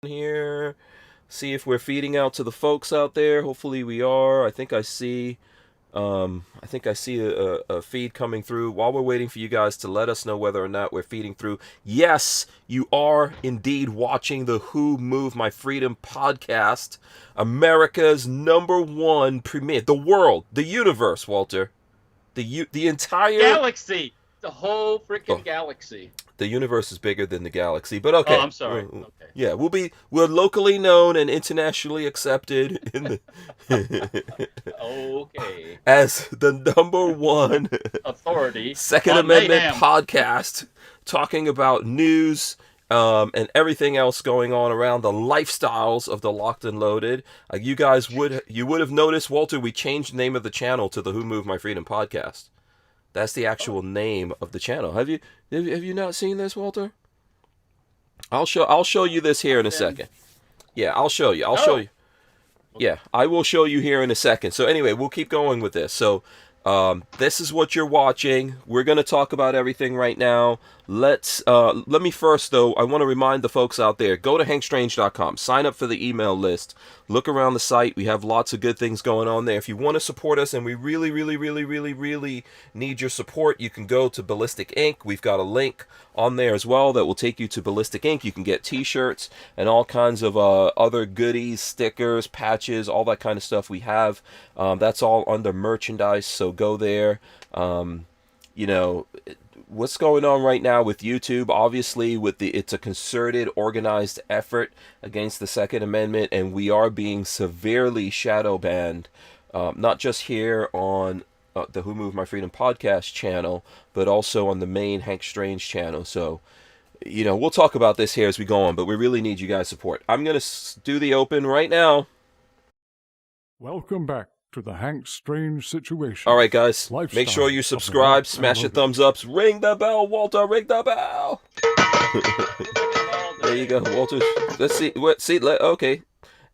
here. See if we're feeding out to the folks out there. Hopefully we are. I think I see a feed coming through. While we're waiting for you guys to let us know whether or not we're feeding through, yes, you are indeed watching the Who Moved My Freedom podcast, America's #1 premiere, the world, the universe, Walter, the entire galaxy, the whole oh, freaking galaxy. the universe is bigger than the galaxy, but Oh, okay. I'm sorry. Okay. Yeah, we're locally known and internationally accepted in the Okay. as the #1 Authority Second on Amendment mayhem. podcast, talking about news and everything else going on around the lifestyles of the Locked and Loaded. You guys would have noticed, Walter, we changed the name of the channel to the Who Moved My Freedom podcast. That's the actual name of the channel. Have you not seen this, Walter? I'll show you this here in a second. Yeah, I'll show you. Yeah, I will show you here in a second. So anyway, we'll keep going with this. So this is what you're watching. We're going to talk about everything right now. Let me first, though, I want to remind the folks out there, go to hankstrange.com, sign up for the email list, look around the site. We have lots of good things going on there. If you want to support us, and we really, really, really, really, really need your support, you can go to Ballistic Ink. We've got a link on there as well that will take you to Ballistic Ink. You can get t-shirts and all kinds of other goodies, stickers, patches, all that kind of stuff we have. That's all under merchandise, so go there. You know, what's going on right now with YouTube, obviously it's a concerted, organized effort against the Second Amendment, and we are being severely shadow banned, not just here on the Who Moved My Freedom podcast channel, but also on the main Hank Strange channel. So, you know, we'll talk about this here as we go on, but we really need you guys' support. I'm going to do the open right now. Welcome back to the Hank Strange Situation. All right, guys, Lifestyle make sure you of the subscribe, Locked smash the and thumbs ups, ring the bell, Walter, ring the bell. There you go, Walter. Let's see. Okay.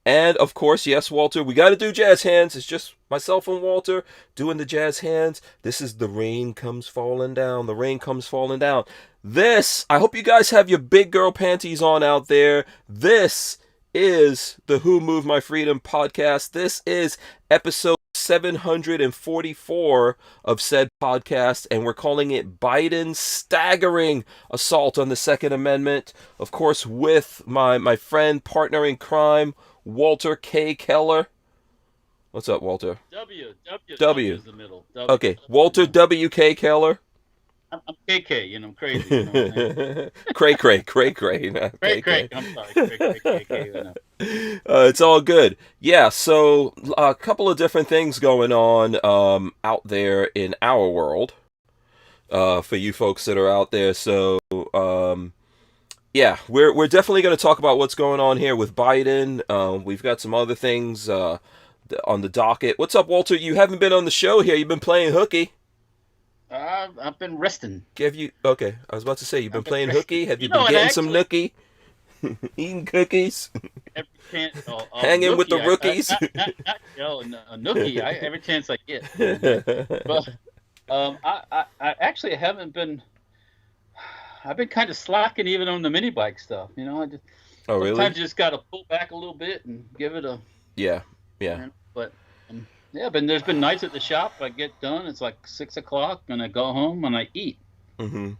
And of course, yes, Walter, we got to do jazz hands. It's just myself and Walter doing the jazz hands. This is The Rain Comes Falling Down. The rain comes falling down. This, I hope you guys have your big girl panties on out there. This is the Who Moved My Freedom podcast. This is episode 744 of said podcast, and we're calling it Biden's Staggering Assault on the Second Amendment. Of course, with my friend, partner in crime, Walter K. Keller. What's up, Walter? W is the middle. Okay, Walter W. K. Keller. I'm KK, you know, I'm crazy. You know Cray. Craig. I'm sorry, Craig. It's all good. Yeah, so a couple of different things going on out there in our world for you folks that are out there. So yeah, we're definitely going to talk about what's going on here with Biden. We've got some other things on the docket. What's up, Walter? You haven't been on the show here. You've been playing hooky. I've been resting. Okay, I was about to say, you've been playing hooky. Have you know been what, getting some actually- nookie? Eating cookies? Every chance, Hanging with the nookie, rookies? a nookie. Every chance I get. But I actually haven't been. I've been kind of slacking even on the mini bike stuff. You know, Oh, really? sometimes you just got to pull back a little bit and give it a. Yeah. But yeah, there's been nights at the shop. I get done. It's like 6 o'clock, and I go home and I eat. Mm-hmm.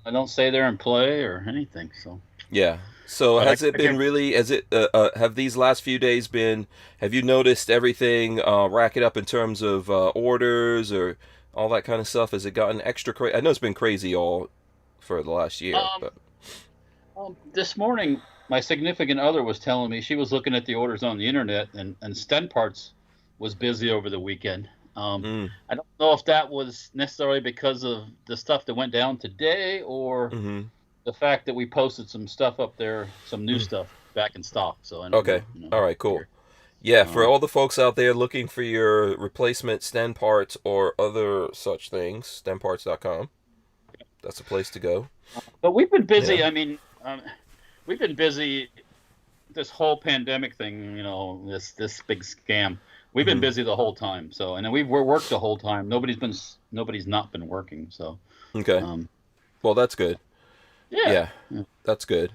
I don't stay there and play or anything. So. Yeah. So But has it been really? Have these last few days been? Have you noticed everything racket up in terms of orders or all that kind of stuff? Has it gotten extra crazy? I know it's been crazy all for the last year, but This morning, my significant other was telling me she was looking at the orders on the internet, and Stent Parts was busy over the weekend. I don't know if that was necessarily because of the stuff that went down today, or the fact that we posted some stuff up there, some new stuff back in stock. So I don't okay, know, you know. all right, cool. Yeah, for all the folks out there looking for your replacement stem parts or other such things, stemparts.com. That's a place to go. But we've been busy. Yeah. I mean, we've been busy. This whole pandemic thing, you know, this big scam. We've been busy the whole time. So, and then we're worked the whole time. Nobody's not been working. So. Okay. Well, that's good. Yeah. That's good.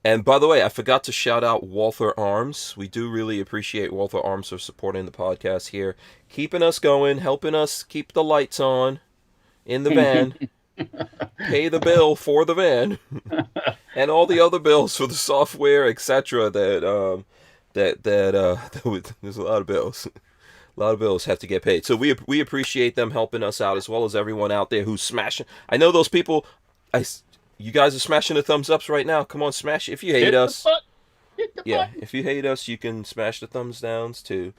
And by the way, I forgot to shout out Walther Arms. We do really appreciate Walther Arms for supporting the podcast here, keeping us going, helping us keep the lights on in the van, pay the bill for the van, and all the other bills for the software, etc. There's a lot of bills. A lot of bills have to get paid. So we appreciate them helping us out, as well as everyone out there who's smashing. I know those people. You guys are smashing the thumbs ups right now. Come on, smash. If you hate us, Hit the yeah. button. If you hate us, you can smash the thumbs downs too.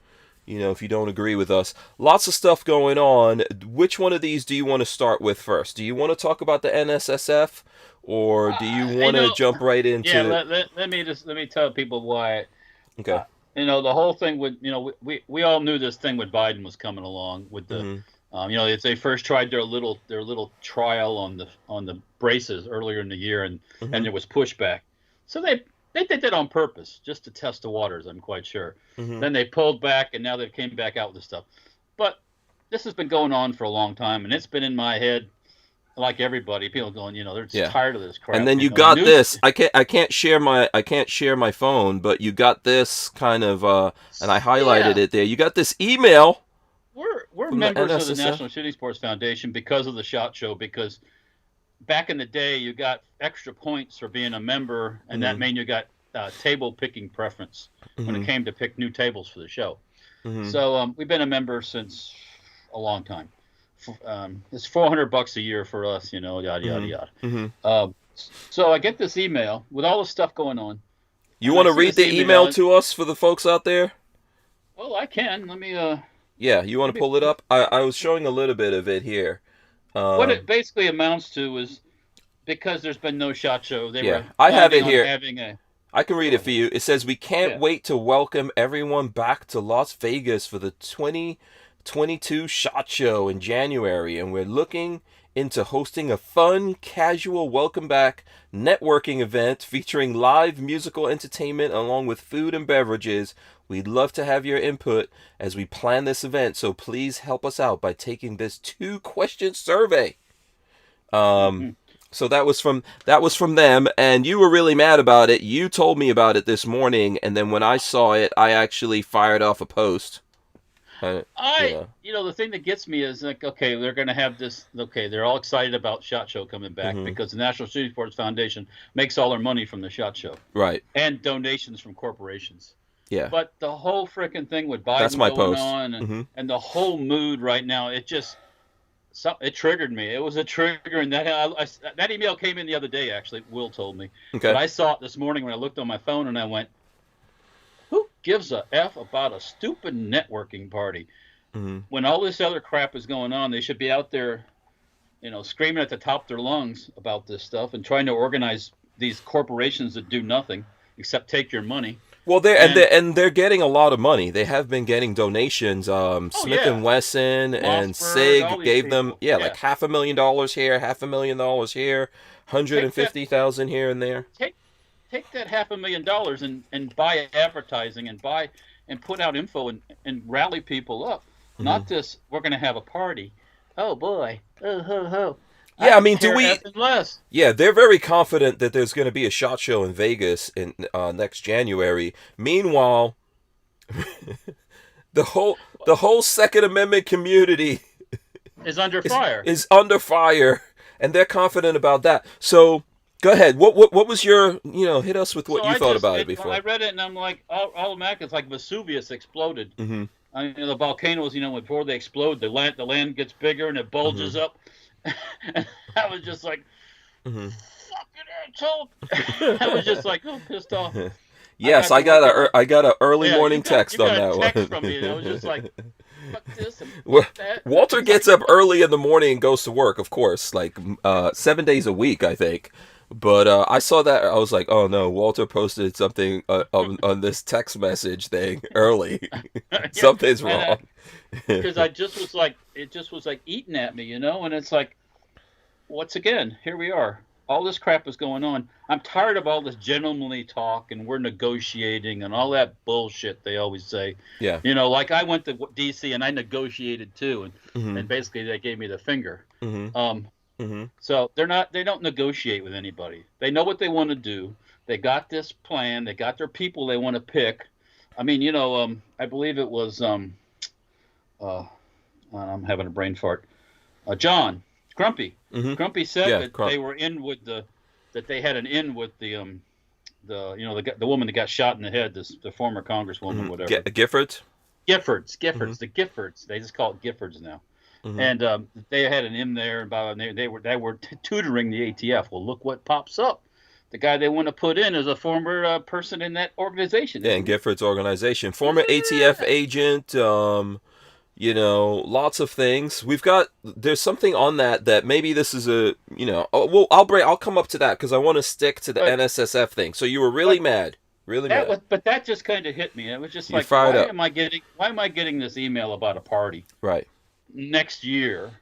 If you don't agree with us. Lots of stuff going on. Which one of these do you want to start with first? Do you want to talk about the NSSF, or do you want to jump right into? Yeah, let me tell people why. Okay. The whole thing with we all knew this thing with Biden was coming along with the they first tried their little trial on the braces earlier in the year, and there was pushback. So they did that on purpose just to test the waters, I'm quite sure. Then they pulled back, and now they came back out with this stuff. But this has been going on for a long time, and it's been in my head like everybody. People going, they're just tired of this crap. And then you got this. I can't share my phone, but you got this kind of and I highlighted it there. You got this email. We're members of the National Shooting Sports Foundation because of the SHOT Show, because back in the day you got extra points for being a member, and that meant you got table picking preference when it came to pick new tables for the show. So we've been a member since a long time. It's $400 a year for us, yada yada yada. So I get this email with all the stuff going on. You want to read the email to us for the folks out there? Well, I can. Let me. Yeah, you want to pull it up? I was showing a little bit of it here. What it basically amounts to is, because there's been no SHOT Show, I have it here. Having I can read it for you. It says, "We can't wait to welcome everyone back to Las Vegas for the 2022 SHOT Show in January, and we're looking into hosting a fun, casual welcome back networking event featuring live musical entertainment along with food and beverages. We'd love to have your input as we plan this event, so please help us out by taking this 2-question survey." So that was from them, and you were really mad about it. You told me about it this morning, and then when I saw it, I actually fired off a post. The thing that gets me is like, okay, they're going to have this. Okay, they're all excited about SHOT Show coming back because the National Shooting Sports Foundation makes all their money from the SHOT Show, right? And donations from corporations. Yeah. But the whole freaking thing with Biden going post. on, and the whole mood right now, it triggered me. It was a trigger, and that email came in the other day. Actually, Will told me. Okay. But I saw it this morning when I looked on my phone, and I went, "Who gives a f about a stupid networking party?" When all this other crap is going on, they should be out there, screaming at the top of their lungs about this stuff and trying to organize these corporations that do nothing except take your money. Well, they're getting a lot of money. They have been getting donations. Smith & Wesson and Osprey, SIG gave them like $500,000 here, $500,000 here, $150,000 here and there. Take that $500,000 and buy advertising and put out info and rally people up. Not this. We're going to have a party. Oh boy. Oh ho ho. Yeah, I mean, do we? Less. Yeah, they're very confident that there's going to be a SHOT Show in Vegas in next January. Meanwhile, the whole Second Amendment community is under fire. Is under fire, and they're confident about that. So, go ahead. What was your hit us with what you thought about it before? I read it and I'm like, automatically, it's like Vesuvius exploded. I mean, the volcanoes, before they explode, the land gets bigger and it bulges up. And I was just like, fucking asshole. I was just like, pissed off. Yes, I got a early morning text on that one. Text from me. I was just like, fuck this and fuck that. Walter gets up early in the morning and goes to work, of course, like 7 days a week, I think. But I saw that, I was like, oh no, Walter posted something on this text message thing early. Something's wrong. Because it just was like eating at me, and it's like, once again, here we are. All this crap is going on. I'm tired of all this gentlemanly talk and we're negotiating and all that bullshit they always say. Yeah. Like I went to DC and I negotiated too, and basically they gave me the finger. So they don't negotiate with anybody. They know what they want to do. They got this plan. They got their people they want to pick. I mean, I believe it was I'm having a brain fart. John Grumpy. Mm-hmm. Grumpy said Yeah, that they were in with that they had an in with the woman that got shot in the head, the former congresswoman, whatever. Giffords. Giffords, Mm-hmm. the Giffords. They just call it Giffords now. Mm-hmm. And they had an in there, and they were tutoring the ATF. Well, look what pops up. The guy they want to put in is a former person in that organization. Yeah, in Giffords' organization, former ATF agent. Lots of things. There's something on that maybe this is I'll come up to that because I want to stick to the NSSF thing. So you were really mad. But that just kind of hit me. It was just You're like, fired up. why am I getting this email about a party Right next year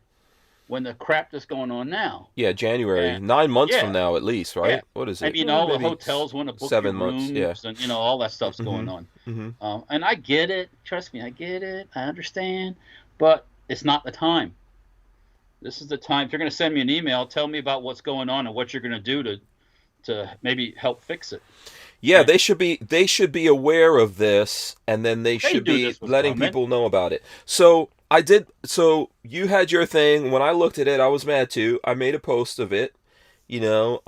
when the crap that's going on now? Yeah, January, 9 months from now at least, right? Yeah. What is it? I mean, all the hotels want to book 7 your months, rooms, and all that stuff's going on. Mm-hmm. And I get it. Trust me, I get it. I understand, but it's not the time. This is the time. If you're going to send me an email, tell me about what's going on and what you're going to do to maybe help fix it. Yeah, they should be aware of this, and then they should be letting people know about it. So you had your thing. When I looked at it, I was mad too. I made a post of it, I know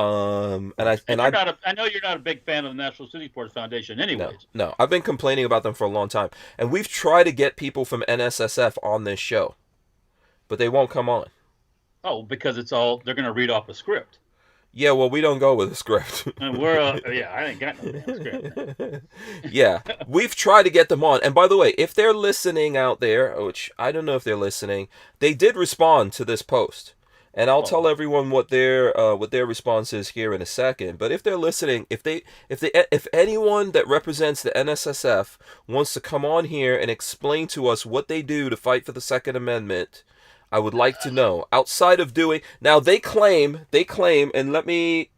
you're not a big fan of the National City Sports Foundation, anyways. No, I've been complaining about them for a long time, and we've tried to get people from NSSF on this show, but they won't come on. Oh, because they're going to read off a script. Yeah, well, we don't go with a script. And I ain't got no damn script. Yeah, we've tried to get them on. And by the way, if they're listening out there, which I don't know if they're listening, they did respond to this post. And I'll tell everyone what their response is here in a second. But if they're listening, if anyone that represents the NSSF wants to come on here and explain to us what they do to fight for the Second Amendment, I would like to know. Outside of doing now, they claim, and let me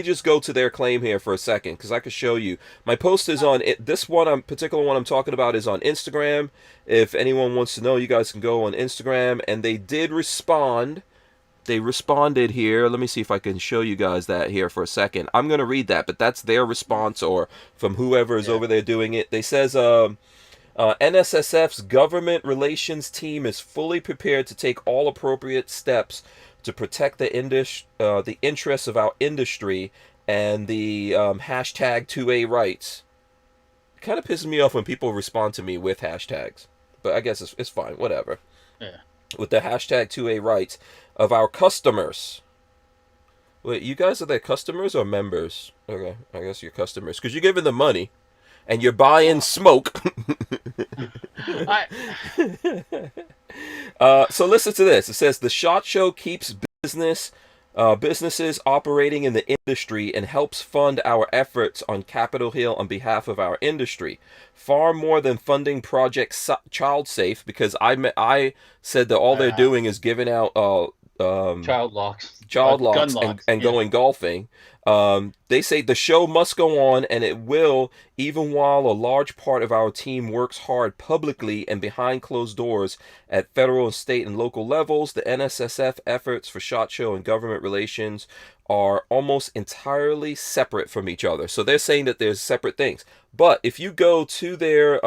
just go to their claim here for a second because I could show you. My post is on it. This particular one I'm talking about is on Instagram. If anyone wants to know, you guys can go on Instagram, and they did respond. They responded here. Let me see if I can show you guys that here for a second. I'm gonna read that, but that's their response or from whoever is over there doing it. They says NSSF's government relations team is fully prepared to take all appropriate steps to protect the interests of our industry and the hashtag 2A rights. It kind of pisses me off when people respond to me with hashtags, but I guess it's fine, whatever. Yeah. With the hashtag 2A rights of our customers. Wait, you guys are their customers or members? Okay, I guess you're customers because you're giving them money. And you're buying smoke. So listen to this. It says the SHOT Show keeps businesses operating in the industry and helps fund our efforts on Capitol Hill on behalf of our industry. Far more than funding Project Child Safe, because I said that all they're doing is giving out child locks and going golfing. They say the show must go on, and it will, even while a large part of our team works hard publicly and behind closed doors at federal and state and local levels. The NSSF efforts for SHOT Show and government relations are almost entirely separate from each other. So they're saying that there's separate things. But if you go to their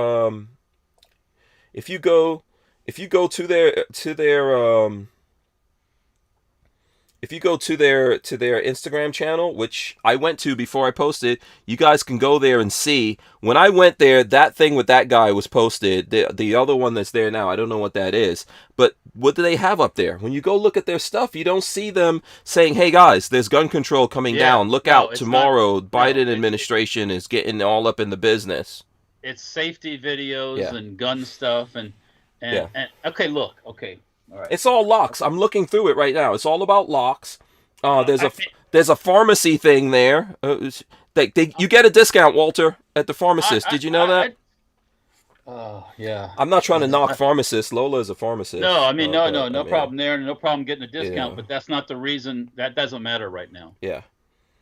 Instagram channel, which I went to before I posted, you guys can go there and see. When I went there, that thing with that guy was posted. The other one that's there now, I don't know what that is. But what do they have up there? When you go look at their stuff, you don't see them saying, hey guys, there's gun control coming down. Look out, tomorrow, Biden administration is getting all up in the business. It's safety videos and gun stuff. And okay, look, okay. All right. It's all locks. I'm looking through it right now. It's all about locks. There's a pharmacy thing there. You get a discount, Walter, at the pharmacist. Did you know that? Yeah. I'm not trying to knock pharmacists. Lola is a pharmacist. No, I mean, no problem there. No problem getting a discount, but that's not the reason. That doesn't matter right now. Yeah.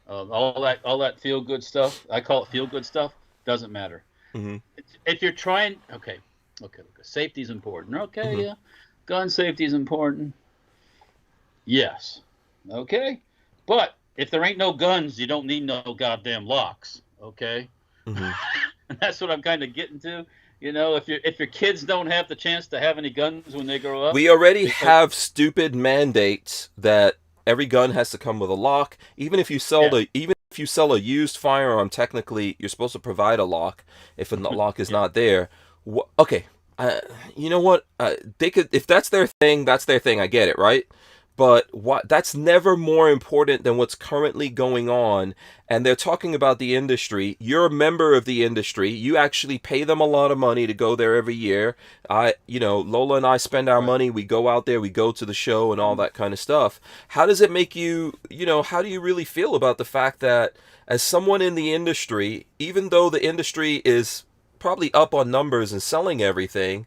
All that feel good stuff. I call it feel good stuff. Doesn't matter. Mm-hmm. If you're trying, okay, safety's important. Okay, yeah. Gun safety is important. Yes. Okay. But if there ain't no guns, you don't need no goddamn locks. Okay, Hmm. and that's what I'm kind of getting to. If your kids don't have the chance to have any guns when they grow up, We already because have stupid mandates that every gun has to come with a lock. yeah, Even if you sell a used firearm, technically you're supposed to provide a lock if a lock is yeah, not there. Okay, you know what? They could, if that's their thing. That's their thing. I get it, right? But what that's never more important than what's currently going on. And they're talking about the industry. You're a member of the industry. You actually pay them a lot of money to go there every year. Lola and I spend our right. money. We go out there, we go to the show and all that kind of stuff. How does it make you, how do you really feel about the fact that as someone in the industry, even though the industry is probably up on numbers and selling everything,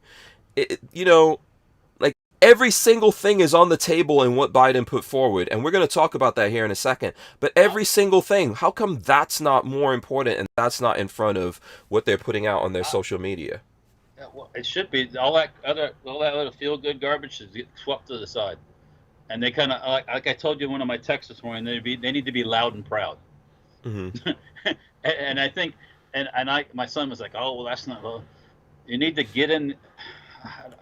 like every single thing is on the table in what Biden put forward, and we're going to talk about that here in a second. But every single thing, how come that's not more important and that's not in front of what they're putting out on their Uh, social media? yeah, well, it should be all that other feel good garbage should get swept to the side. And they kind of like I told you in one of my texts this morning. They need to be loud and proud. Hmm. And I think and I my son was like, oh well, that's not. Well, you need to get in.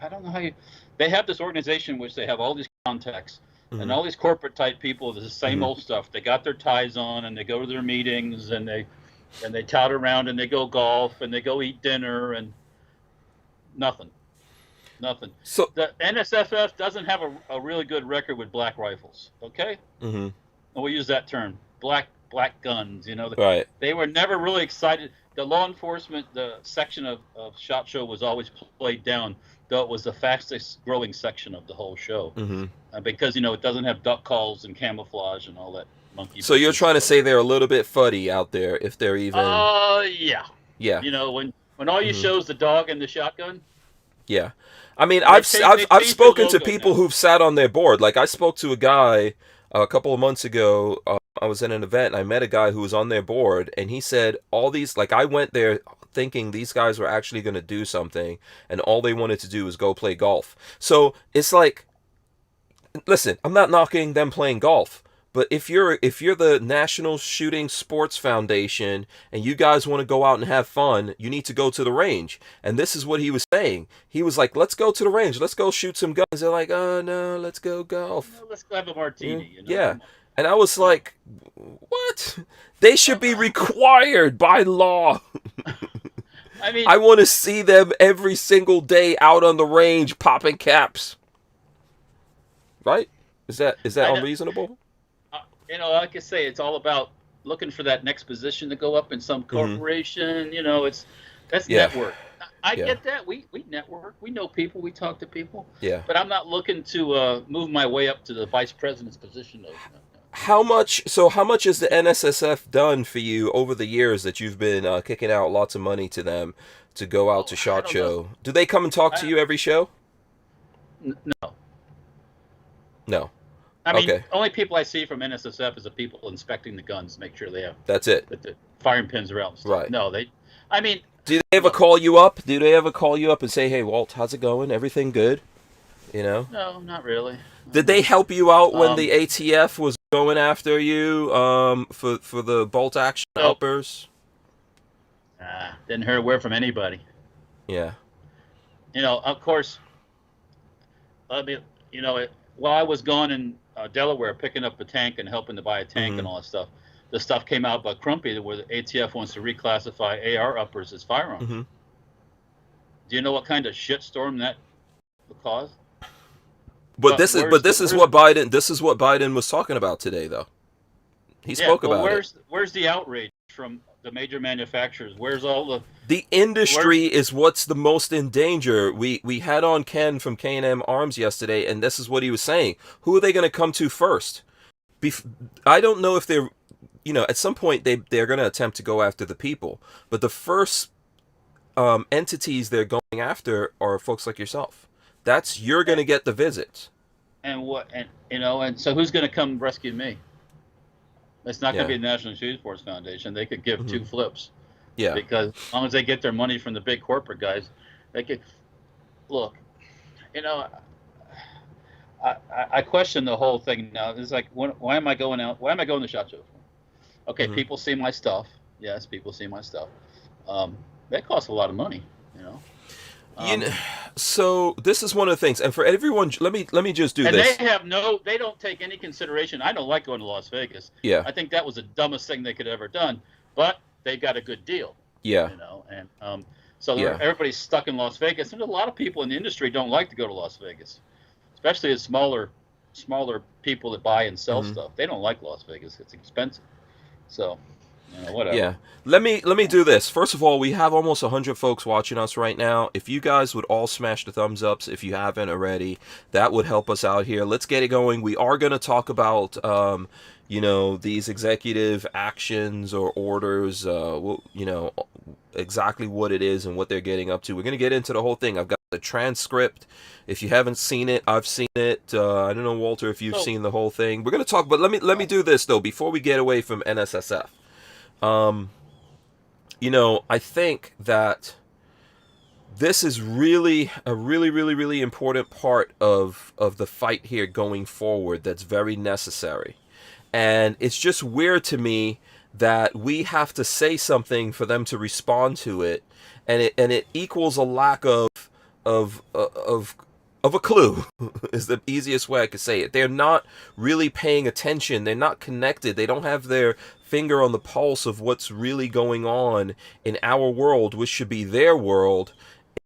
I don't know how you. They have this organization which they have all these contacts and Hmm. all these corporate type people. The same Hmm. old stuff. They got their ties on and they go to their meetings and they tout around and they go golf and they go eat dinner and nothing, nothing. So, The NSFF doesn't have a really good record with black rifles. Okay, hmm, and we'll use that term, black guns. right. They were never really excited. The law enforcement, the section of SHOT Show was always played down, though it was the fastest growing section of the whole show, Hmm. because it doesn't have duck calls and camouflage and all that monkey So you're business trying that to goes. say they're a little bit fuddy out there, if they're even, Yeah. yeah. When all you Hmm. show is the dog and the shotgun, Yeah. I mean, and I've they I've changed their spoken to logo people now. who've sat on their board. Like I spoke to a guy a couple of months ago. I was in an event and I met a guy who was on their board, and he said all these. Like I went there thinking these guys were actually going to do something, and all they wanted to do was go play golf. So it's like, listen, I'm not knocking them playing golf. But if you're the National Shooting Sports Foundation and you guys want to go out and have fun, you need to go to the range. And this is what he was saying. He was like, "Let's go to the range. Let's go shoot some guns." They're like, "Oh no, let's go golf." Let's go have a Yeah. martini. Yeah. Come on. And I was You know. like, "What? They should be required by law." I mean, I want to see them every single day out on the range popping caps. Right? Is that I unreasonable? like I say, it's all about looking for that next position to go up in some Mhm. corporation. That's Yeah. network. I Yeah. get that. We network. We know people. We talk to people. Yeah. But I'm not looking to move my way up to the vice president's position. No, no, no. How much has the NSSF done for you over the years that you've been kicking out lots of money to them to go out Oh, to I SHOT don't know. Show? Do they come and talk to I, you every show? no. No. I mean, Okay. only people I see from NSSF is the people inspecting the guns, make sure they have That's it. that the firing pins are out and stuff. Right. No, they. I mean, Do they ever look. call you up? Do they ever call you up and say, "Hey, Walt, how's it going? Everything good?" You know? No, not really. Did they help you out when Um, the ATF was going after you for the bolt action nope. uppers? Didn't hear a word from anybody. Yeah. Of course, I mean, while I was gone in Delaware picking up a tank and helping to buy a tank and Mhm. all that stuff, the stuff came out by Crumpy where the ATF wants to reclassify AR uppers as firearms. Mhm. Do you know what kind of shitstorm that would cause? But But this is but where's the this is what Biden was talking about today though. He yeah? spoke Well, about it. where's the outrage from the major manufacturers? Where's all the The where's industry is what's the most in danger. We had on Ken from K&M Arms yesterday, and this is what he was saying. Who are they going to come to first? Bef- I don't know if they're, at some point they're going to attempt to go after the people, but the first entities they're going after are folks like yourself. You're going to get the visits. and what and so who's going to come rescue me? It's not going Yeah. to be the National Shooting Sports Foundation. They could give Hmm. two flips. Yeah. Because as long as they get their money from the big corporate guys, they could look. You know, I question the whole thing now. It's like, why am I going out? Why am I going to SHOT Show for? Okay, people see my stuff. Yes, people see my stuff. That costs a lot of money, you know. So this is one of the things, and for everyone, let me just do and this. They don't take any consideration. I don't like going to Las Vegas. Yeah. I think that was the dumbest thing they could ever done. But they got a good deal. Yeah. You know, and so everybody's stuck in Las Vegas, and a lot of people in the industry don't like to go to Las Vegas, especially the smaller people that buy and sell stuff. They don't like Las Vegas. It's expensive. So, you know, whatever. Yeah. Let me do this. First of all, we have almost 100 folks watching us right now. If you guys would all smash the thumbs ups if you haven't already, that would help us out here. Let's get it going. We are going to talk about these executive actions or orders, exactly what it is and what they're getting up to. We're going to get into the whole thing. I've got the transcript. If you haven't seen it, I've seen it. I don't know, Walter, if you've seen the whole thing. We're going to talk, but let me do this though before we get away from NSSF. I think that this is really a really important part of the fight here going forward that's very necessary. And it's just weird to me that we have to say something for them to respond to it, and it equals a lack of a clue is the easiest way I could say it. They're not really paying attention. They're not connected. They don't have their finger on the pulse of what's really going on in our world, which should be their world,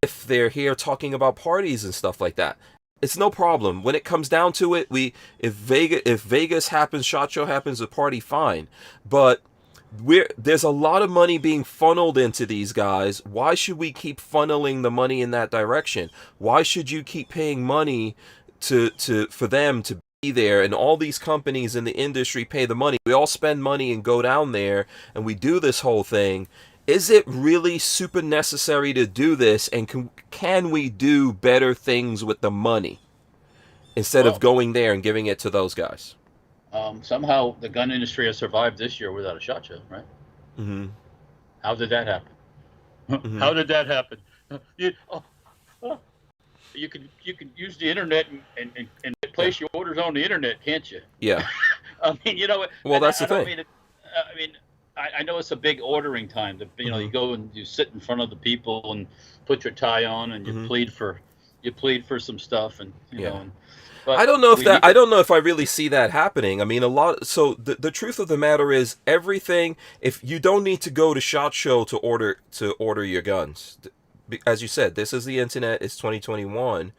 if they're here talking about parties and stuff like that. It's no problem. When it comes down to it, if Vegas happens, SHOT Show happens, a party, fine. But there's a lot of money being funneled into these guys. Why should we keep funneling the money in that direction? Why should you keep paying money for them to be there? And all these companies in the industry pay the money. We all spend money and go down there and we do this whole thing. Is it really super necessary to do this? And can we do better things with the money instead of going there and giving it to those guys? Somehow the gun industry has survived this year without a SHOT Show, right? Mm-hmm. How did that happen? Mm-hmm. How did that happen? You could use the internet and place your orders on the internet, can't you? Yeah. I mean, you know. Well, that's the thing. I know it's a big ordering time. You go and you sit in front of the people and put your tie on and you plead for some stuff and you know. And, I don't know if I really see that happening. I mean, so the truth of the matter is everything. If you don't need to go to SHOT Show to order your guns, as you said, this is the internet. It's 2021.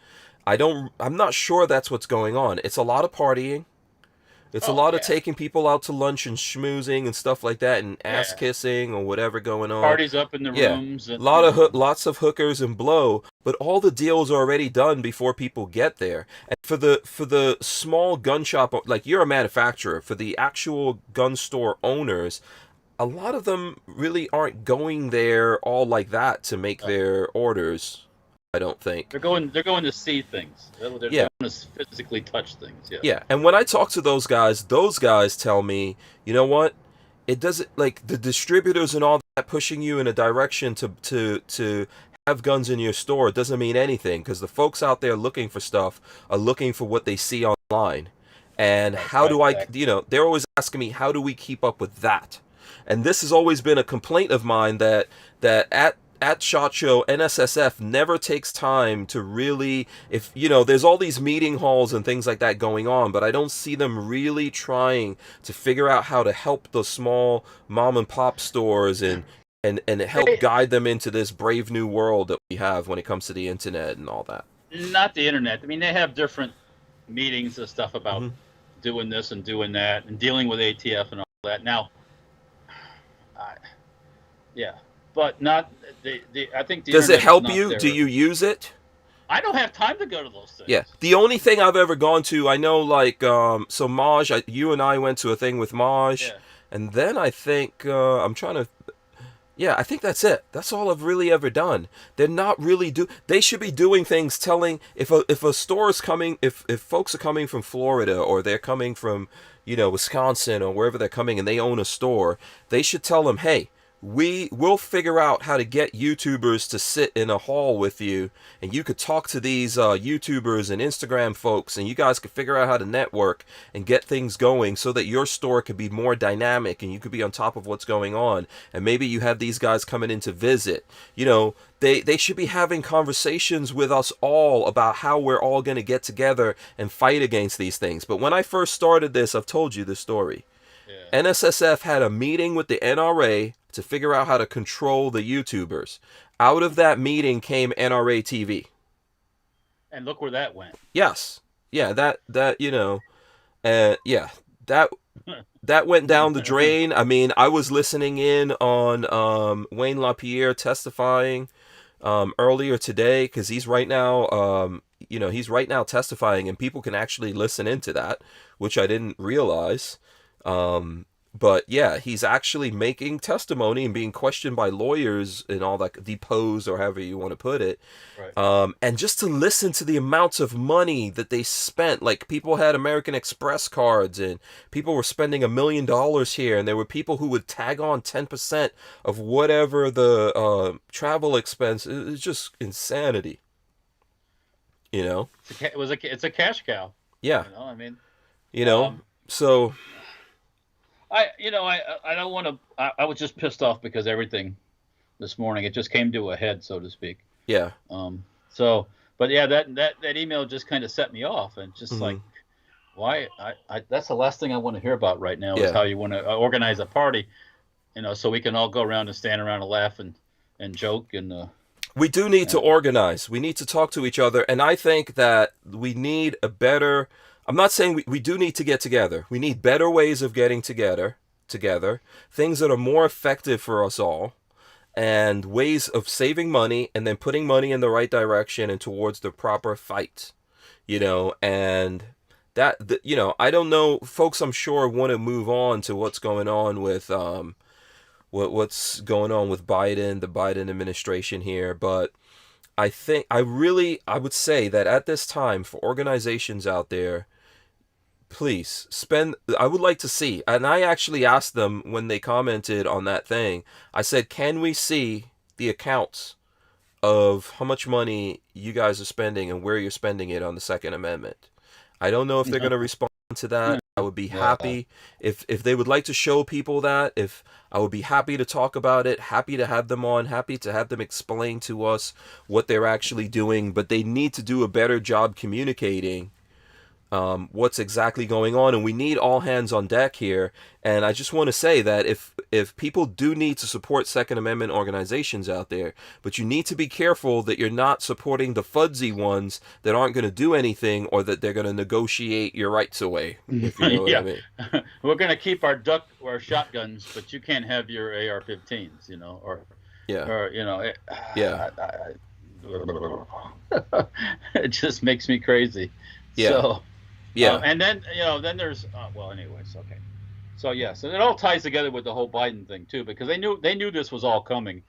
I'm not sure that's what's going on. It's a lot of partying. It's a lot of taking people out to lunch and schmoozing and stuff like that, and ass kissing or whatever going on. Parties up in the rooms. And, lots of hookers and blow, but all the deals are already done before people get there. And for the small gun shop, like you're a manufacturer, for the actual gun store owners, a lot of them really aren't going there all like that to make their orders. I don't think they're going to see things. They're going to physically touch things. Yeah. And when I talk to those guys tell me, you know what? It doesn't, like the distributors and all that pushing you in a direction to have guns in your store. It doesn't mean anything because the folks out there looking for stuff are looking for what they see online. And they're always asking me, how do we keep up with that? And this has always been a complaint of mine that at SHOT Show, NSSF never takes time to really, there's all these meeting halls and things like that going on, but I don't see them really trying to figure out how to help the small mom and pop stores and help guide them into this brave new world that we have when it comes to the internet and all that. Not the internet. I mean, they have different meetings and stuff about doing this and doing that and dealing with ATF and all that. Now, but not I think the Does it help you? There. Do you use it? I don't have time to go to those things. Yeah. The only thing I've ever gone to, I know, like, so Maj, you and I went to a thing with Maj, and then I think, I think that's it. That's all I've really ever done. They're not really they should be doing things telling, if a store is coming, if folks are coming from Florida or they're coming from, Wisconsin or wherever they're coming and they own a store, they should tell them, hey, we will figure out how to get YouTubers to sit in a hall with you, and you could talk to these YouTubers and Instagram folks, and you guys could figure out how to network and get things going so that your store could be more dynamic and you could be on top of what's going on. And maybe you have these guys coming in to visit. You know, they should be having conversations with us all about how we're all going to get together and fight against these things. But when I first started this, I've told you this story. Yeah. NSSF had a meeting with the NRA to figure out how to control the YouTubers. Out of that meeting came NRA TV. And look where that went. Yes. Yeah, that you know, yeah, that went down the drain. I mean, I was listening in on Wayne LaPierre testifying earlier today, because he's right now he's right now testifying, and people can actually listen into that, which I didn't realize. But yeah, he's actually making testimony and being questioned by lawyers and all that, deposed or however you want to put it. Right. And just to listen to the amounts of money that they spent, like people had American Express cards and people were spending $1 million here, and there were people who would tag on 10% of whatever the travel expense. It's just insanity. You know, it's a cash cow. Yeah. You know, I mean, so. I don't want to. I was just pissed off because everything this morning, it just came to a head, so to speak. Yeah. But yeah, that email just kind of set me off, and just like, why? That's the last thing I want to hear about right now is how you want to organize a party, so we can all go around and stand around and laugh and joke and. We do need to organize. We need to talk to each other, and I think that we need a better. I'm not saying we do need to get together. We need better ways of getting together, things that are more effective for us all, and ways of saving money and then putting money in the right direction and towards the proper fight, and that, I don't know, folks, I'm sure want to move on to what's going on with, what's going on with Biden, the Biden administration here, but I think I would say that at this time, for organizations out there, please I would like to see, and I actually asked them when they commented on that thing, I said, can we see the accounts of how much money you guys are spending and where you're spending it on the Second Amendment? I don't know if they're going to respond to that. I would be happy if they would like to show people that. If I would be happy to talk about it, happy to have them on, happy to have them explain to us what they're actually doing, but they need to do a better job communicating what's exactly going on, and we need all hands on deck here. And I just want to say that if people do need to support Second Amendment organizations out there, but you need to be careful that you're not supporting the fudzy ones that aren't going to do anything, or that they're going to negotiate your rights away, if you know what I mean. We're going to keep our shotguns, but you can't have your AR-15s, it just makes me crazy. So, and then then there's anyways, okay. So so it all ties together with the whole Biden thing too, because they knew this was all coming.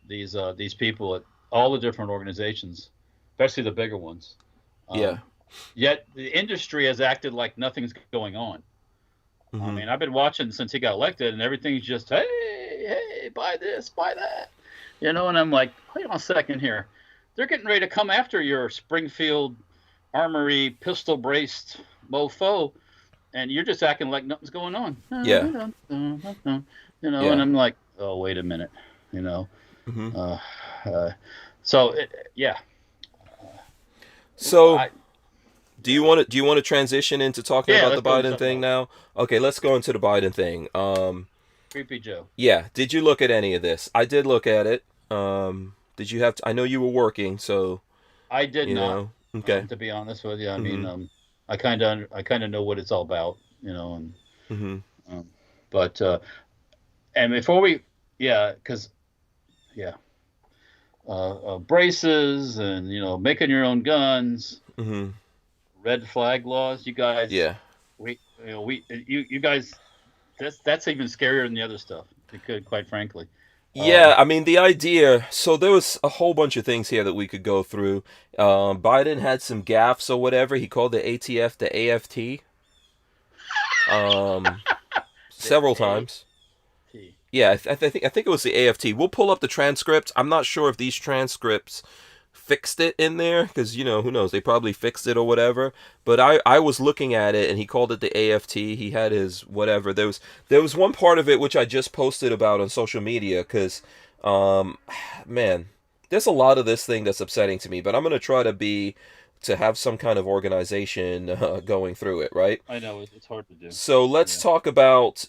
These people at all the different organizations, especially the bigger ones. Yet the industry has acted like nothing's going on. I mean, I've been watching since he got elected, and everything's just hey, buy this, buy that, and I'm like, wait on a second here, they're getting ready to come after your Springfield Armory pistol braced mofo, and you're just acting like nothing's going on. And I'm like, oh, wait a minute, So do you want to transition into talking about the Biden thing now? Okay, let's go into the Biden thing. Creepy Joe. Yeah, did you look at any of this? I did look at it. Did you have to? I know you were working, so I did not. Okay. To be honest with you, I mean, I kind of know what it's all about, and but and before we, braces and making your own guns, red flag laws, you guys, you guys, that's even scarier than the other stuff. Quite frankly. Yeah, I mean, the idea, so there was a whole bunch of things here that we could go through. Biden had some gaffes or whatever. He called the ATF the AFT several times. Yeah, I think it was the AFT. We'll pull up the transcripts. I'm not sure if these transcripts fixed it in there because who knows, they probably fixed it or whatever, but I was looking at it and he called it the AFT. He had his whatever. There was one part of it which I just posted about on social media because man, there's a lot of this thing that's upsetting to me, but I'm going to try to have some kind of organization going through it, right? I know it's hard to do. So let's talk about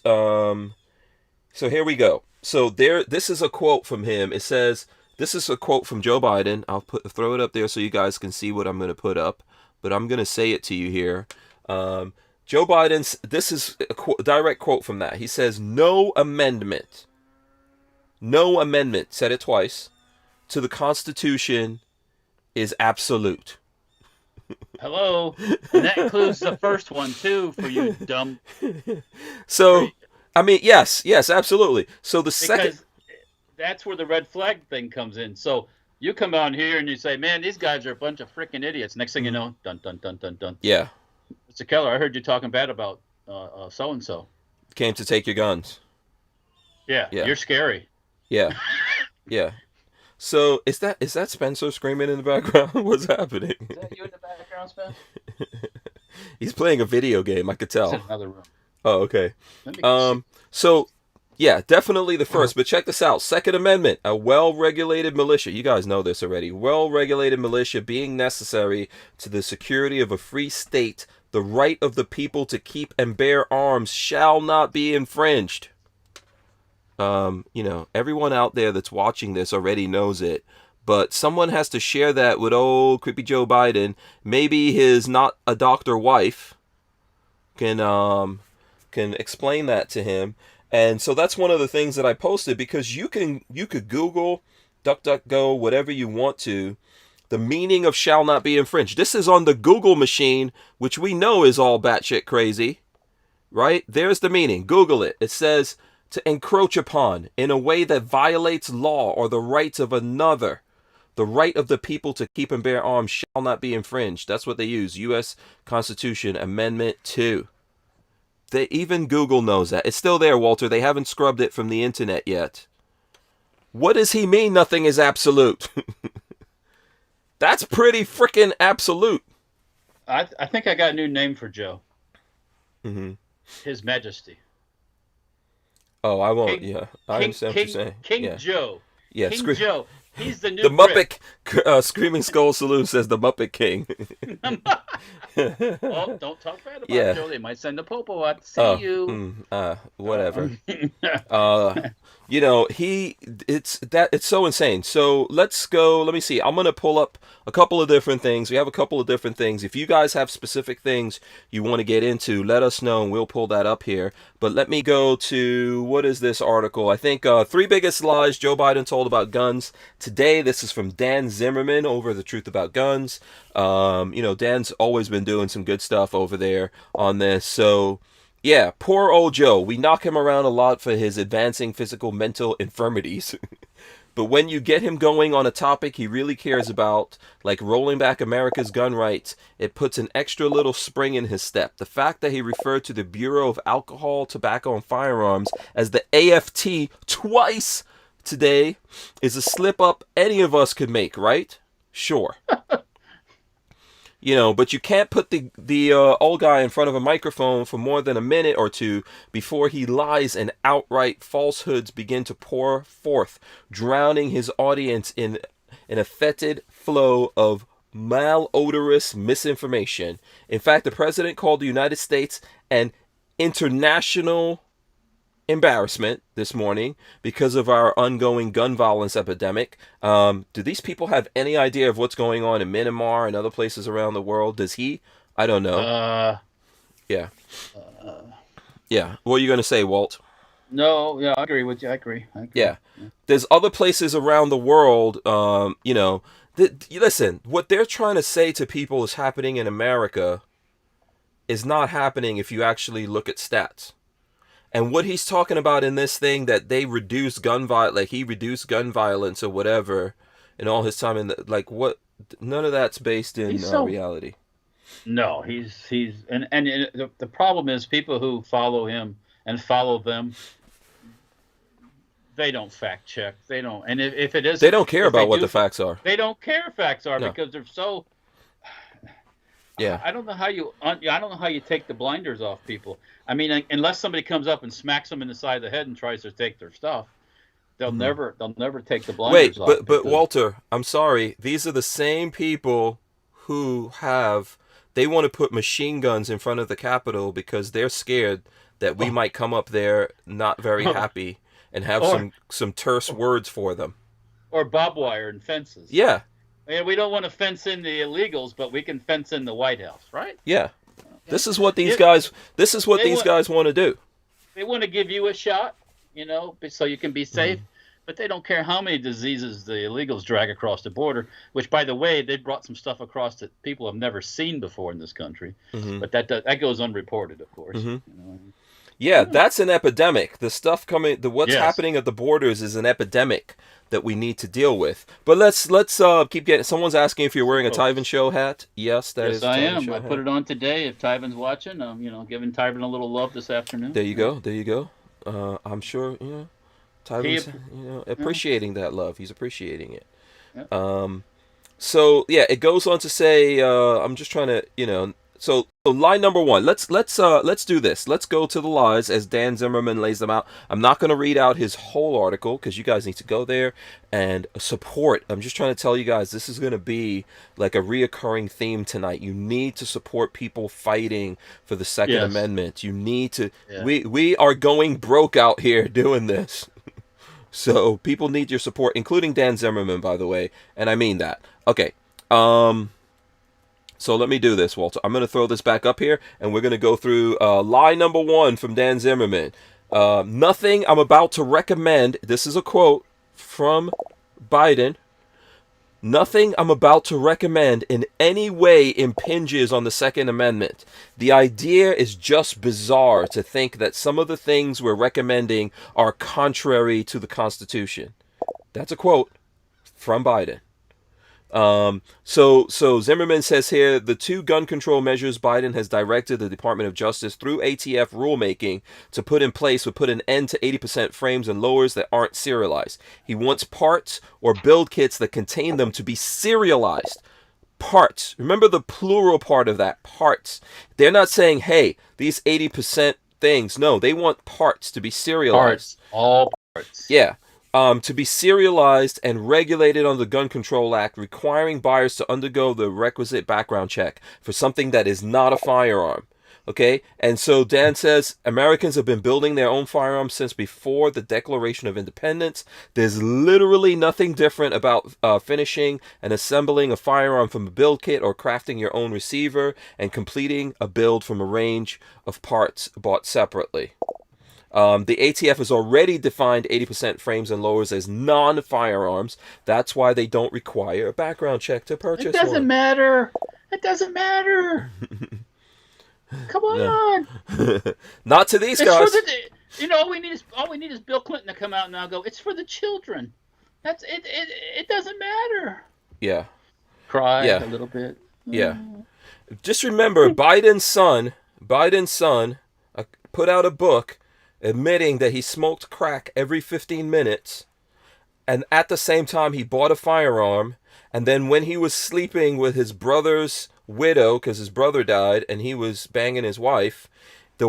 so here we go. So this is a quote from him. It says, this is a quote from Joe Biden. I'll throw it up there so you guys can see what I'm going to put up, but I'm going to say it to you here. Joe Biden's, this is a direct quote from that. He says, no amendment, said it twice, to the Constitution is absolute. Hello. And that includes the first one, too, for you dumb. So, I mean, yes, absolutely. So the second... Because that's where the red flag thing comes in. So you come on here and you say, man, these guys are a bunch of freaking idiots. Next thing you know, dun, dun, dun, dun, dun. Yeah. Mr. Keller, I heard you talking bad about so-and-so. Came to take your guns. Yeah. You're scary. Yeah. Yeah. So is that Spencer screaming in the background? What's happening? Is that you in the background, Spencer? He's playing a video game, I could tell. It's in another room. Oh, okay. So yeah, definitely the first, but check this out. Second Amendment, a well-regulated militia. You guys know this already. Well-regulated militia being necessary to the security of a free state, the right of the people to keep and bear arms shall not be infringed. Everyone out there that's watching this already knows it, but someone has to share that with old creepy Joe Biden. Maybe his not a doctor wife can explain that to him. And so that's one of the things that I posted, because you could Google, DuckDuckGo, whatever you want to, the meaning of shall not be infringed. This is on the Google machine, which we know is all batshit crazy, right? There's the meaning. Google it. It says to encroach upon in a way that violates law or the rights of another. The right of the people to keep and bear arms shall not be infringed. That's what they use. U.S. Constitution Amendment 2. Even Google knows that. It's still there, Walter. They haven't scrubbed it from the internet yet. What does he mean nothing is absolute? That's pretty freaking absolute. I think I got a new name for Joe. Mm-hmm. His Majesty. Oh, I won't. I understand what you're saying. King Joe. Yeah, King Joe. He's the new The Muppet Screaming Skull Saloon says the Muppet King. Oh, don't talk bad about Joe. They might send the popo out to see you. Whatever. It's so insane. So let's go. Let me see. I'm going to pull up a couple of different things. We have a couple of different things. If you guys have specific things you want to get into, let us know and we'll pull that up here. But let me go to, what is this article? I think 3 biggest lies Joe Biden told about guns today. This is from Dan Zimmerman over The Truth About Guns. Dan's always been doing some good stuff over there on this. So yeah, poor old Joe. We knock him around a lot for his advancing physical mental infirmities. But when you get him going on a topic he really cares about, like rolling back America's gun rights, it puts an extra little spring in his step. The fact that he referred to the Bureau of Alcohol, Tobacco, and Firearms as the AFT twice today is a slip up any of us could make, right? Sure. But you can't put the old guy in front of a microphone for more than a minute or two before he lies and outright falsehoods begin to pour forth, drowning his audience in a fetid flow of malodorous misinformation. In fact, the president called the United States an international embarrassment this morning because of our ongoing gun violence epidemic. Do these people have any idea of what's going on in Myanmar and other places around the world? Does he? I don't know. Yeah. What are you going to say, Walt? No, I agree with you. I agree. Yeah. There's other places around the world, listen, what they're trying to say to people is happening in America is not happening if you actually look at stats. And what he's talking about in this thing, that they reduced gun violence, like he reduced gun violence or whatever in all his time, what? None of that's based in reality. No, he's and the problem is people who follow him and follow them, They don't fact check. They don't. And if it is, They don't care if they about what do, the facts are. they don't care facts are No. because they're so. Yeah. I don't know how you take the blinders off people. I mean, unless somebody comes up and smacks them in the side of the head and tries to take their stuff, they'll never take the blinders off. Wait, but Walter, I'm sorry. These are the same people who they want to put machine guns in front of the Capitol because they're scared that we might come up there not very happy and have some terse words for them. Or barbed wire and fences. Yeah. And we don't want to fence in the illegals, but we can fence in the White House, right? Yeah. This is what these guys want to do. They want to give you a shot, so you can be safe. But they don't care how many diseases the illegals drag across the border, which, by the way, they brought some stuff across that people have never seen before in this country. But that goes unreported, of course. Yeah, that's an epidemic. The stuff what's happening at the borders is an epidemic that we need to deal with. But let's keep getting. Someone's asking if you're wearing a Tyven Show hat. Yes, that is. Yes, I am. Show I put it on today. If Tyven's watching, giving Tyven a little love this afternoon. There you go. I'm sure Tyven's appreciating that love. He's appreciating it. Yeah. So yeah, it goes on to say. I'm just trying to So lie number one. Let's do this. Let's go to the lies as Dan Zimmerman lays them out. I'm not going to read out his whole article because you guys need to go there and support. I'm just trying to tell you guys this is going to be like a reoccurring theme tonight. You need to support people fighting for the Second Amendment. You need to. Yeah. We are going broke out here doing this. So people need your support, including Dan Zimmerman, by the way, and I mean that. Okay. So let me do this, Walter. I'm going to throw this back up here, and we're going to go through lie number one from Dan Zimmerman. Nothing I'm about to recommend, this is a quote from Biden, nothing I'm about to recommend in any way impinges on the Second Amendment. The idea is just bizarre to think that some of the things we're recommending are contrary to the Constitution. That's a quote from Biden. So Zimmerman says here, the two gun control measures Biden has directed the Department of Justice through ATF rulemaking to put in place would put an end to 80% frames and lowers that aren't serialized. He wants parts or build kits that contain them to be serialized. Parts. Remember the plural part of that. Parts. They're not saying, hey, these 80% things. No, they want parts to be serialized. Parts. All parts. Yeah. To be serialized and regulated under the Gun Control Act, requiring buyers to undergo the requisite background check for something that is not a firearm. Okay? And so Dan says, Americans have been building their own firearms since before the Declaration of Independence. There's literally nothing different about finishing and assembling a firearm from a build kit or crafting your own receiver and completing a build from a range of parts bought separately. The ATF has already defined 80% frames and lowers as non-firearms. That's why they don't require a background check to purchase one. It doesn't matter. It doesn't matter. Come on. Not to these guys. All we need is Bill Clinton to come out and now go, it's for the children. That's it. It doesn't matter. Yeah. Cry a little bit. Yeah. Just remember, Biden's son put out a book admitting that he smoked crack every 15 minutes, and at the same time he bought a firearm, and then when he was sleeping with his brother's widow, because his brother died and he was banging his wife, the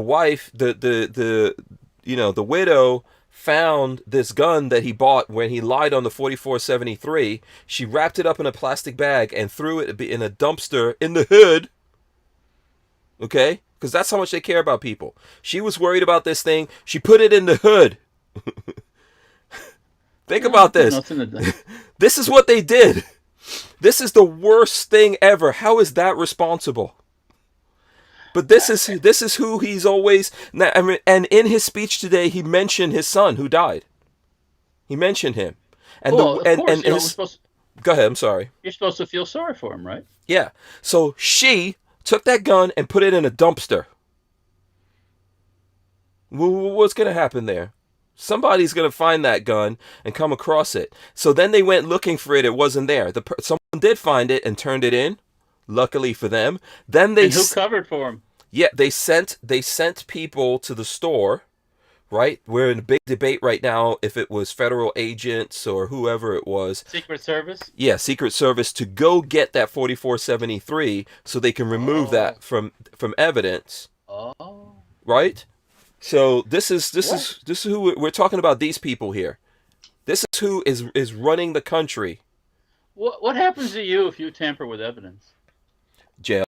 widow found this gun that he bought when he lied on the 4473. She wrapped it up in a plastic bag and threw it in a dumpster in the hood. Okay? Because that's how much they care about people. She was worried about this thing. She put it in the hood. Think about this. This is what they did. This is the worst thing ever. How is that responsible? But this is who he's always. And in his speech today, he mentioned his son who died. He mentioned him. And go ahead. I'm sorry. You're supposed to feel sorry for him, right? Yeah. So she took that gun and put it in a dumpster. What's going to happen there? Somebody's going to find that gun and come across it. So then they went looking for it. It wasn't there. Someone did find it and turned it in. Luckily for them. Then they and who covered for him? Yeah, they sent people to the store right? We're in a big debate right now if it was federal agents or whoever it was. Secret Service? Yeah, Secret Service to go get that 4473 so they can remove that from evidence. Oh. Right? So this is What? who we're talking about, these people here. This is who is running the country. What happens to you if you tamper with evidence? Jail.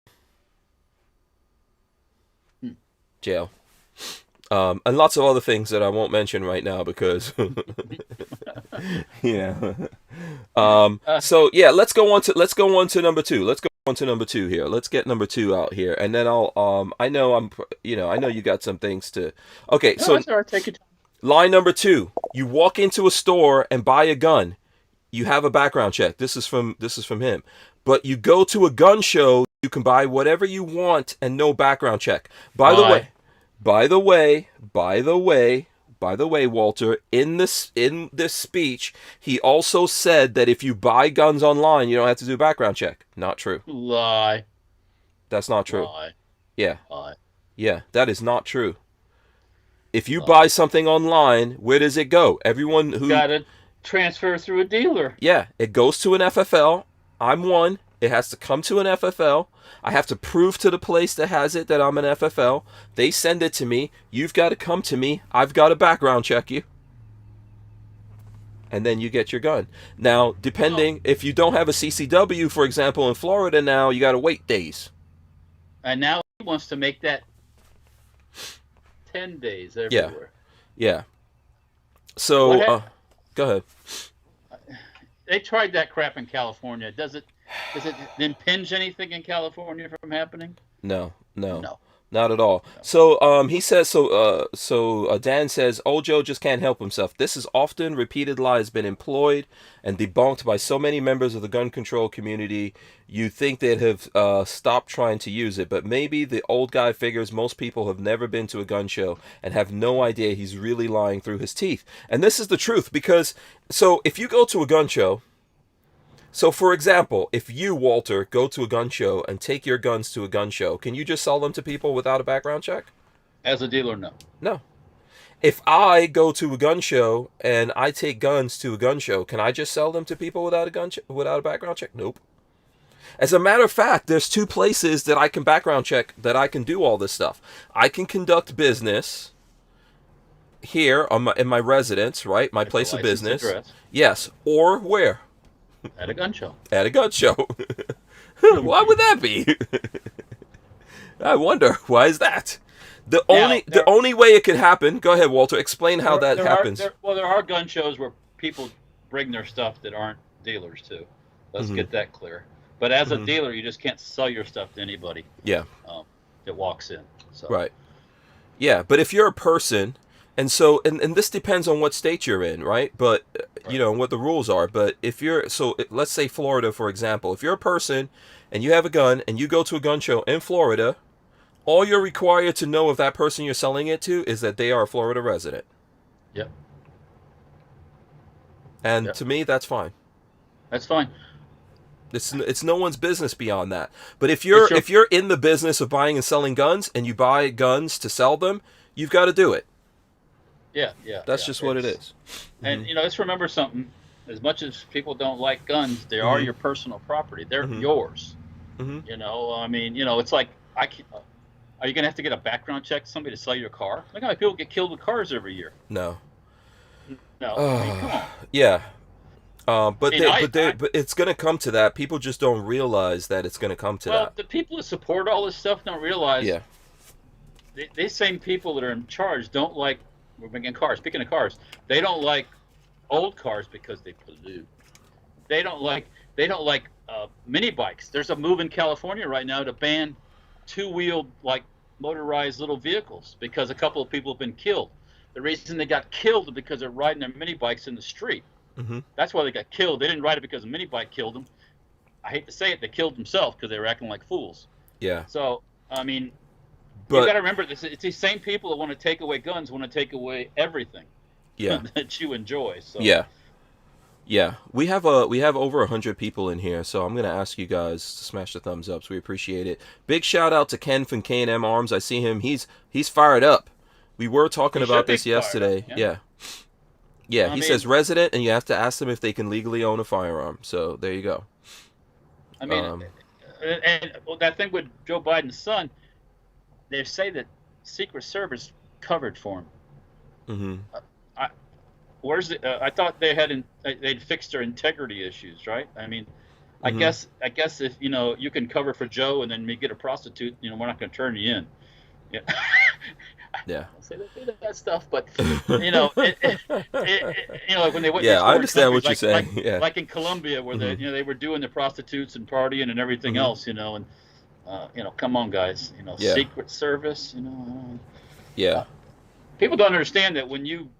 Jail. And lots of other things that I won't mention right now because yeah. So yeah, let's go on to number 2. Let's go on to number 2 here. Let's get number 2 out here, and then I'll I know you got some things to. Okay, No, so that's all right. Take your time. line number 2: you walk into a store and buy a gun. You have a background check. This is from him. But you go to a gun show, you can buy whatever you want and no background check. By the way, Walter, in this speech, he also said that if you buy guns online, you don't have to do a background check. Not true. Lie. That's not true. Lie. Yeah. Lie. Yeah, that is not true. If you buy something online, where does it go? Everyone who got to transfer through a dealer. Yeah, it goes to an FFL. I'm one. It has to come to an FFL. I have to prove to the place that has it that I'm an FFL. They send it to me. You've got to come to me. I've got to background check you. And then you get your gun. Now, depending, if you don't have a CCW, for example, in Florida now, you got to wait days. And now he wants to make that 10 days everywhere. Yeah. So, go ahead. They tried that crap in California. Does it impinge anything in California from happening? No. Not at all. So he says Dan says old Joe just can't help himself. This is often repeated lie has been employed and debunked by so many members of the gun control community. You think they'd have stopped trying to use it, but maybe the old guy figures most people have never been to a gun show and have no idea he's really lying through his teeth. And this is the truth, because so if you go to a gun show, so for example, if you, Walter, go to a gun show and take your guns to a gun show, can you just sell them to people without a background check? As a dealer, no. No. If I go to a gun show and I take guns to a gun show, can I just sell them to people without a background check? Nope. As a matter of fact, there's 2 places that I can background check, that I can do all this stuff. I can conduct business here in my residence, right? My place of business. Address. Yes. Or where? At a gun show. At a gun show. Why would that be? I wonder. Why is that? The only way it could happen. Go ahead, Walter. Explain how that happens. There are gun shows where people bring their stuff that aren't dealers too. Let's get that clear. But as a dealer, you just can't sell your stuff to anybody. Yeah. That walks in. So. Right. Yeah, but if you're a person, and so and this depends on what state you're in, right? But you know what the rules are. But if you're let's say Florida, for example, if you're a person and you have a gun and you go to a gun show in Florida, all you're required to know of that person you're selling it to is that they are a Florida resident. Yep. And to me, that's fine. That's fine. It's no one's business beyond that. But if you're in the business of buying and selling guns and you buy guns to sell them, you've got to do it. Yeah. That's just what it is. And let's remember something. As much as people don't like guns, they are your personal property. They're yours. I mean, it's like are you gonna have to get a background check somebody to sell your car? Look how many people get killed with cars every year. No. I mean, come on. Yeah. But it's going to come to that. People just don't realize that it's going to come to that. Well, the people that support all this stuff don't realize. Yeah. These same people that are in charge don't like. We're making cars. Speaking of cars, they don't like old cars because they pollute. They don't like mini bikes. There's a move in California right now to ban 2-wheeled motorized little vehicles because a couple of people have been killed. The reason they got killed is because they're riding their mini bikes in the street. That's why they got killed. They didn't ride it because a mini bike killed them. I hate to say it, they killed themselves because they were acting like fools. Yeah. So I mean, you got to remember this. It's these same people that want to take away guns, want to take away everything. Yeah. That you enjoy. So. Yeah. We have over 100 people in here, so I'm gonna ask you guys to smash the thumbs ups. We appreciate it. Big shout out to Ken from K&M Arms. I see him. He's fired up. We were talking He about should be this fired up, yesterday. yeah. Yeah. Yeah, I he mean, says resident, and you have to ask them if they can legally own a firearm. So there you go. I mean, and well, that thing with Joe Biden's son, they say that Secret Service covered for him. Mm-hmm. I, where's the? I thought they'd fixed their integrity issues, right? I mean, I guess if you can cover for Joe and then me get a prostitute, we're not going to turn you in. Yeah. Yeah. I say they do that stuff, but when they went, Yeah, I understand what you're saying. Yeah. Like in Colombia, where they were doing the prostitutes and partying and everything else, and come on, guys, Yeah. Secret Service, Yeah. People don't understand that when you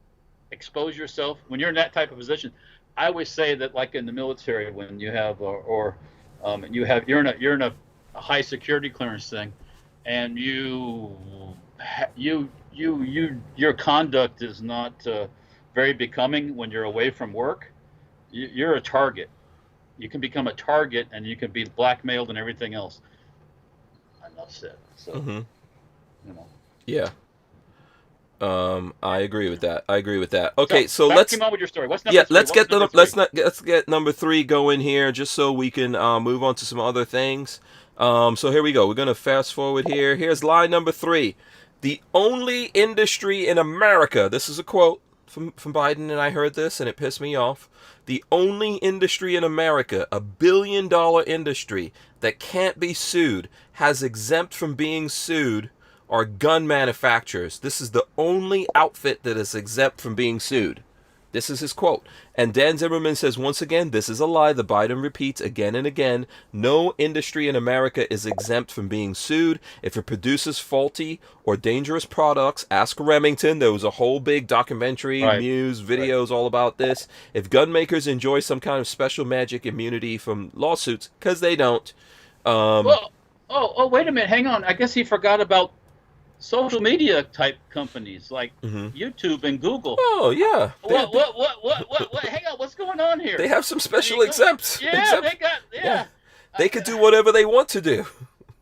expose yourself, when you're in that type of position. I always say that, like in the military, when you have you're in a high security clearance thing, and your conduct is not very becoming when you're away from work. You're a target. You can become a target, and you can be blackmailed and everything else. Enough said. So, Yeah. I agree with that. Okay, so let's come on with your story. What's number 3? Let's get number 3 going here, just so we can move on to some other things. So here we go. We're gonna fast forward here. Here's line number 3. The only industry in America. This is a quote from Biden, and I heard this, and it pissed me off. The only industry in America, a $1 billion industry that can't be sued, has exempt from being sued, are gun manufacturers. This is the only outfit that is exempt from being sued. This is his quote. And Dan Zimmerman says, once again, this is a lie that Biden repeats again and again. No industry in America is exempt from being sued. If it produces faulty or dangerous products, ask Remington. There was a whole big documentary, news, videos all about this. If gun makers enjoy some kind of special magic immunity from lawsuits, because they don't. Wait a minute. Hang on. I guess he forgot about social media type companies like YouTube and Google. Oh yeah. What? Hang on. What's going on here? They have some special exempts. Yeah, they got. Yeah. They could do whatever they want to do.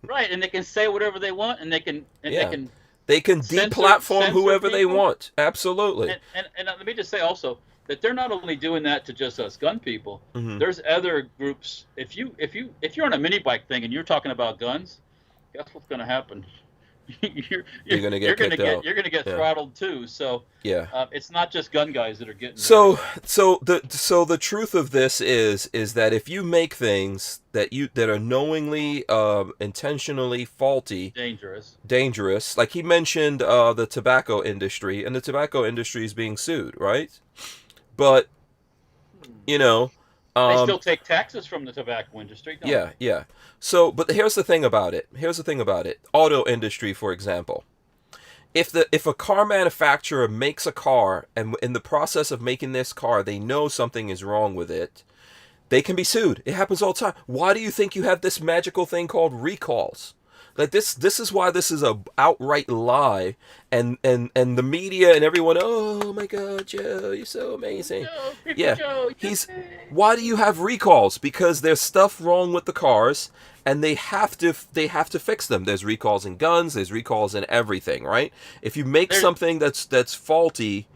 Right, and they can say whatever they want, and they can deplatform whoever they want. Absolutely. And let me just say also that they're not only doing that to just us gun people. There's other groups. If you're on a mini bike thing and you're talking about guns, guess what's going to happen? You're going to get throttled too. So it's not just gun guys that are getting. So the truth of this is that if you make things that are knowingly, intentionally faulty, dangerous, like he mentioned, the tobacco industry, and the tobacco industry is being sued, right? But they still take taxes from the tobacco industry. Don't they? Yeah. So, but here's the thing about it. Auto industry, for example. If a car manufacturer makes a car, and in the process of making this car, they know something is wrong with it, they can be sued. It happens all the time. Why do you think you have this magical thing called recalls? Like this is why this is a outright lie, and the media and everyone, oh my God, Joe, you're so amazing. Joe, why do you have recalls? Because there's stuff wrong with the cars, and they have to fix them. There's recalls in guns, there's recalls in everything, right? If you make something that's faulty,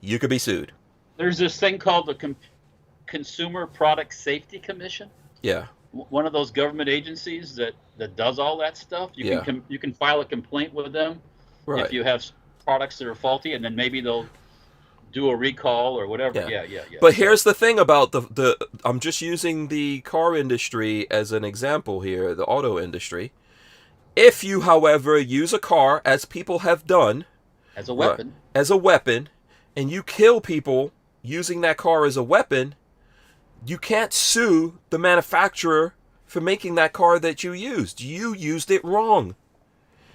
you could be sued. There's this thing called the Consumer Product Safety Commission. Yeah. One of those government agencies that does all that stuff. You can file a complaint with them if you have products that are faulty, and then maybe they'll do a recall or whatever. Yeah. But here's the thing about the I'm just using the car industry as an example here, the auto industry. If you, however, use a car, as people have done, as a weapon, and you kill people using that car as a weapon, you can't sue the manufacturer for making that car that you used. You used it wrong.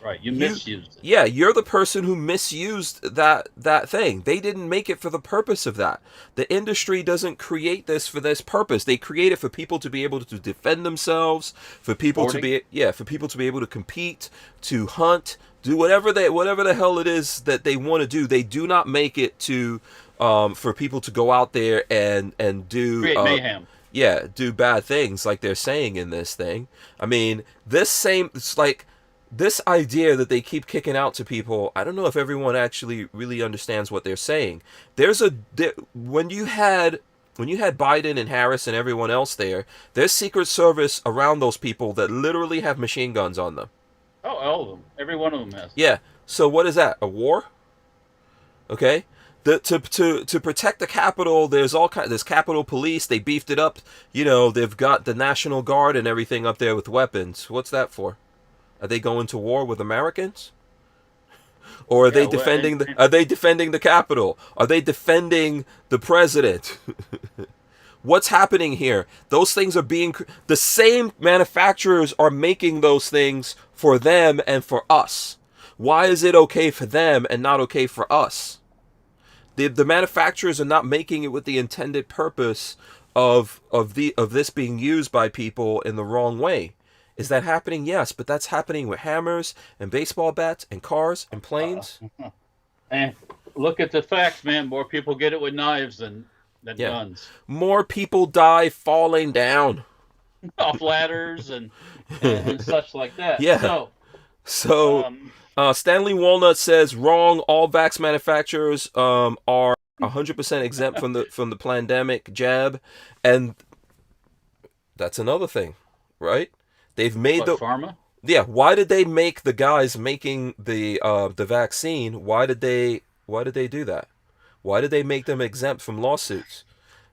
Right, you misused it. Yeah, you're the person who misused that thing. They didn't make it for the purpose of that. The industry doesn't create this for this purpose. They create it for people to be able to defend themselves, for people to be able to compete, to hunt, do whatever the hell it is that they want to do. They do not make it to for people to go out there and do create mayhem. Yeah, do bad things like they're saying in this thing. I mean, it's like this idea that they keep kicking out to people, I don't know if everyone actually really understands what they're saying. When you had Biden and Harris and everyone else there, there's Secret Service around those people that literally have machine guns on them. Oh, all of them. Every one of them has. Yeah. So what is that? A war? Okay. To protect the Capitol, there's Capitol Police. They beefed it up. They've got the National Guard and everything up there with weapons. What's that for? Are they going to war with Americans? Or are they defending Are they defending the Capitol? Are they defending the president? What's happening here? Those things are the same manufacturers are making those things for them and for us. Why is it okay for them and not okay for us? The manufacturers are not making it with the intended purpose of this being used by people in the wrong way. Is that happening? Yes, but that's happening with hammers and baseball bats and cars and planes. And look at the facts, man. More people get it with knives than guns. More people die falling down off ladders and such like that. Yeah. So Stanley Walnut says wrong. All vax manufacturers are 100% exempt from the pandemic jab, and that's another thing, right? They've made pharma. Yeah. Why did they make the guys making the vaccine? Why did they do that? Why did they make them exempt from lawsuits?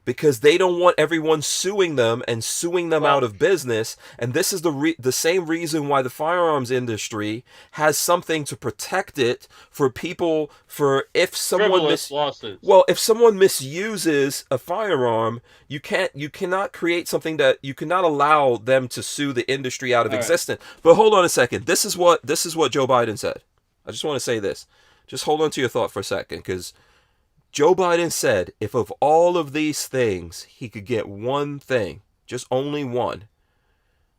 Because they don't want everyone suing them and suing them out of business. And this is the same reason why the firearms industry has something to protect it for people. For if someone if someone misuses a firearm, you cannot create something that you cannot allow them to sue the industry out of existence. Right. But hold on a second. This is what Joe Biden said. I just want to say this. Just hold on to your thought for a second, because Joe Biden said if of all of these things he could get one thing, just only one,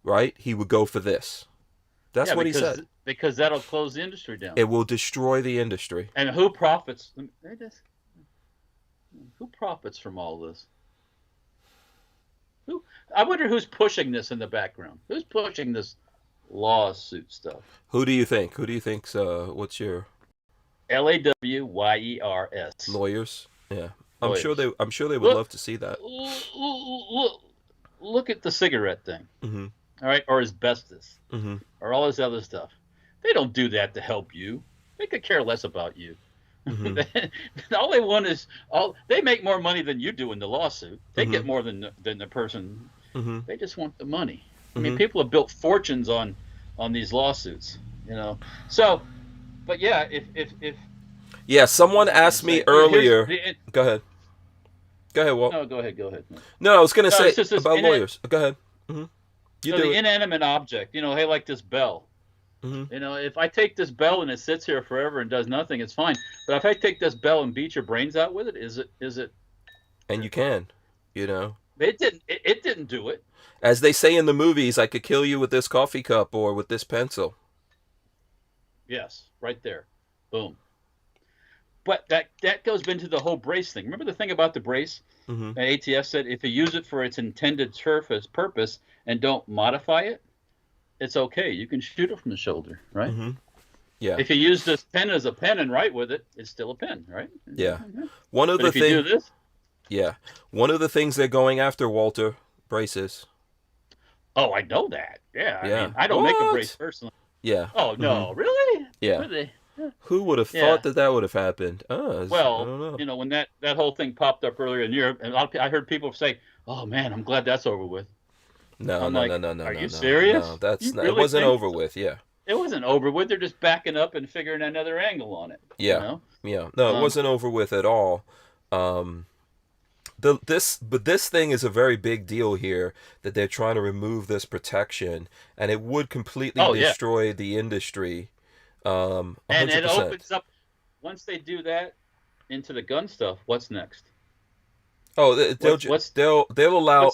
right, he would go for this. That's what he said. Because that'll close the industry down. It will destroy the industry. And who profits? Who profits from all this? I wonder who's pushing this in the background. Who's pushing this lawsuit stuff? Who do you think? What's your... LAWYERS. Lawyers. Yeah. I'm Lawyers. sure they would love to see that. Look at the cigarette thing. Mm-hmm. All right, or asbestos. Mm-hmm. Or all this other stuff. They don't do that to help you. They could care less about you. Mm-hmm. All they want is they make more money than you do in the lawsuit. They get more than the person. Mm-hmm. They just want the money. I mean, people have built fortunes on these lawsuits, So, but yeah, if someone asked me earlier. Go ahead, Walt. No, go ahead. No, I was going to say about lawyers. Go ahead. Mm-hmm. Inanimate object, hey, like this bell. Mm-hmm. If I take this bell and it sits here forever and does nothing, it's fine. But if I take this bell and beat your brains out with it, is it? And you can, It didn't do it. As they say in the movies, I could kill you with this coffee cup or with this pencil. Yes, right there. Boom. But that goes into the whole brace thing. Remember the thing about the brace? Mm-hmm. ATF said if you use it for its intended purpose and don't modify it, it's okay. You can shoot it from the shoulder, right? Mm-hmm. Yeah. If you use this pen as a pen and write with it, it's still a pen, right? Yeah. One of the things. You do this? Yeah. One of the things they're going after, Walter, braces. Oh, I know that. Yeah. I mean, I don't make a brace personally. Yeah. Oh no, really? Yeah. Really? Who would have thought that would have happened? Well, I don't know. When that whole thing popped up earlier in Europe, and I heard people say, "Oh man, I'm glad that's over with." No. Are you serious? No, it wasn't over with. Yeah. It wasn't over with. They're just backing up and figuring another angle on it. Yeah. Yeah. No, it wasn't over with at all. This thing is a very big deal here that they're trying to remove this protection, and it would completely destroy the industry. 100%. And it opens up once they do that into the gun stuff. What's next? Oh, they'll allow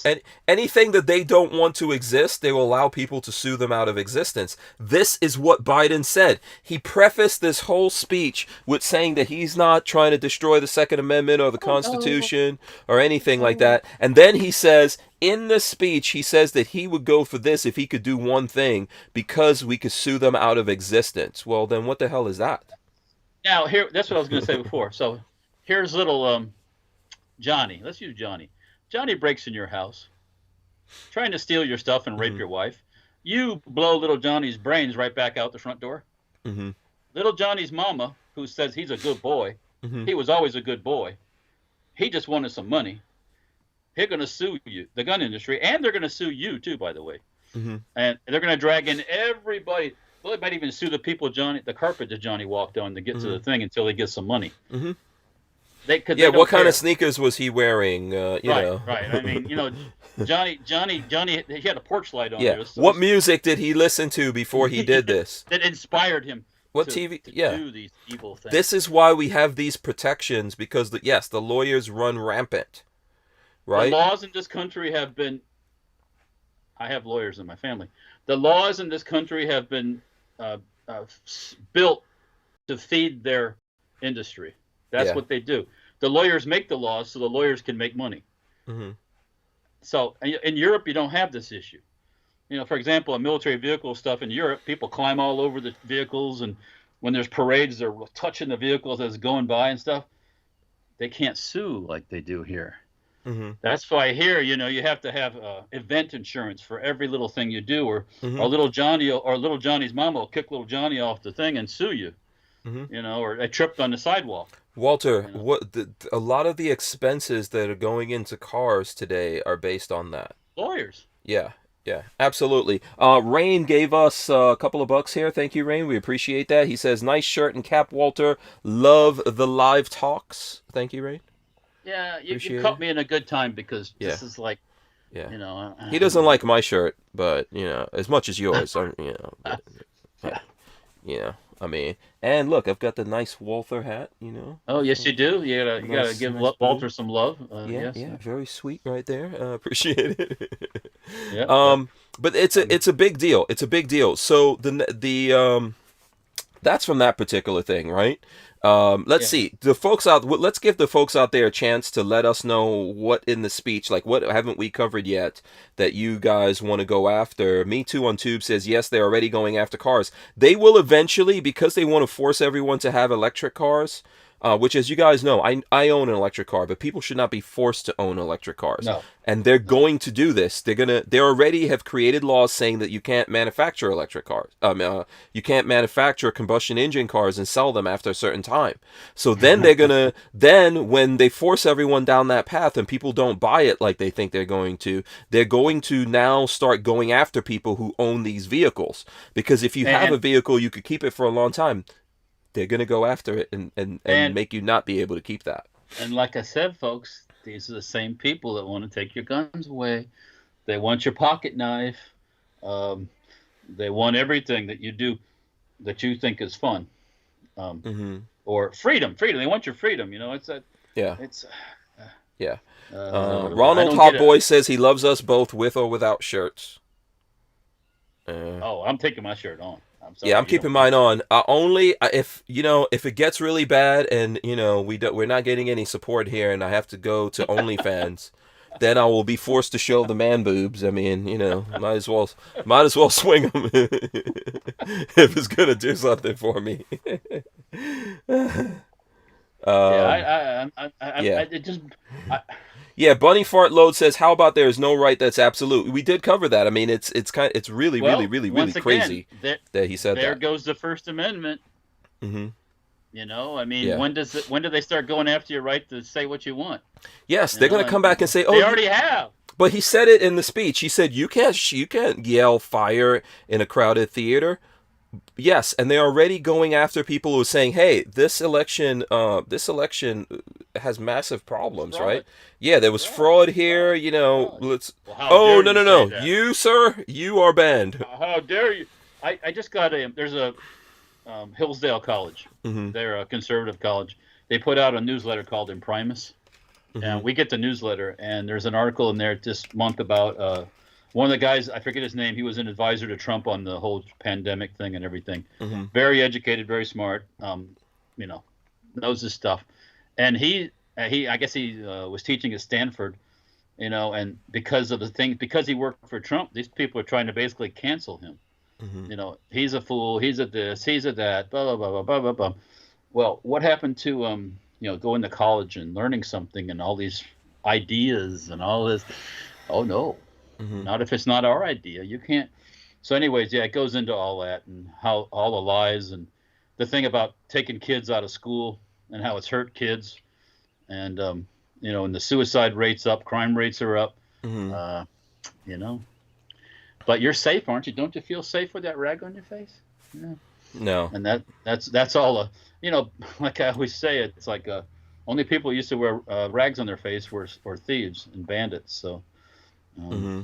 anything that they don't want to exist. They will allow people to sue them out of existence. This is what Biden said. He prefaced this whole speech with saying that he's not trying to destroy the Second Amendment or the Constitution or anything like that. And then he says, in the speech, he says that he would go for this if he could do one thing, because we could sue them out of existence. Well, then what the hell is that? Now, here, that's what I was going to say before. So here's little Johnny. Let's use Johnny. Johnny breaks in your house, trying to steal your stuff and rape your wife. You blow little Johnny's brains right back out the front door. Little Johnny's mama, who says he's a good boy, he was always a good boy. He just wanted some money. They're going to sue you, the gun industry, and they're going to sue you too, by the way. And they're going to drag in everybody. Well, they might even sue the people the carpet that Johnny walked on to get to the thing until he gets some money. What kind of sneakers was he wearing? Right. I mean, Johnny, he had a porch light on. Yeah. There. So what music did he listen to before he did this? That inspired him. What to TV? Do these evil things. This is why we have these protections, because the lawyers run rampant, right? The laws in this country have been. I have lawyers in my family. The laws in this country have been built to feed their industry. That's what they do. The lawyers make the laws so the lawyers can make money. So in Europe, you don't have this issue. For example, in military vehicle stuff in Europe, people climb all over the vehicles, and when there's parades, they're touching the vehicles as it's going by and stuff. They can't sue like they do here. That's why here, you have to have event insurance for every little thing you do, or little Johnny's mama will kick little Johnny off the thing and sue you. Or they tripped on the sidewalk. Walter, a lot of the expenses that are going into cars today are based on that. Lawyers. Yeah, absolutely. Rain gave us a couple of bucks here. Thank you, Rain. We appreciate that. He says, "Nice shirt and cap, Walter. Love the live talks." Thank you, Rain. Yeah, you caught me in a good time, because this is like, he doesn't like my shirt, but as much as yours. I mean, and look, I've got the nice Walther hat. Oh, yes, you do. You gotta give Walter some love. Yeah, very sweet right there. Appreciate it. Yeah. But it's a big deal. It's a big deal. So the that's from that particular thing, right? Let's see the folks out. Let's give the folks out there a chance to let us know what in the speech, like what haven't we covered yet that you guys want to go after. Me Too on Tube says yes, they're already going after cars. They will eventually, because they want to force everyone to have electric cars. Which, as you guys know, I own an electric car, but people should not be forced to own electric cars. No. And they're going to do this. They already have created laws saying that you can't manufacture electric cars. You can't manufacture combustion engine cars and sell them after a certain time. So then then when they force everyone down that path and people don't buy it like they think they're going to now start going after people who own these vehicles. Because if you have a vehicle, you could keep it for a long time. They're going to go after it and make you not be able to keep that. And like I said, folks, these are the same people that want to take your guns away. They want your pocket knife. They want everything that you do that you think is fun. Or freedom. They want your freedom. It's a... Yeah. It's... Ronald Hot Boy says he loves us both with or without shirts. I'm taking my shirt on. I'm keeping mine on. Only if it gets really bad and we're not getting any support here, and I have to go to OnlyFans, then I will be forced to show the man boobs. I mean, might as well swing them if it's gonna do something for me. Bunny Fart Load says, "How about there is no right that's absolute?" We did cover that. I mean, it's really crazy that he said that. There goes the First Amendment. I mean, when do they start going after your right to say what you want? Yes, they're going to come back and say, "Oh, they already have." But he said it in the speech. He said, "You can't yell fire in a crowded theater." Yes, and they're already going after people who are saying, "Hey, this election has massive problems, right? Yeah, there was fraud here. Let's." Well, no! You, sir, you are banned. How dare you? I just got there's a Hillsdale College. They're a conservative college. They put out a newsletter called Imprimis, and we get the newsletter. And there's an article in there this month about one of the guys, I forget his name, he was an advisor to Trump on the whole pandemic thing and everything. Very educated, very smart, knows his stuff. And he I guess he was teaching at Stanford, and because of the thing, because he worked for Trump, these people are trying to basically cancel him. He's a fool, he's a this, he's a that, blah blah blah blah blah blah. Well, what happened to going to college and learning something and all these ideas and all this? Oh no, not if it's not our idea. You can't. So, anyways, yeah, it goes into all that and how all the lies and the thing about taking kids out of school and how it's hurt kids, and and the suicide rates up, crime rates are up, But you're safe, aren't you? Don't you feel safe with that rag on your face? Yeah. No. And that's all. Like I always say, it's like only people who used to wear rags on their face were thieves and bandits. So. Yeah.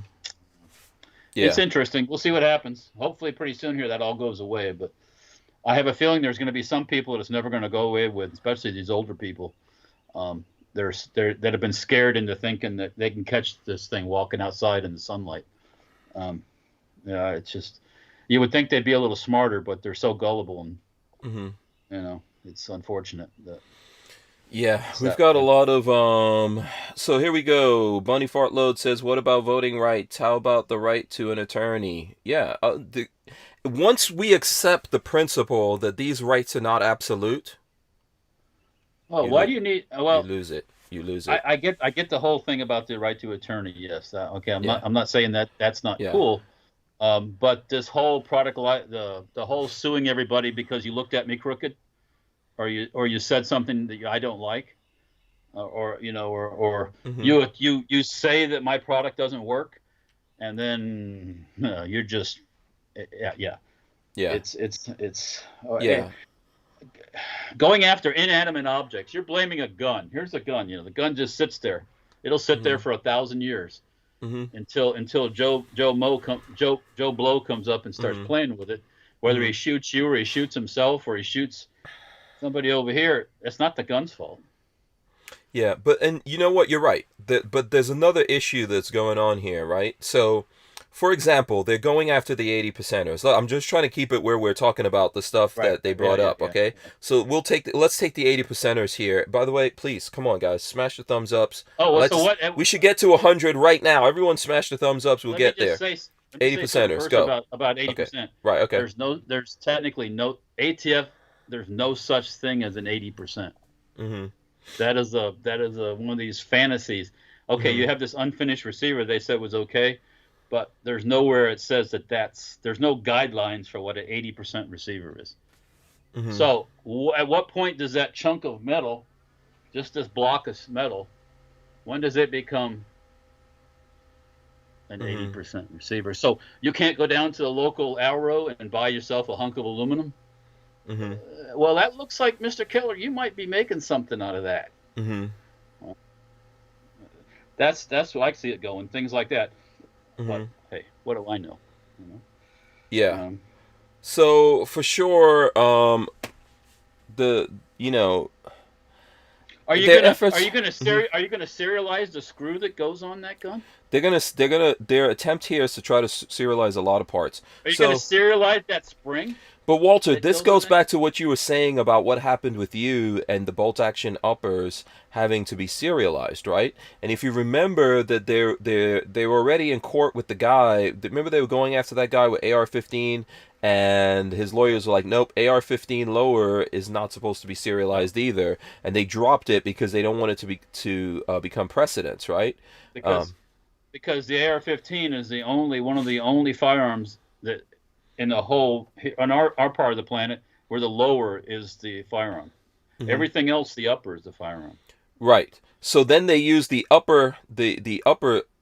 It's interesting. We'll see what happens. Hopefully pretty soon here that all goes away. But I have a feeling there's going to be some people that it's never going to go away with, especially these older people. That have been scared into thinking that they can catch this thing walking outside in the sunlight. It's just, you would think they'd be a little smarter, but they're so gullible, and it's unfortunate that. Yeah, we've got a lot of so here we go. Bunny Fartload says, what about voting rights? How about the right to an attorney? Yeah, once we accept the principle that these rights are not absolute. Oh, why do you need? Well, you lose it. I get the whole thing about the right to attorney. Yes, okay. I'm not saying that that's not cool. But this whole the whole suing everybody because you looked at me crooked, or you said something that I don't like, or you say that my product doesn't work, and then you're just yeah. It's going after inanimate objects. You're blaming a gun. Here's a gun. The gun just sits there. It'll sit there for 1,000 years until Joe Blow comes up and starts playing with it. Whether he shoots you or he shoots himself or he shoots somebody over here, it's not the gun's fault. Yeah, and you know what? You're right. But there's another issue that's going on here, right? So, for example, they're going after the 80%ers. I'm just trying to keep it where we're talking about the stuff that they brought up, okay? So let's take the 80%ers here. By the way, please, come on, guys, smash the thumbs ups. We should get to 100 right now. Everyone smash the thumbs ups. We'll get there. 80%ers, go. About 80%. Okay. Right, okay. There's technically no ATF. There's no such thing as an 80%. That is one of these fantasies. Okay, you have this unfinished receiver they said was okay, but there's nowhere it says there's no guidelines for what an 80% receiver is. So at what point does that chunk of metal, just this block of metal, when does it become an 80% receiver? So you can't go down to the local Alro and buy yourself a hunk of aluminum. Well, that looks like, Mr. Keller, you might be making something out of that. That's what I see it going, things like that. But hey, what do I know? Yeah. So for sure, Are you gonna serialize the screw that goes on that gun? Their attempt here is to try to serialize a lot of parts. Are you gonna serialize that spring? But Walter, this goes back to what you were saying about what happened with you and the bolt action uppers having to be serialized, right? And if you remember that they were already in court with the guy. Remember they were going after that guy with AR-15, and his lawyers were like, nope, AR-15 lower is not supposed to be serialized either, and they dropped it because they don't want it to become precedence, right? Because the AR-15 is one of the only firearms that in the whole on our part of the planet where the lower is the firearm. Everything else, the upper is the firearm. Right. So then they use the upper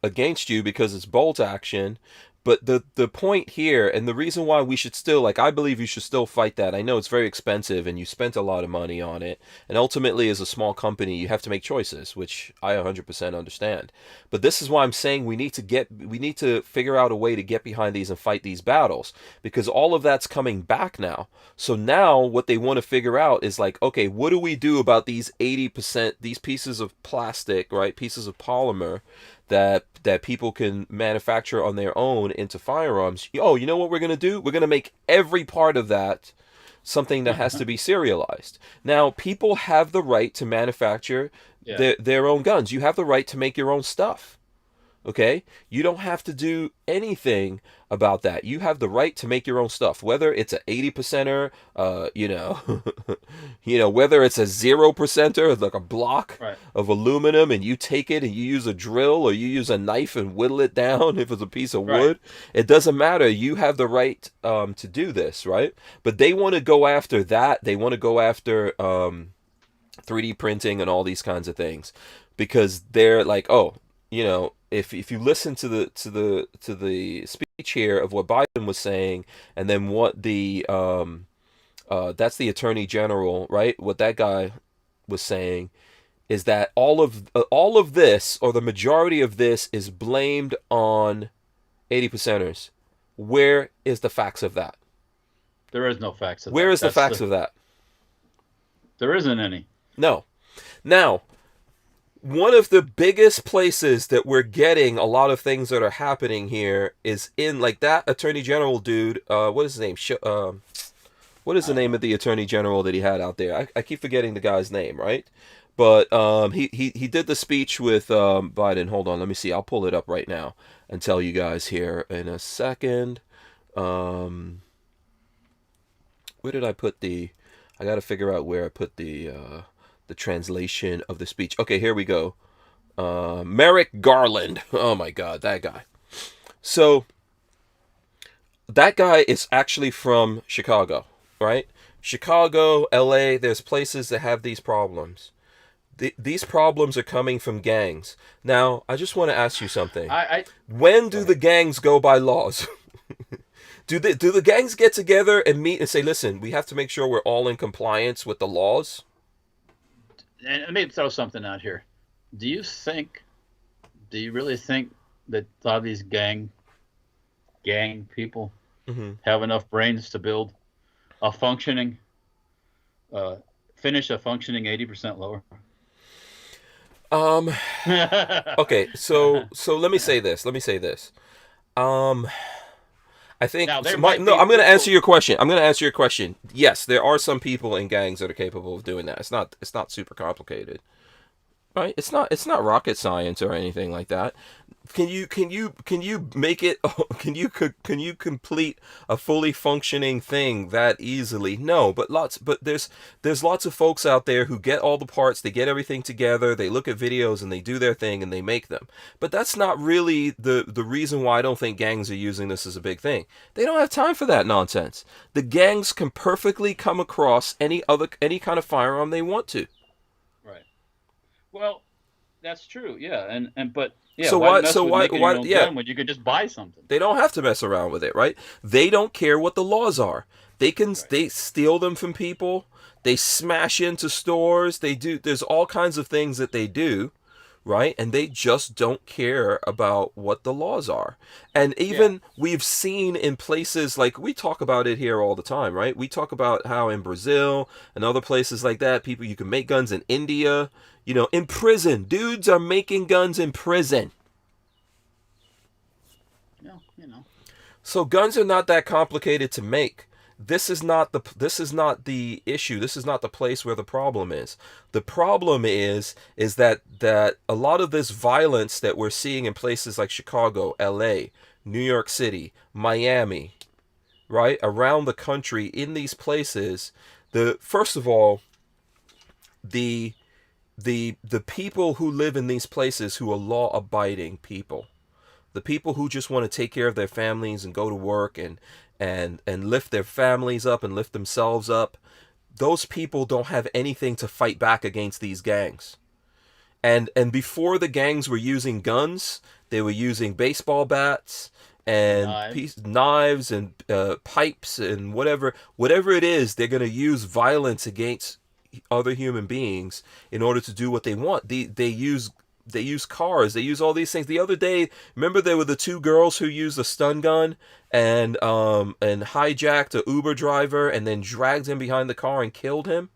against you because it's bolt action. But the point here, and the reason why we should still, I believe you should still fight that. I know it's very expensive and you spent a lot of money on it. And ultimately, as a small company, you have to make choices, which I 100% understand. But this is why I'm saying we need to figure out a way to get behind these and fight these battles. Because all of that's coming back now. So now what they want to figure out is okay, what do we do about these 80%, these pieces of plastic, right, pieces of polymer, that people can manufacture on their own into firearms. Oh, you know what we're going to do? We're going to make every part of that something that has to be serialized. Now, people have the right to manufacture their own guns. You have the right to make your own stuff. Okay? You don't have to do anything about that. You have the right to make your own stuff, whether it's an 80%er, whether it's a 0%er, like a block Right. of aluminum, and you take it and you use a drill or you use a knife and whittle it down if it's a piece of Right. wood. It doesn't matter. You have the right to do this, right? But they want to go after that. They want to go after 3D printing and all these kinds of things because they're like, oh, if you listen to the speech here of what Biden was saying, and then what the that's the Attorney General, right? What that guy was saying is that all of this, or the majority of this, is blamed on 80%ers. Where is the facts of that? There is no facts of that. Where is the facts of that? There isn't any. No. Now, one of the biggest places that we're getting a lot of things that are happening here is in, like, that Attorney General dude. What is his name? What is the name of the Attorney General that he had out there? I keep forgetting the guy's name, right? But he did the speech with Biden. Hold on, let me see. I'll pull it up right now and tell you guys here in a second. Where did I put the? I got to figure out where I put the translation of the speech. Okay, here we go. Merrick Garland. Oh my God, that guy. So that guy is actually from Chicago, right? Chicago, LA, there's places that have these problems. These problems are coming from gangs. Now, I just want to ask you something. When do the gangs go by laws? Do the gangs get together and meet and say, listen, we have to make sure we're all in compliance with the laws? And let me throw something out here. Do you really think that a lot of these gang people have enough brains to build a functioning, finish a functioning 80% lower? Okay, so let me say this. I think Now, I'm going to answer your question. Yes, there are some people in gangs that are capable of doing that. It's not super complicated. Right? It's not rocket science or anything like that. Can you make it can you complete a fully functioning thing that easily? No, but there's lots of folks out there who get all the parts, they get everything together, they look at videos and they do their thing and they make them. But that's not really the reason why I don't think gangs are using this as a big thing. They don't have time for that nonsense. The gangs can perfectly come across any kind of firearm they want to. Right. Well, that's true. Yeah, but yeah. So why why yeah? gun when you could just buy something? They don't have to mess around with it, right? They don't care what the laws are. They steal them from people. They smash into stores. There's all kinds of things that they do, right? And they just don't care about what the laws are. And even we've seen in places like, we talk about it here all the time, right? We talk about how in Brazil and other places like that, you can make guns in India, in prison. Dudes are making guns in prison. Yeah, So guns are not that complicated to make. This is not the issue. This is not the place where the problem is. The problem is that a lot of this violence that we're seeing in places like Chicago, LA, New York City, Miami, right, around the country, in these places, first of all, the people who live in these places, who are law-abiding people, the people who just want to take care of their families and go to work and lift their families up and lift themselves up, those people don't have anything to fight back against these gangs. And before the gangs were using guns, they were using baseball bats and knives and pipes and whatever it is. They're going to use violence against other human beings in order to do what they want. They use cars. They use all these things. The other day, remember there were the two girls who used a stun gun and hijacked a Uber driver and then dragged him behind the car and killed him?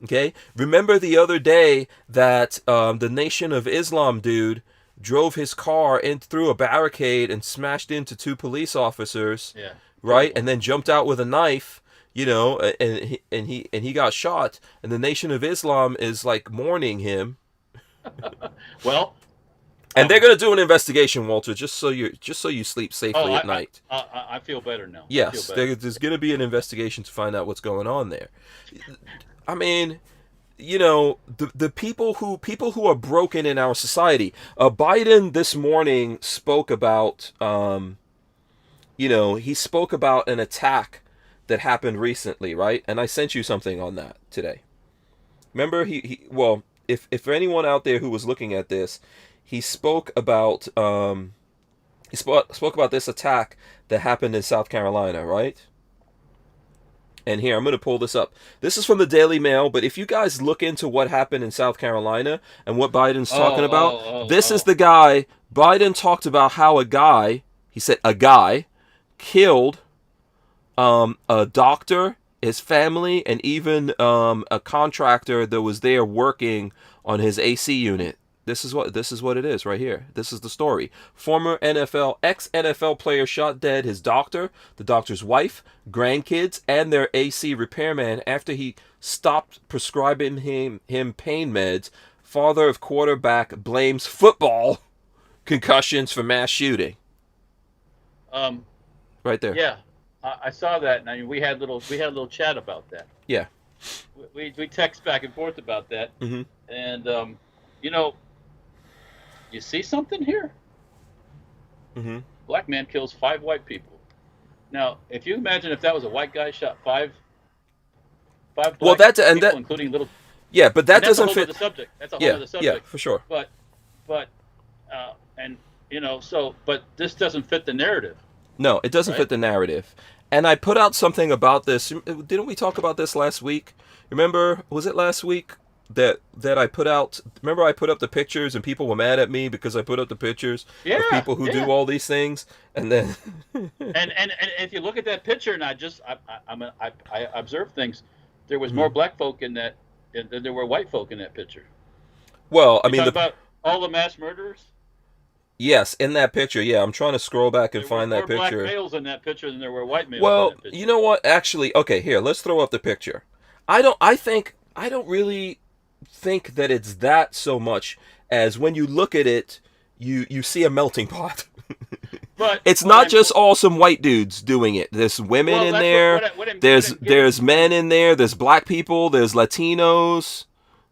Okay? Remember the other day that the Nation of Islam dude drove his car in through a barricade and smashed into two police officers, right? And then jumped out with a knife, and he got shot, and the Nation of Islam is like mourning him. Well, And they're going to do an investigation, Walter, just so you sleep safely Oh, at night. I feel better now. Yes, I feel better. there's going to be an investigation to find out what's going on there. I mean, you know, the people who are broken in our society. Biden this morning spoke about, he spoke about an attack that happened recently, right? And I sent you something on that today. Remember, if for anyone out there who was looking at this, he spoke about spoke about this attack that happened in South Carolina, right? And here, I'm going to pull this up. This is from the Daily Mail, but if you guys look into what happened in South Carolina and what Biden's talking about, this is the guy. Biden talked about how he said a guy, killed a doctor, his family, and even a contractor that was there working on his AC unit. This is what it is right here. This is the story. Former ex-NFL player shot dead his doctor, the doctor's wife, grandkids, and their AC repairman after he stopped prescribing him pain meds. Father of quarterback blames football concussions for mass shooting. Right there. Yeah, I saw that, and I mean, we had a little chat about that. Yeah. We text back and forth about that, Mm-hmm. and you know. You see something here? Mm-hmm. Black man kills 5 white people. Now, if you imagine if that was a white guy shot five black people, including little. Yeah, but that doesn't fit the subject. That's a whole other subject. Yeah, for sure. But but this doesn't fit the narrative. No, it doesn't fit the narrative. And I put out something about this. Didn't we talk about this last week? Remember, was it last week? That I put out. Remember, I put up the pictures, and people were mad at me because I put up the pictures of people who do all these things, and then. and if you look at that picture, and I observed things, there was more black folk in that than there were white folk in that picture. Well, I mean, about all the mass murderers. Yes, in that picture. Yeah, I'm trying to scroll back and find that picture. There were more black males in that picture than there were white males. Well, in that picture. You know what? Actually, okay, here, let's throw up the picture. I don't really think that it's that so much as when you look at it, you see a melting pot. But it's not just all some white dudes doing it. There's women in there. There's men in there. There's black people. There's Latinos.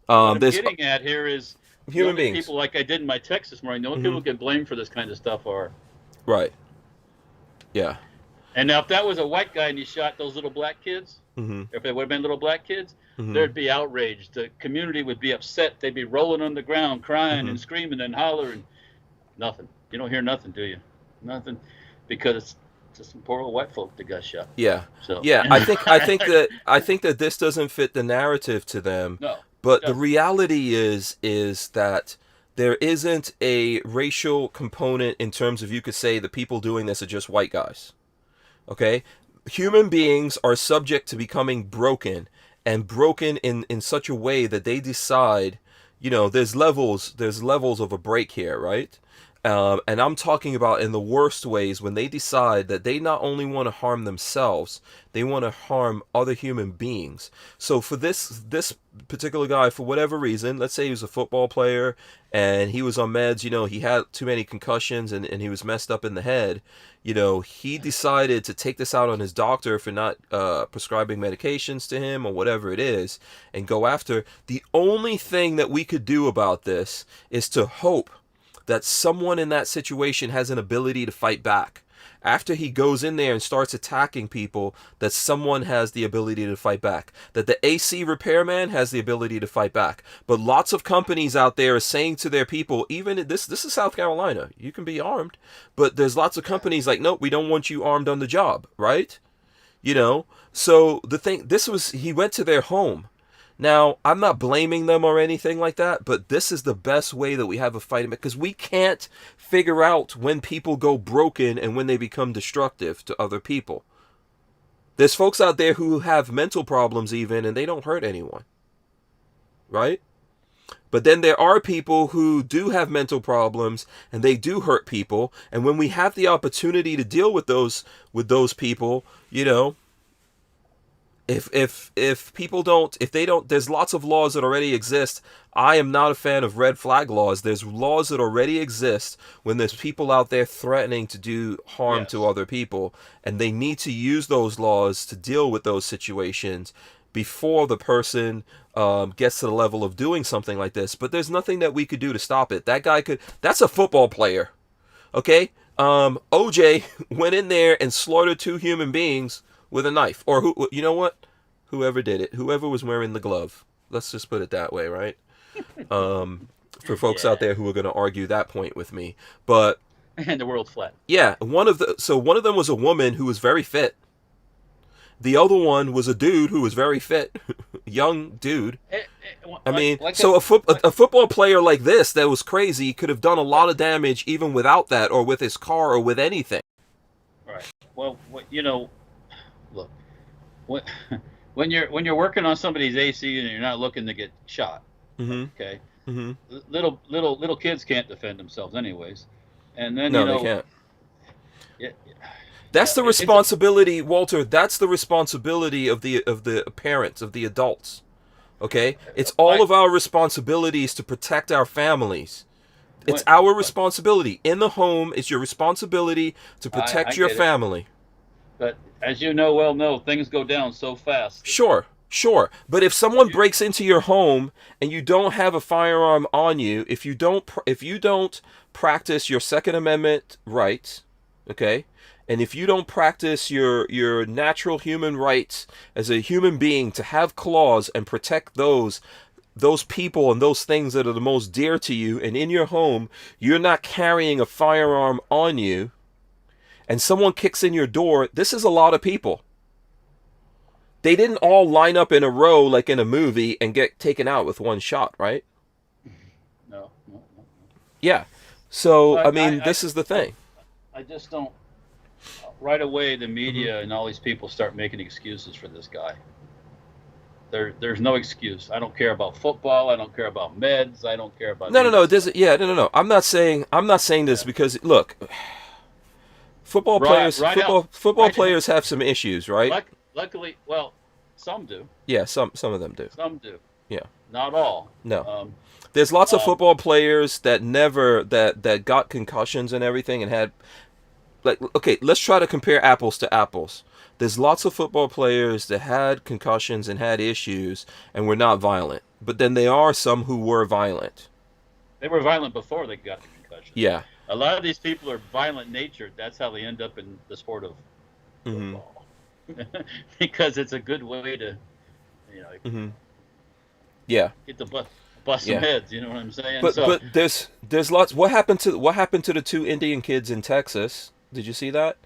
What I'm getting at here is human beings. People, like I did in my text this morning. The only people get blamed for this kind of stuff are right. Yeah. And now, if that was a white guy and he shot those little black kids, if it would have been little black kids, there'd be outrage. The community would be upset. They'd be rolling on the ground, crying and screaming and hollering. Nothing. You don't hear nothing, do you? Nothing, because it's just some poor old white folk that got shot. Yeah. So yeah, I think that this doesn't fit the narrative to them. No. But the reality is that there isn't a racial component in terms of, you could say the people doing this are just white guys. Okay? Human beings are subject to becoming broken, and broken in such a way that they decide, there's levels of a break here, right? And I'm talking about in the worst ways, when they decide that they not only want to harm themselves, they want to harm other human beings. So for this particular guy, for whatever reason, let's say he was a football player and he was on meds, he had too many concussions and he was messed up in the head. He decided to take this out on his doctor for not prescribing medications to him or whatever it is, and go after. The only thing that we could do about this is to hope that someone in that situation has an ability to fight back. After he goes in there and starts attacking people, that someone has the ability to fight back. That the AC repairman has the ability to fight back. But lots of companies out there are saying to their people, even this is South Carolina, you can be armed, but there's lots of companies like, nope, we don't want you armed on the job, right? So the thing, he went to their home. Now, I'm not blaming them or anything like that, but this is the best way that we have of fighting, because we can't figure out when people go broken and when they become destructive to other people. There's folks out there who have mental problems even, and they don't hurt anyone. Right? But then there are people who do have mental problems and they do hurt people, and when we have the opportunity to deal with those people, If people don't, if they don't, there's lots of laws that already exist. I am not a fan of red flag laws. There's laws that already exist when there's people out there threatening to do harm to Yes. other people, and they need to use those laws to deal with those situations before the person gets to the level of doing something like this. But there's nothing that we could do to stop it. That guy could. That's a football player, okay? OJ went in there and slaughtered two human beings with a knife, or who? You know what? Whoever did it, whoever was wearing the glove. Let's just put it that way, right? For folks out Yeah. there who are going to argue that point with me, but And the world's flat. yeah, one of them was a woman who was very fit. The other one was a dude who was very fit, young dude. I mean, so a football player like this that was crazy could have done a lot of damage even without that, or with his car, or with anything. Right. Well, look, when when you're working on somebody's AC and you're not looking to get shot, Mm-hmm. okay? Mm-hmm. Little kids can't defend themselves, anyways. And then No, they can't. Yeah, That's the it's responsibility, Walter. That's the responsibility of the parents, of the adults. Okay, it's all of our responsibilities to protect our families. It's our responsibility in the home. It's your responsibility to protect your get it. family. But as you know, things go down so fast. Sure. But if someone breaks into your home and you don't have a firearm on you, if you don't practice your Second Amendment rights, okay, and if you don't practice your natural human rights as a human being to have claws and protect those people and those things that are the most dear to you, and in your home you're not carrying a firearm on you, and someone kicks in your door, this is a lot of people. They didn't all line up in a row like in a movie and get taken out with one shot, right? No. Yeah. So, But I mean, this is the thing. I just don't. Right away, the media and all these people start making excuses for this guy. There's no excuse. I don't care about football. I don't care about meds. I don't care about. No. It doesn't. Yeah, no. I'm not saying this because look, football players have some issues, right? Luckily, well, some do. Yeah, some of them do. Some do. Yeah. Not all. No. There's lots of football players that never that got concussions and everything and had, like, okay, let's try to compare apples to apples. There's lots of football players that had concussions and had issues and were not violent. But then there are some who were violent. They were violent before they got the concussion. Yeah. A lot of these people are violent natured. That's how they end up in the sport of football. Because it's a good way to, yeah, get the bust some heads. You know what I'm saying? But there's lots. What happened to the two Indian kids in Texas? Did you see that?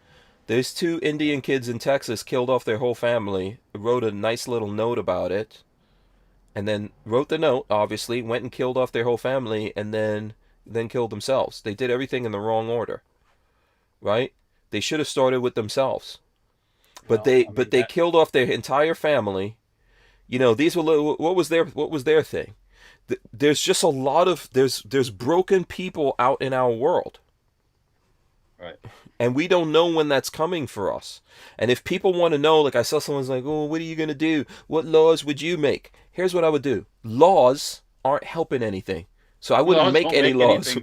There's two Indian kids in Texas killed off their whole family. Wrote a nice little note about it, and then wrote the note. Obviously, went and killed off their whole family, and then killed themselves. They did everything in the wrong order, right? They should have started with themselves. But they killed off their entire family. You know, these were what was their thing? There's just a lot of there's broken people out in our world. Right. And we don't know when that's coming for us. And if people want to know, like I saw someone's like, "Oh, what are you going to do? What laws would you make?" Here's what I would do. Laws aren't helping anything. So I wouldn't make any laws.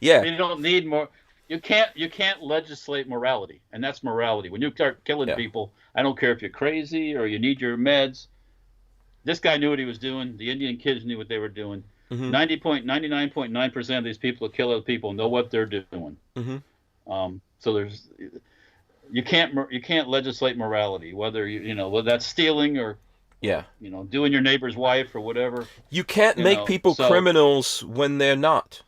Yeah. You don't need more. You can't legislate morality, and that's morality. When you start killing people, I don't care if you're crazy or you need your meds. This guy knew what he was doing. The Indian kids knew what they were doing. 99.9% of these people who kill other people know what they're doing. So you can't legislate morality, whether whether that's stealing or doing your neighbor's wife or whatever. You can't make people criminals when they're not.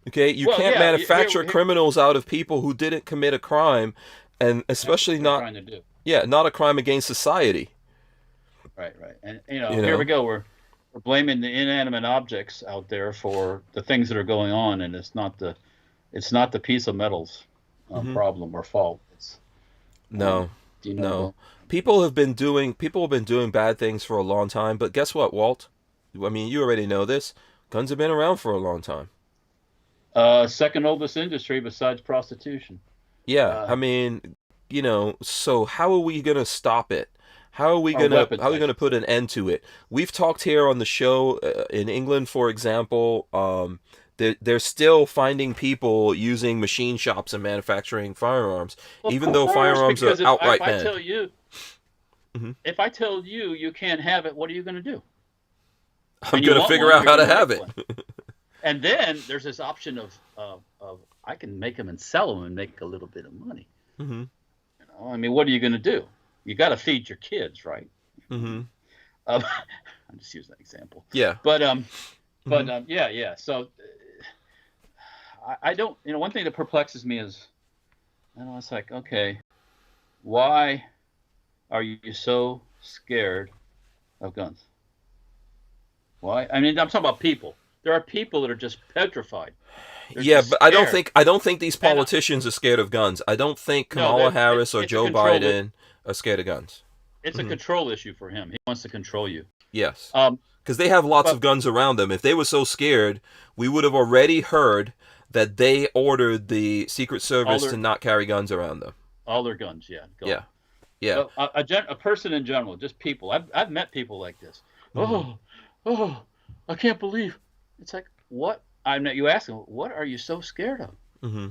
Okay, you can't manufacture criminals out of people who didn't commit a crime, and especially not a crime against society. Right. And here we go. We're blaming the inanimate objects out there for the things that are going on, and it's not the piece of metal's problem or fault. No. People have been doing bad things for a long time, but guess what, Walt? I mean, you already know this. Guns have been around for a long time. Second oldest industry besides prostitution. Yeah, I mean, so how are we going to stop it? How are we Or gonna weapons, how are we I gonna should put say. an end to it? We've talked here on the show in England, for example. They're still finding people using machine shops and manufacturing firearms, Well, of even though course, firearms are because if outright I banned. tell you, Hmm. if I tell you you can't have it, what are you going to do? I'm And you gonna want figure one, out you're how going to to have make it. one. And then there's this option of I can make them and sell them and make a little bit of money. Hmm. You know, I mean, what are you going to do? You got to feed your kids, right? Hmm. I'm just using that example. Yeah. But Hmm. yeah. So I don't. One thing that perplexes me is, it's like, okay, why are you so scared of guns? Why? I mean, I'm talking about people. There are people that are just petrified. They're Yeah, just but scared. I don't think these And politicians are scared of guns. I don't think no, Kamala Harris or it's a Joe control. Biden are scared of guns. It's a Hmm. control issue for him. He wants to control you. Yes. Um, Because they have lots but of guns around them. If they were so scared, we would have already heard that they ordered the Secret all Service to their not carry guns around them. all their guns, yeah, gone. Yeah, yeah. But a person in general, just people. I've met people like this. Hmm. Oh, I can't believe. It's like, what? You ask them, what are you so scared of? Hmm.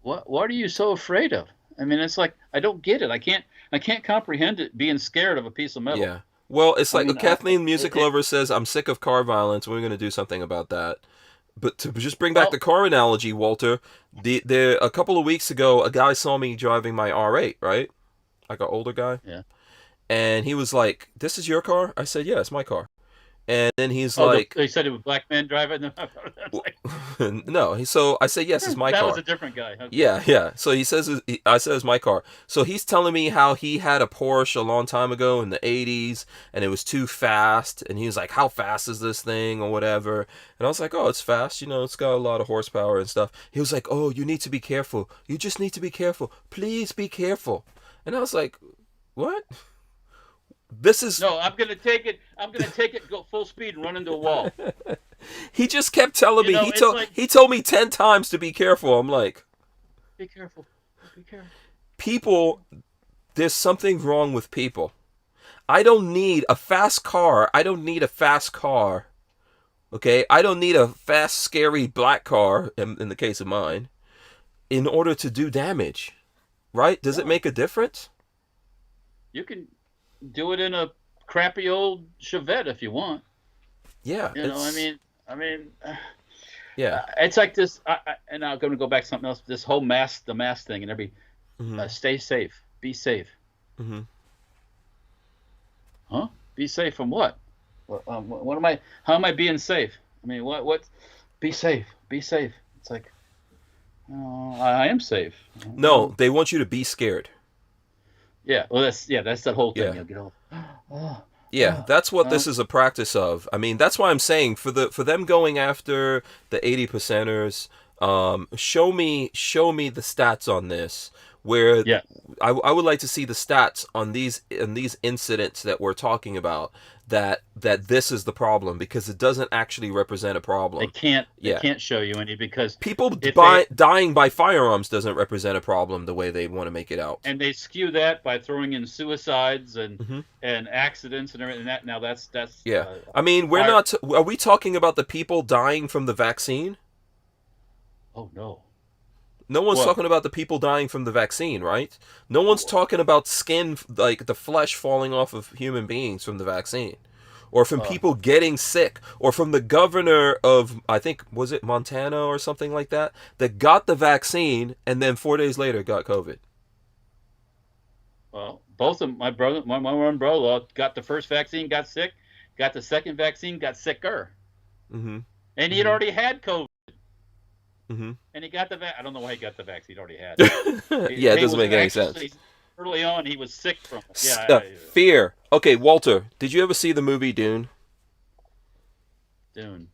What are you so afraid of? I mean, it's like, I don't get it. I can't comprehend it being scared of a piece of metal. Yeah. Well, it's I like mean, Kathleen Music Lover says, I'm sick of car violence. We're going to do something about that. But to just bring back the well, car analogy, Walter, a couple of weeks ago, a guy saw me driving my R8, right? Like an older guy. yeah. And he was like, "This is your car?" I said, "Yeah, it's my car." And then he's Oh, like, they said it was black men driving. It's like, "No." So I said, "Yes, it's my that was car." a different guy. Okay. Yeah, yeah. So he says, I said it's my car. So he's telling me how he had a Porsche a long time ago in the 80s and it was too fast. And he was like, how fast is this thing or whatever? And I was like, oh, it's fast. It's got a lot of horsepower and stuff. He was like, oh, you need to be careful. You just need to be careful. Please be careful. And I was like, what? This is. No, I'm gonna take it. I'm gonna take it, go full speed, and run into a wall. He just kept telling me. It's like, He told me 10 times to be careful. I'm like, be careful, be careful. people, there's something wrong with people. I don't need a fast car. I don't need a fast car. Okay? I don't need a fast, scary black car, in the case of mine, in order to do damage. Right? Does it No, make a difference? you can do it in a crappy old Chevette if you want. Yeah. I mean, Yeah. it's like this. And I'm going to go back to something else. This whole the mask thing, and Mm-hmm. stay safe, be safe. Mm-hmm. Huh? Be safe from what? What am I? How am I being safe? I mean, what? Be safe, be safe. It's like, I am safe. No, they want you to be scared. Yeah. Well, that's that whole thing. Yeah. You know, oh, Yeah, that's what well, this is a practice of. I mean, that's why I'm saying for them going after the 80%ers, show me the stats on this. Where yeah. I would like to see the stats on these incidents that we're talking about. That this is the problem because it doesn't actually represent a problem. They Yeah, can't show you any because people if they dying by firearms doesn't represent a problem the way they want to make it out. and they skew that by throwing in suicides and Hmm. and accidents and everything. That now that's Yeah, I mean, we're our, not. Are we talking about the people dying from the vaccine? oh no. No one's What? talking about the people dying from the vaccine, right? No one's talking about skin, like the flesh falling off of human beings from the vaccine. Or from people getting sick. Or from the governor of, I think, was it Montana or something like that got the vaccine and then 4 days later got COVID. Well, both of my one brother got the first vaccine, got sick, got the second vaccine, got sicker, Mm-hmm. and he had already had COVID, Mm-hmm. and he got I don't know why he got the vaccine. He already had it. Yeah, it doesn't make any sense. Early on, he was sick from it. Yeah, Fear. Okay, Walter, did you ever see the movie Dune? Dune.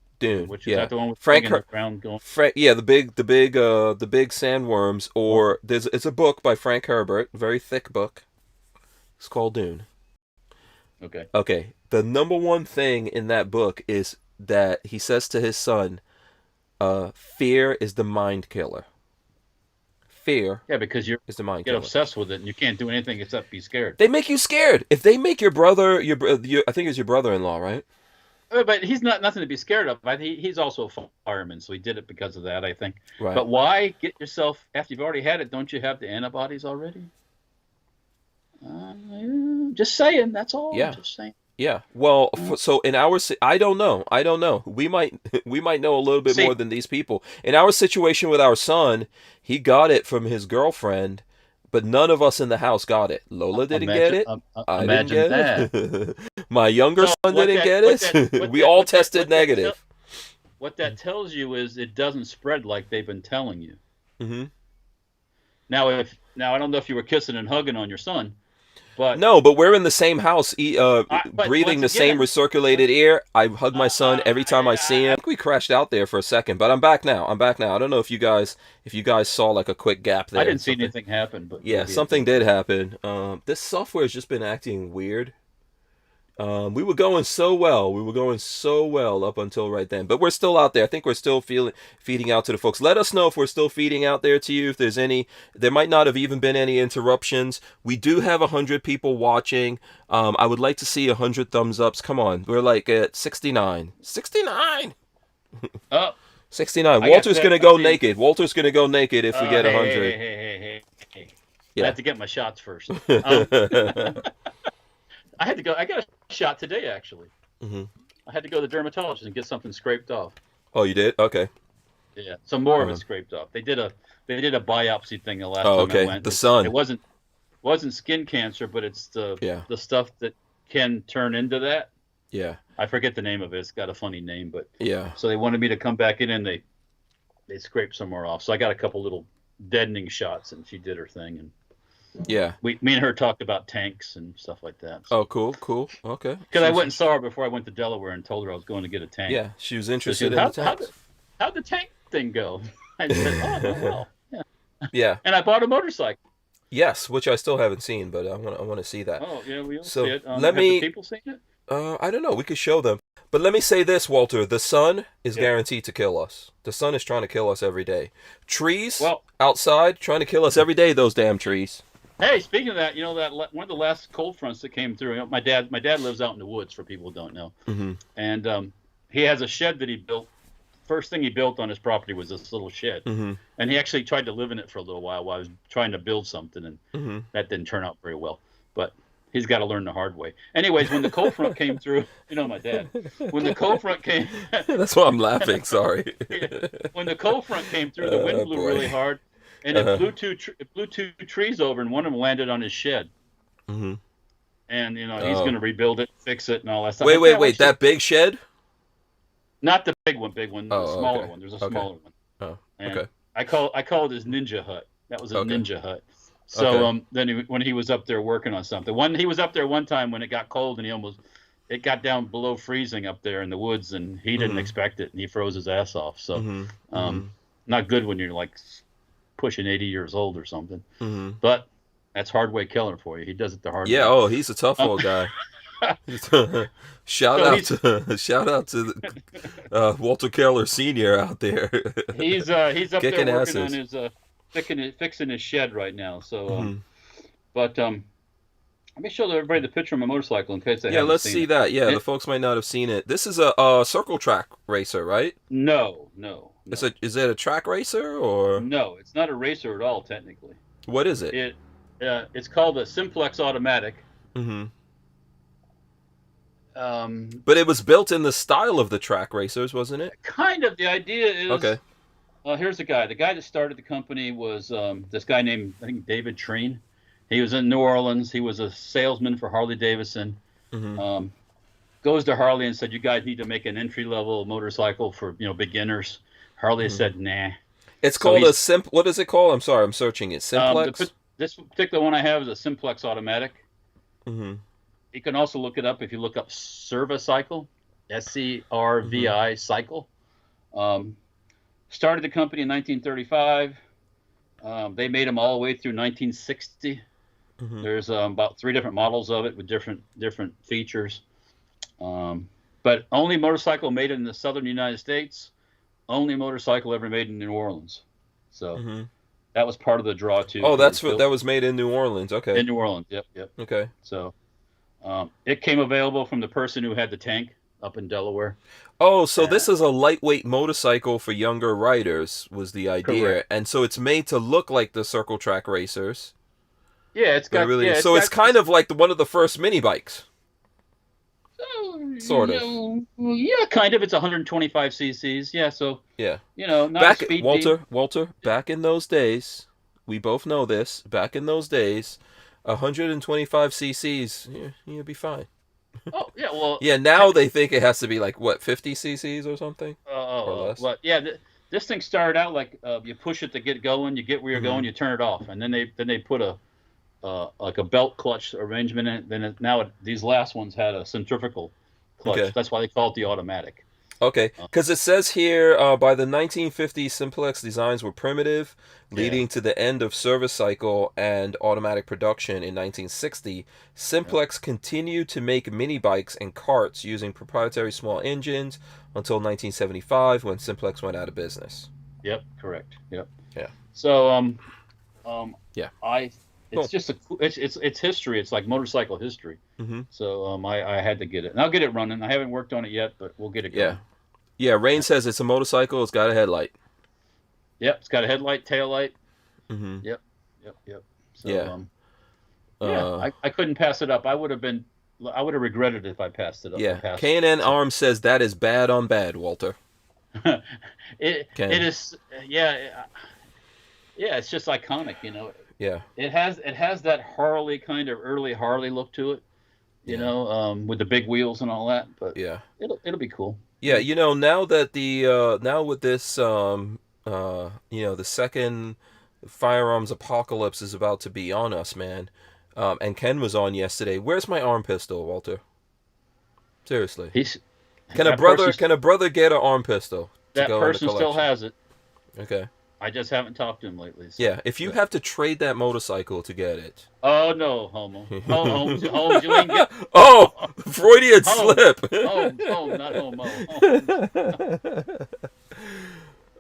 Which is Yeah. that the one with Frank the ground going? Yeah, the big sandworms. Or it's a book by Frank Herbert, very thick book. It's called Dune. Okay. Okay, the number one thing in that book is that he says to his son, "Fear is the mind killer. Fear Yeah, because you is the mind get killer. obsessed with it, and you can't do anything except be scared. They make you scared. If they make your brother, I think it's your brother-in-law, right? But he's not nothing to be scared of. He's also a fireman, so he did it because of that, I think. Right. But why get yourself after you've already had it? Don't you have the antibodies already? Just saying. That's all. Yeah. Just saying. Yeah. Well, so in our, I don't know. I don't know. We might know a little bit See- more than these people. In our situation with our son, he got it from his girlfriend, but none of us in the house got it. Lola didn't get it. I didn't get it. My younger So son what didn't that- get what it. that- what We that- all what that- tested what that negative. What that tells you is it doesn't spread like they've been telling you. Hmm. Now, I don't know if you were kissing and hugging on your son, but No, but we're in the same house, but breathing the once same again- recirculated air. I hug my son every time I see him. I think we crashed out there for a second, but I'm back now. I don't know if you guys saw like a quick gap there. I didn't see Something- anything happen. But Yeah, maybe it something did happen. This software has just been acting weird. We were going so well. Up until right then. But we're still out there. I think we're still feeding out to the folks. Let us know if we're still feeding out there to you. If there's any, there might not have even been any interruptions. We do have 100 people watching. I would like to see 100 thumbs ups. Come on. We're like at 69. 69! Oh, 69. I got Walter's that. going to go See- naked. Walter's going to go naked if we get 100. Hey. Yeah. I have to get my shots first. I had to go. I got a shot today, actually. Mhm. I had to go to the dermatologist and get something scraped off. Oh, you did? Okay. Yeah, some more of Uh-huh. it scraped off. They did a biopsy thing the last Oh, time I okay. went. The sun. It wasn't skin cancer, but it's the stuff that can turn into that. Yeah. I forget the name of it. It's got a funny name, but Yeah. so they wanted me to come back in and they scraped some more off. So I got a couple little deadening shots, and she did her thing, and Yeah. me and her talked about tanks and stuff like that. Oh, cool. Okay. Because I went and saw her before I went to Delaware and told her I was going to get a tank. Yeah, she was So she interested said, in the tanks. how'd the tank thing go? I said, oh, well. Yeah. Yeah. And I bought a motorcycle. Yes, which I still haven't seen, but I want to see that. Oh, yeah, we'll So, see it. let have me- the people seen it? I don't know. We could show them. But let me say this, Walter. The sun is Yeah. guaranteed to kill us. The sun is trying to kill us every day. Trees Well- outside trying to kill us every day. Those damn trees. Hey, speaking of that, that one of the last cold fronts that came through. My dad lives out in the woods. For people who don't know, Mm-hmm. and he has a shed that he built. First thing he built on his property was this little shed, Mm-hmm. and he actually tried to live in it for a little while I was trying to build something, and Mm-hmm. that didn't turn out very well. But he's got to learn the hard way. Anyways, when the cold front came through, my dad. When the cold front came, That's why I'm laughing. Sorry. when the cold front came through, the wind blew boy. really hard, and it blew two trees over, and one of them landed on his shed. Mm-hmm. And he's Oh. going to rebuild it, fix it, and all that stuff. Wait. That big shed? Not the big one, the Oh, smaller okay. one. There's a Okay. smaller one. Oh, And okay. I call it his ninja hut. That was his Okay. ninja hut. So Okay. then when he was up there working on something, he was up there one time when it got cold and it got down below freezing up there in the woods, and he didn't Mhm. expect it, and he froze his ass off. So Mm-hmm. not good when you're like pushing 80 years old or something. Mm-hmm. But that's hard way killer for you. He does it the hard way. Yeah. Oh, he's a tough old guy. Shout out to Walter Keller Sr. out there. He's up Kicking there working asses. on his fixing his shed right now. So, Mhm. but let me show everybody the picture of my motorcycle in case they Yeah, haven't let's seen see it. that. Yeah, It- the folks might not have seen it. This is a circle track racer, right? No. Is it a track racer or No, it's not a racer at all. Technically, what is it? it's called a Simplex Automatic. Mm-hmm. Um, But it was built in the style of the track racers, wasn't it? kind of. The idea is Okay. Here's the guy. The guy that started the company was this guy named, I think, David Treen. He was in New Orleans. He was a salesman for Harley Davidson. Mm-hmm. Goes to Harley and said, "You guys need to make an entry-level motorcycle for beginners." Harley Mm-hmm. said, "Nah." It's So called he's- What is it called? I'm sorry, I'm searching it. Simplex. This particular one I have is a Simplex Automatic. Mm-hmm. You can also look it up if you look up Servicycle, SCRVI cycle. Started the company in 1935. They made them all the way through 1960. Mm-hmm. There's about 3 different models of it with different features. But only motorcycle made in the southern United States. Only motorcycle ever made in New Orleans. So Mm-hmm. That was part of the draw too. Oh, that was made in New Orleans. Okay. In New Orleans. Yep. Okay. So it came available from the person who had the tank up in Delaware. Oh, so this is a lightweight motorcycle for younger riders was the idea. Correct. And so it's made to look like the Circle Track racers. Yeah, it's got really, yeah, so it's kind of like one of the first mini bikes. Sort of. Yeah, kind of. It's 125 cc's. Yeah, so yeah. Not back a speed Walter, back in those days, we both know this. Back in those days, 125 cc's, you'd be fine. Oh yeah, well. Yeah, now they think it has to be like what 50 cc's or something. Or less. Well, yeah. This thing started out like you push it to get going, you get where you're going, you turn it off, and then they put a like a belt clutch arrangement in it. Then these last ones had a centrifugal clutch. Okay. That's why they call it the automatic. Okay, because it says here, by the 1950s, Simplex designs were primitive, leading to the end of service cycle and automatic production in 1960. Simplex continued to make mini bikes and carts using proprietary small engines until 1975, when Simplex went out of business. Yep, correct. Yep. Yeah. So, Cool. It's just it's history. It's like motorcycle history. Mm-hmm. So I had to get it, and I'll get it running. I haven't worked on it yet, but we'll get it going. Yeah. Rain says it's a motorcycle. It's got a headlight. Yep, it's got a headlight, tail light. Mm-hmm. Yep. So, I couldn't pass it up. I would have regretted it if I passed it up. Yeah. K&N Arms says that is bad on bad, Walter. It is. Yeah. It's just iconic, Yeah. It has that Harley kind of early Harley look to it, with the big wheels and all that. But yeah, it'll be cool. Yeah, now that now with this the second firearms apocalypse is about to be on us, man. And Ken was on yesterday. Where's my arm pistol, Walter? Seriously. Can a brother get an arm pistol? That person still has it. Okay. I just haven't talked to him lately. So. Yeah, if you have to trade that motorcycle to get it. Oh no, homo. Holmes, you ain't get. Oh, Freudian slip. Holmes, not homo.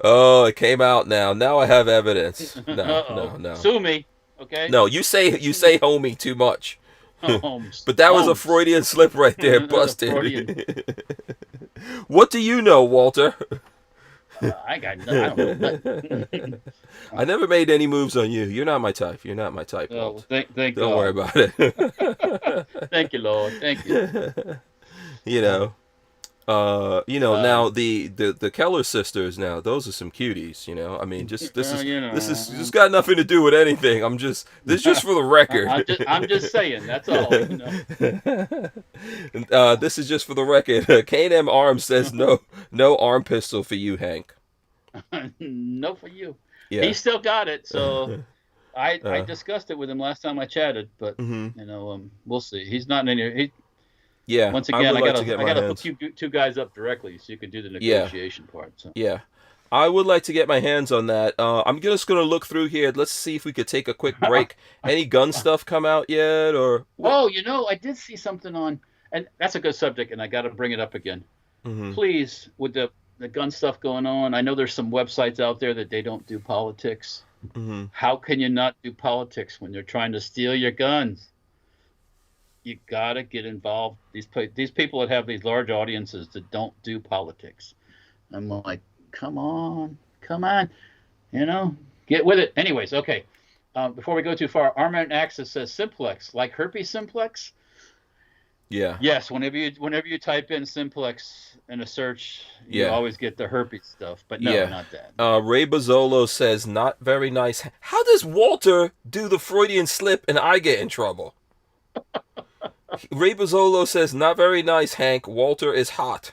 Oh, it came out now. Now I have evidence. No. Sue me, okay? No, you say homie too much. Holmes. But that was a Freudian slip right there, busted. What do you know, Walter? I don't know. I never made any moves on you. You're not my type. Oh, thank Don't God. worry about it. Thank you, Lord. Thank you. Now the Keller sisters. Now those are some cuties. I mean, this is got nothing to do with anything. This is just for the record. I'm just saying. That's all. This is just for the record. K&M Arms says no arm pistol for you, Hank. No for you. Yeah. He still got it. So I discussed it with him last time I chatted, but we'll see. He's not in any. Yeah. Once again, I gotta hook two guys up directly so you can do the negotiation part. So. Yeah. I would like to get my hands on that. I'm just going to look through here. Let's see if we could take a quick break. Any gun stuff come out yet? Or I did see something on, and that's a good subject, and I got to bring it up again. Mm-hmm. Please, with the gun stuff going on, I know there's some websites out there that they don't do politics. Mm-hmm. How can you not do politics when they're trying to steal your guns? You got to get involved. These people that have these large audiences that don't do politics. I'm like, come on, get with it. Anyways, okay. Before we go too far, Armament Access says Simplex, like herpes simplex. Yeah. Yes. Whenever you type in simplex in a search, you always get the herpes stuff. But no, not that. Ray Bozzolo says not very nice. How does Walter do the Freudian slip and I get in trouble? Ray Bozzolo says not very nice, Hank. Walter is hot.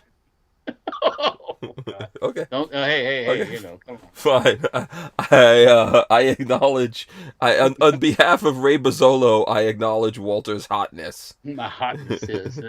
Okay. Don't. Hey. Okay. Come on. Fine. I acknowledge. On behalf of Ray Bozzolo, I acknowledge Walter's hotness. My hotness is.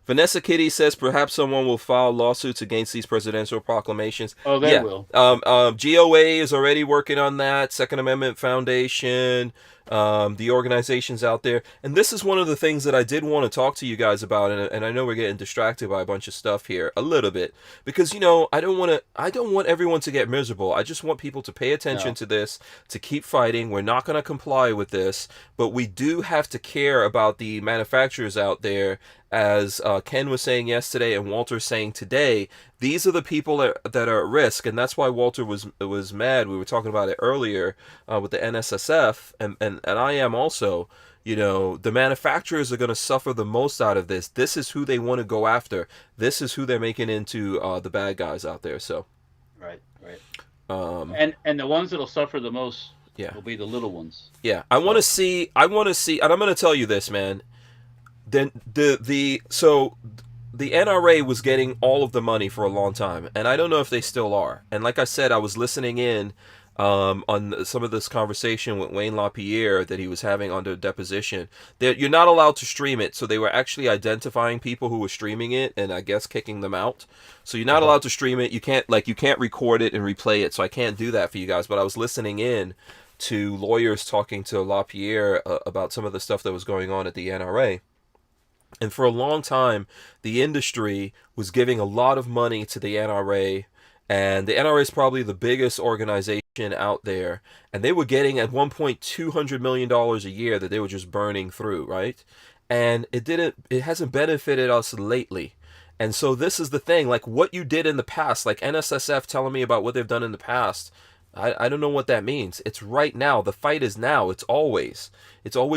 Vanessa Kitty says perhaps someone will file lawsuits against these presidential proclamations. Oh, they will. GOA is already working on that. Second Amendment Foundation. the organizations out there. And this is one of the things that I did want to talk to you guys about, and I know we're getting distracted by a bunch of stuff here a little bit, because I don't want everyone to get miserable. I just want people to pay attention to this, to keep fighting. We're not going to comply with this, but we do have to care about the manufacturers out there. As Ken was saying yesterday and Walter saying today, these are the people that are at risk, and that's why Walter was mad. We were talking about it earlier with the NSSF, and I am also. The manufacturers are going to suffer the most out of this. This is who they want to go after. This is who they're making into the bad guys out there. So, right. And the ones that'll suffer the most will be the little ones. Yeah, I want to see, and I'm going to tell you this, man. Then the NRA was getting all of the money for a long time, and I don't know if they still are. And like I said, I was listening in on some of this conversation with Wayne LaPierre that he was having under deposition. That you're not allowed to stream it, so they were actually identifying people who were streaming it, and I guess kicking them out. So you're not allowed to stream it. You can't record it and replay it. So I can't do that for you guys. But I was listening in to lawyers talking to LaPierre about some of the stuff that was going on at the NRA. And for a long time, the industry was giving a lot of money to the NRA, and the NRA is probably the biggest organization out there, and they were getting at one point $200 million a year that they were just burning through, right? And it hasn't benefited us lately. And so this is the thing, like what you did in the past, like NSSF telling me about what they've done in the past, I don't know what that means. It's right now. The fight is now. It's always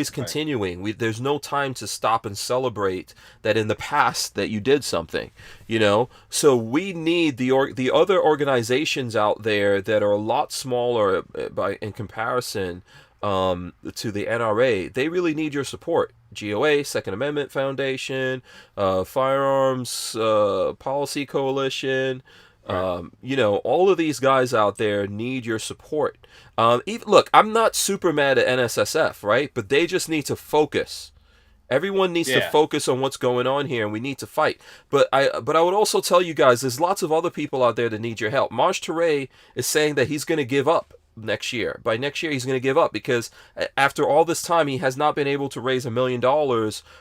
continuing. Right. There's no time to stop and celebrate that in the past that you did something, So we need the other organizations out there that are a lot smaller in comparison to the NRA. They really need your support. GOA, Second Amendment Foundation, Firearms Policy Coalition. All of these guys out there need your support. Look, I'm not super mad at NSSF, right? But they just need to focus. Everyone needs to focus on what's going on here, and we need to fight. But I would also tell you guys, there's lots of other people out there that need your help. Maj Touré is saying that he's going to give up next year. By next year, he's going to give up because after all this time, he has not been able to raise $1 million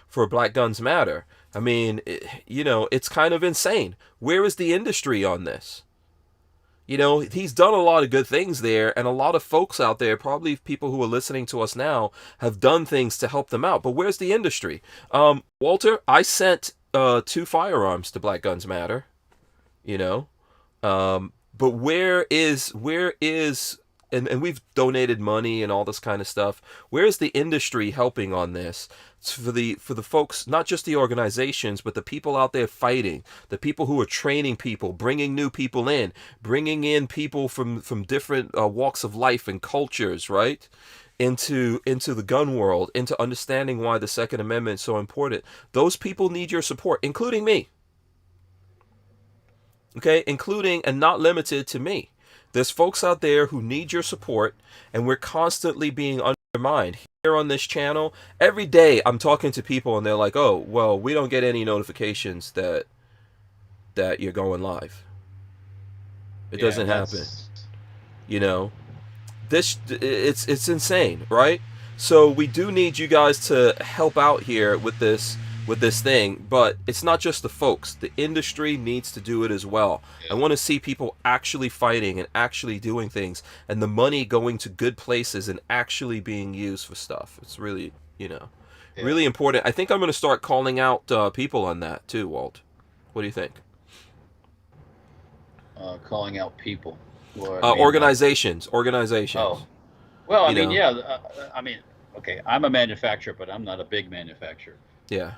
for Black Guns Matter. I mean, it's kind of insane. Where is the industry on this? He's done a lot of good things there, and a lot of folks out there, probably people who are listening to us now, have done things to help them out. But where's the industry? Walter, I sent 2 firearms to Black Guns Matter, but where is and we've donated money and all this kind of stuff. Where is the industry helping on this? For the folks, not just the organizations, but the people out there fighting, the people who are training people, bringing new people in, bringing in people from different walks of life and cultures, right? Into the gun world, into understanding why the Second Amendment is so important. Those people need your support, including me. Okay, including and not limited to me. There's folks out there who need your support, and we're constantly being undermined. Here on this channel, every day I'm talking to people and they're like, oh, well, we don't get any notifications that you're going live. It doesn't happen. It's insane, right? So we do need you guys to help out here with this thing, but it's not just the folks. The industry needs to do it as well. I want to see people actually fighting and actually doing things, and the money going to good places and actually being used for stuff. It's really, really important. I think I'm going to start calling out people on that too, Walt. What do you think? Calling out people. Organizations. Oh, well, I mean, okay, I'm a manufacturer, but I'm not a big manufacturer. Yeah.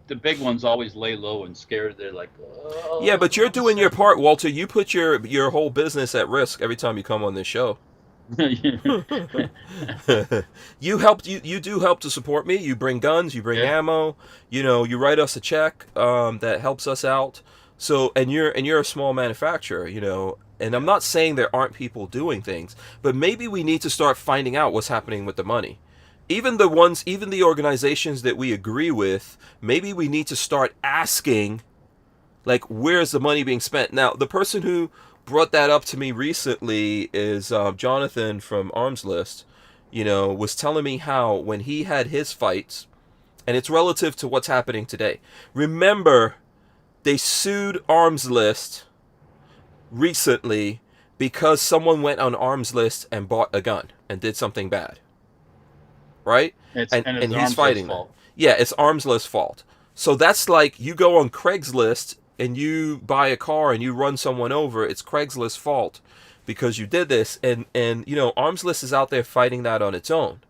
The big ones always lay low and scared. They're like, oh. Yeah, but you're doing your part, Walter. You put your whole business at risk every time you come on this show. You do help to support me. You bring guns, you bring ammo. You write us a check that helps us out. So and you're a small manufacturer, And I'm not saying there aren't people doing things, but maybe we need to start finding out what's happening with the money. Even the organizations that we agree with, maybe we need to start asking, like, where's the money being spent? Now, the person who brought that up to me recently is Jonathan from Arms List. was telling me how when he had his fights, and it's relative to what's happening today. Remember, they sued Arms List recently because someone went on Arms List and bought a gun and did something bad, right? It's And Arms he's List's fighting that. fault. Yeah, it's Arms List's fault. So that's like you go on Craigslist and you buy a car and you run someone over. It's Craigslist's fault because you did this, and Arms List is out there fighting that on its own,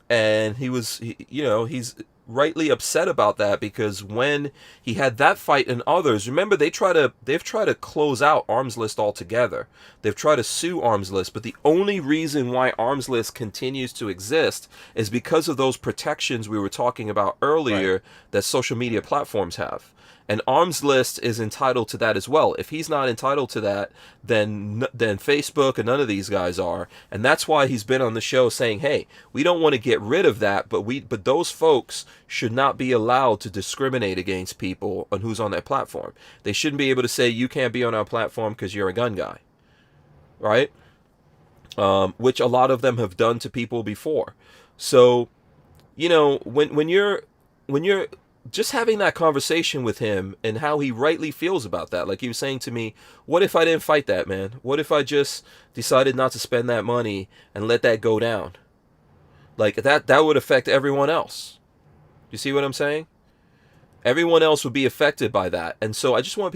and he's rightly upset about that because when he had that fight and others, remember they've tried to close out Arms List altogether. They've tried to sue Arms List, but the only reason why Arms List continues to exist is because of those protections we were talking about earlier, Right. that social media platforms have. And Arms List is entitled to that as well. If he's not entitled to that, then Facebook and none of these guys are. And that's why he's been on the show saying, "Hey, we don't want to get rid of that, but those folks should not be allowed to discriminate against people on who's on their platform. They shouldn't be able to say you can't be on our platform because you're a gun guy, right?" Which a lot of them have done to people before. So, when you're just having that conversation with him and how he rightly feels about that. Like he was saying to me, what if I didn't fight that, man? What if I just decided not to spend that money and let that go down? Like that would affect everyone else. You see what I'm saying? Everyone else would be affected by that. And so I just want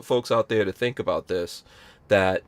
folks out there to think about this, that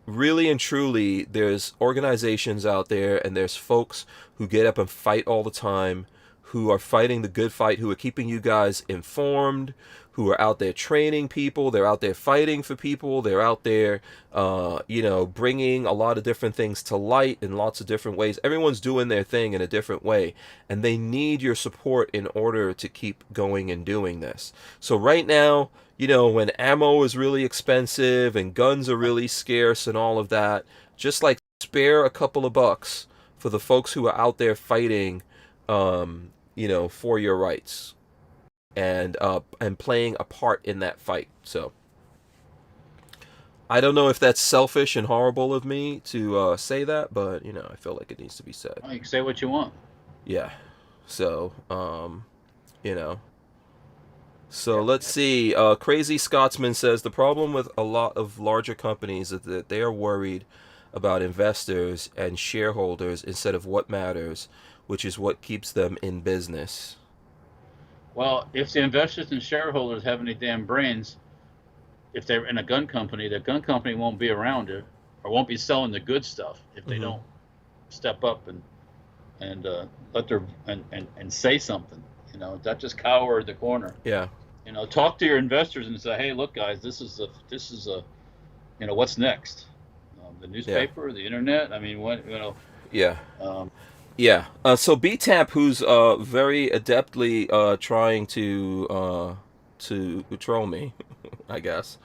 really and truly there's organizations out there and there's folks who get up and fight all the time, who are fighting the good fight, who are keeping you guys informed, who are out there training people. They're out there fighting for people. They're out there, bringing a lot of different things to light in lots of different ways. Everyone's doing their thing in a different way, and they need your support in order to keep going and doing this. So right now, when ammo is really expensive and guns are really scarce and all of that, just like spare a couple of bucks for the folks who are out there fighting, for your rights, and playing a part in that fight. So I don't know if that's selfish and horrible of me to say that, but I feel like it needs to be said. Well, you can say what you want. Yeah. So So let's see. Crazy Scotsman says the problem with a lot of larger companies is that they are worried about investors and shareholders instead of what matters, which is what keeps them in business. Well, if the investors and shareholders have any damn brains, if they're in a gun company, the gun company won't be around it or won't be selling the good stuff if they don't step up and let their and say something. Not just cower in the corner. Yeah. Talk to your investors and say, hey, look, guys, this is a what's next? The newspaper, the internet. I mean, Yeah. Yeah. So B-Tamp, who's very adeptly trying to troll me, I guess,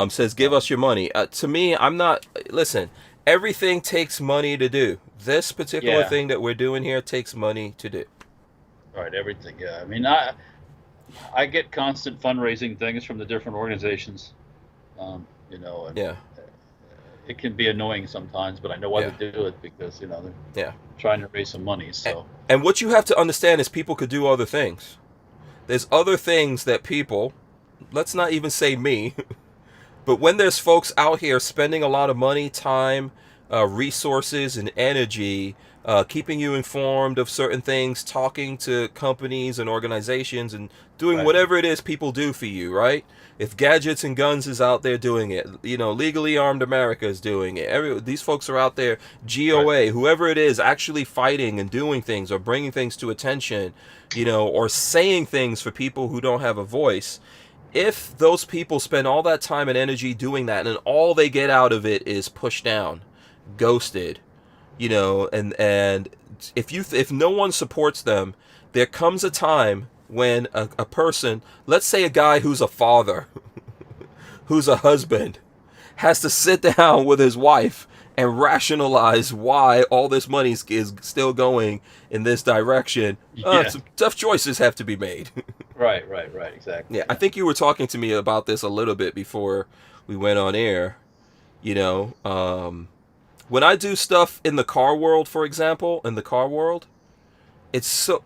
says, give us your money. To me, I'm not... Listen, everything takes money to do. This particular thing that we're doing here takes money to do. Right, everything, yeah. I mean, I get constant fundraising things from the different organizations, and it can be annoying sometimes, but I know why they do it because, they're trying to raise some money, so. And what you have to understand is people could do other things. There's other things that people, let's not even say me, but when there's folks out here spending a lot of money, time, resources, and energy, keeping you informed of certain things, talking to companies and organizations, and doing whatever it is people do for you, right? If Gadgets and Guns is out there doing it, Legally Armed America is doing it. These folks are out there, GOA, whoever it is, actually fighting and doing things or bringing things to attention, or saying things for people who don't have a voice. If those people spend all that time and energy doing that, and all they get out of it is pushed down, ghosted, and if no one supports them, there comes a time when a person, let's say a guy who's a father, who's a husband, has to sit down with his wife and rationalize why all this money is still going in this direction. Some tough choices have to be made. Right, exactly. Yeah, I think you were talking to me about this a little bit before we went on air. What when I do stuff in the car world, for example, in the car world, it's so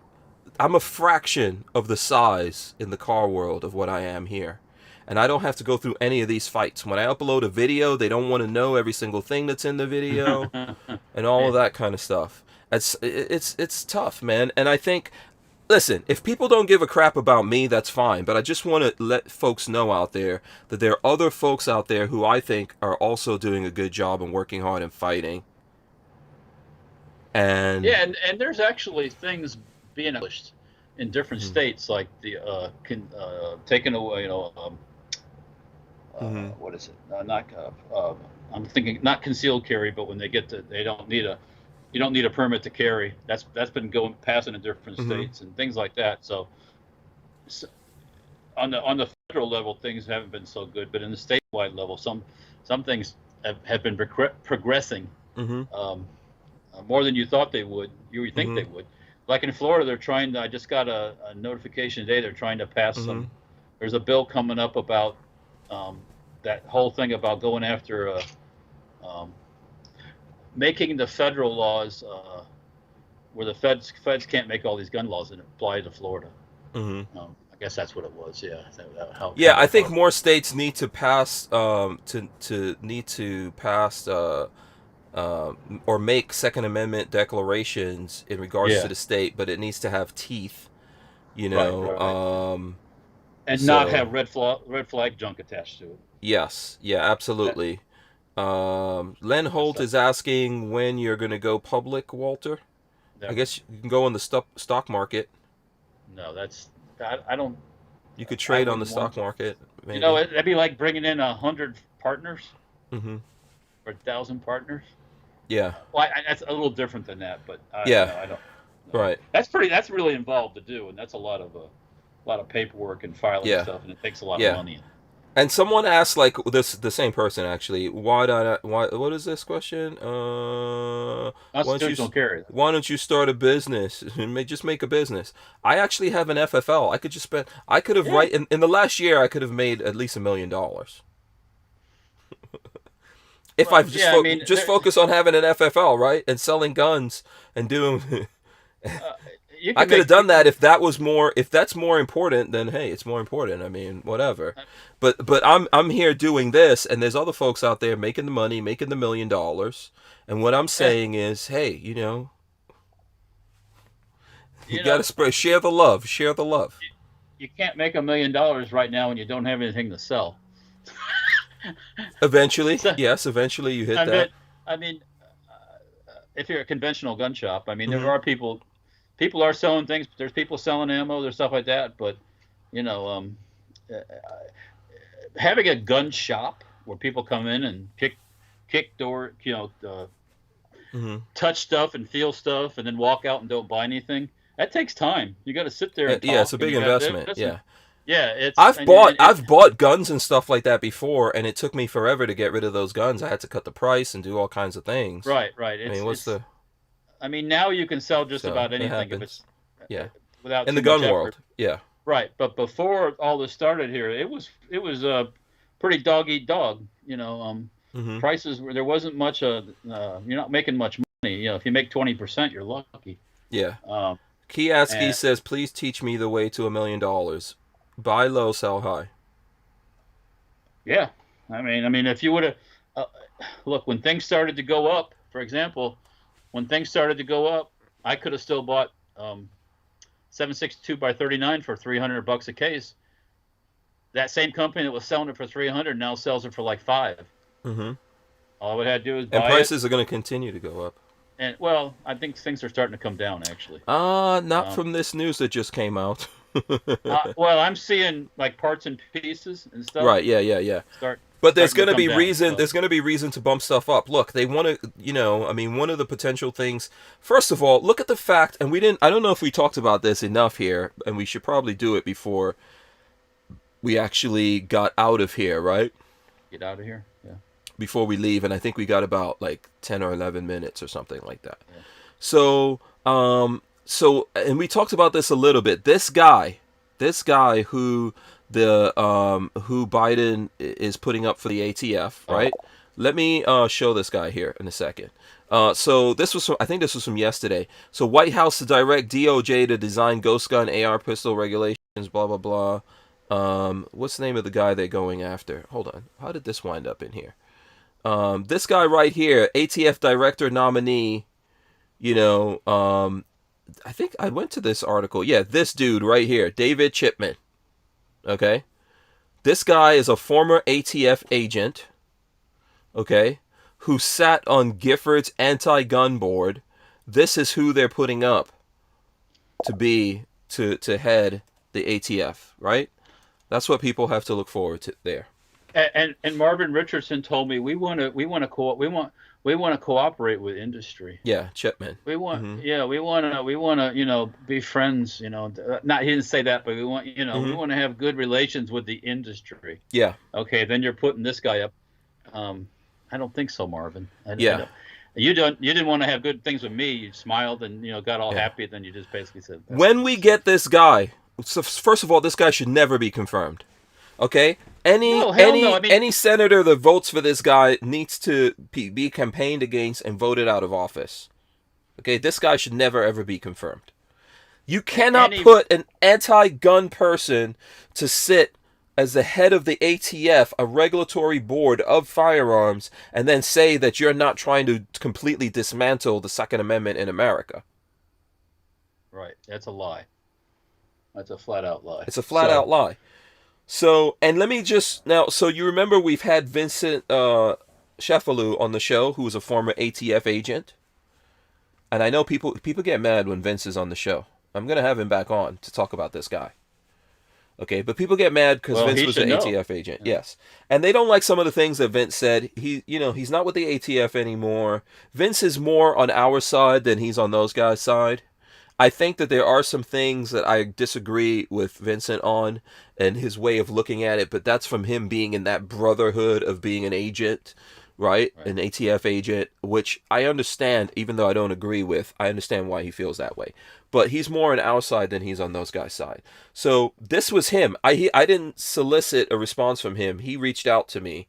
I'm a fraction of the size in the car world of what I am here. And I don't have to go through any of these fights. When I upload a video, they don't want to know every single thing that's in the video and all of that kind of stuff. It's tough, man. And I think, listen, if people don't give a crap about me, that's fine. But I just want to let folks know out there that there are other folks out there who I think are also doing a good job and working hard and fighting. And yeah, and there's actually things being published in different states, like the taking away, what is it? I'm thinking not concealed carry, but when they get to, you don't need a permit to carry. That's been passing in different states and things like that. So on the federal level, things haven't been so good, but in the statewide level, some things have been progressing more than you thought they would. You would think they would. Like in Florida, they're trying to. I just got a notification today. They're trying to pass some. There's a bill coming up about that whole thing about going after making the federal laws where the feds can't make all these gun laws and apply to Florida. I guess that's what it was. Yeah. I think more states need to pass or make Second Amendment declarations in regards to the state, but it needs to have teeth, Right. And not have red flag junk attached to it. Yes, yeah, absolutely. Len Holt is asking when you're going to go public, Walter. I guess you can go on the stock market. No, I don't. You could trade on the stock market. Maybe. It'd be like bringing in 100 partners or 1,000 partners. Yeah. Well, that's a little different than that, but I don't. No. Right. That's really involved to do, and that's a lot of paperwork and filing stuff, and it takes a lot of money. And someone asked, like, the same person actually, what is this question? Constitutional carry. Why don't you start a business? Just make a business. I actually have an FFL. I could have right in the last year I could have made at least $1 million. If I just focus on having an FFL, right, and selling guns and doing. I could have done that if that's more important. Then hey, it's more important. I mean, whatever. But I'm here doing this, and there's other folks out there making the money, making the $1 million. And what I'm saying is, hey, you gotta share the love. Share the love. You can't make $1 million right now when you don't have anything to sell. Eventually, eventually you hit that. If you're a conventional gun shop, there are people are selling things. There's people selling ammo. There's stuff like that. But having a gun shop where people come in and kick door, touch stuff and feel stuff, and then walk out and don't buy anything. That takes time. You got to sit there and talk. Yeah, it's a big investment. Yeah, I've bought guns and stuff like that before, and it took me forever to get rid of those guns. I had to cut the price and do all kinds of things. Right. Now you can sell just about anything if it's without in the gun world. Yeah. Right, but before all this started here, it was pretty dog eat dog. Prices there wasn't much. You're not making much money. If you make 20%, you're lucky. Yeah. Kiaski says, "Please teach me the way to $1 million. Buy low, sell high." Yeah, if you would have look when things started to go up, for example, I could have still bought 7.62 by 39 for $300 a case. That same company that was selling it for $300 now sells it for like $5. All I would have to do is buy it. And prices are going to continue to go up. And I think things are starting to come down actually. Not from this news that just came out. I'm seeing like parts and pieces and stuff. Right. Yeah. But there's going to be reason. There's going to be reason to bump stuff up. Look, they want to. One of the potential things. First of all, look at the fact, and we didn't. I don't know if we talked about this enough here, and we should probably do it before we actually got out of here, right? Get out of here. Yeah. Before we leave, and I think we got about like 10 or 11 minutes or something like that. Yeah. So, and we talked about this a little bit. This guy who Biden is putting up for the ATF, right? Let me show this guy here in a second. So this was I think this was from yesterday. So White House to direct DOJ to design ghost gun AR pistol regulations. Blah blah blah. What's the name of the guy they're going after? Hold on. How did this wind up in here? This guy right here, ATF director nominee. You know, I think I went to this article. Yeah, this dude right here, David Chipman. Okay, this guy is a former ATF agent. Okay, who sat on Gifford's anti-gun board. This is who they're putting up to head the ATF, right? That's what people have to look forward to there. And Marvin Richardson told me we want to cooperate with industry. Yeah, Chipman. We want to be friends. Not he didn't say that, but we want we want to have good relations with the industry. Yeah. Okay, then you're putting this guy up. I don't think so, Marvin. You didn't want to have good things with me. You smiled and got all happy. Then you just basically said, when we get this guy, so first of all, this guy should never be confirmed. Okay, any senator that votes for this guy needs to be campaigned against and voted out of office. Okay, this guy should never ever be confirmed. You cannot put an anti-gun person to sit as the head of the ATF, a regulatory board of firearms, and then say that you're not trying to completely dismantle the Second Amendment in America. Right, that's a lie. That's a flat-out lie. It's a flat-out lie. So, and let me just now. So you remember we've had Vincent Sheffalu on the show, who was a former ATF agent, and I know people get mad when Vince is on the show. I'm gonna have him back on to talk about this guy. Okay, but people get mad because Vince was an ATF agent. Yeah. Yes, and they don't like some of the things that Vince said. He's not with the ATF anymore. Vince is more on our side than he's on those guys' side. I think that there are some things that I disagree with Vincent on and his way of looking at it, but that's from him being in that brotherhood of being an agent, right? An ATF agent, which I understand, even though I don't agree with. I understand why he feels that way. But he's more on our side than he's on those guys' side. So this was him. I didn't solicit a response from him. He reached out to me,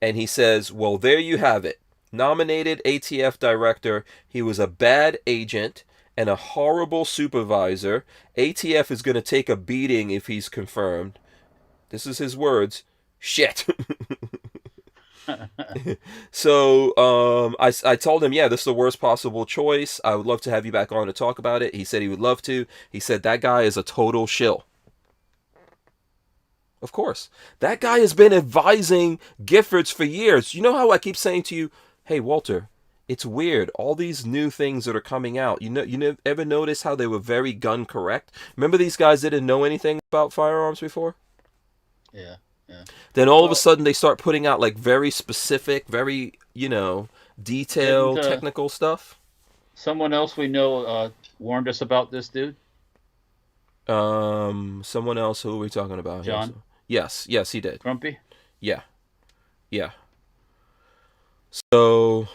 and he says, well, there you have it. Nominated ATF director. He was a bad agent and a horrible supervisor. ATF is going to take a beating if he's confirmed. This is his words. Shit. So I told him, yeah, this is the worst possible choice. I would love to have you back on to talk about it. He said he would love to. He said that guy is a total shill. Of course. That guy has been advising Giffords for years. You know how I keep saying to you, hey, Walter, it's weird. All these new things that are coming out. You ever notice how they were very gun correct? Remember these guys didn't know anything about firearms before? Yeah. Then all of a sudden they start putting out like very specific, very, detailed technical stuff. Someone else we know warned us about this dude. Someone else, who are we talking about? John? Yes, he did. Grumpy? Yeah. So,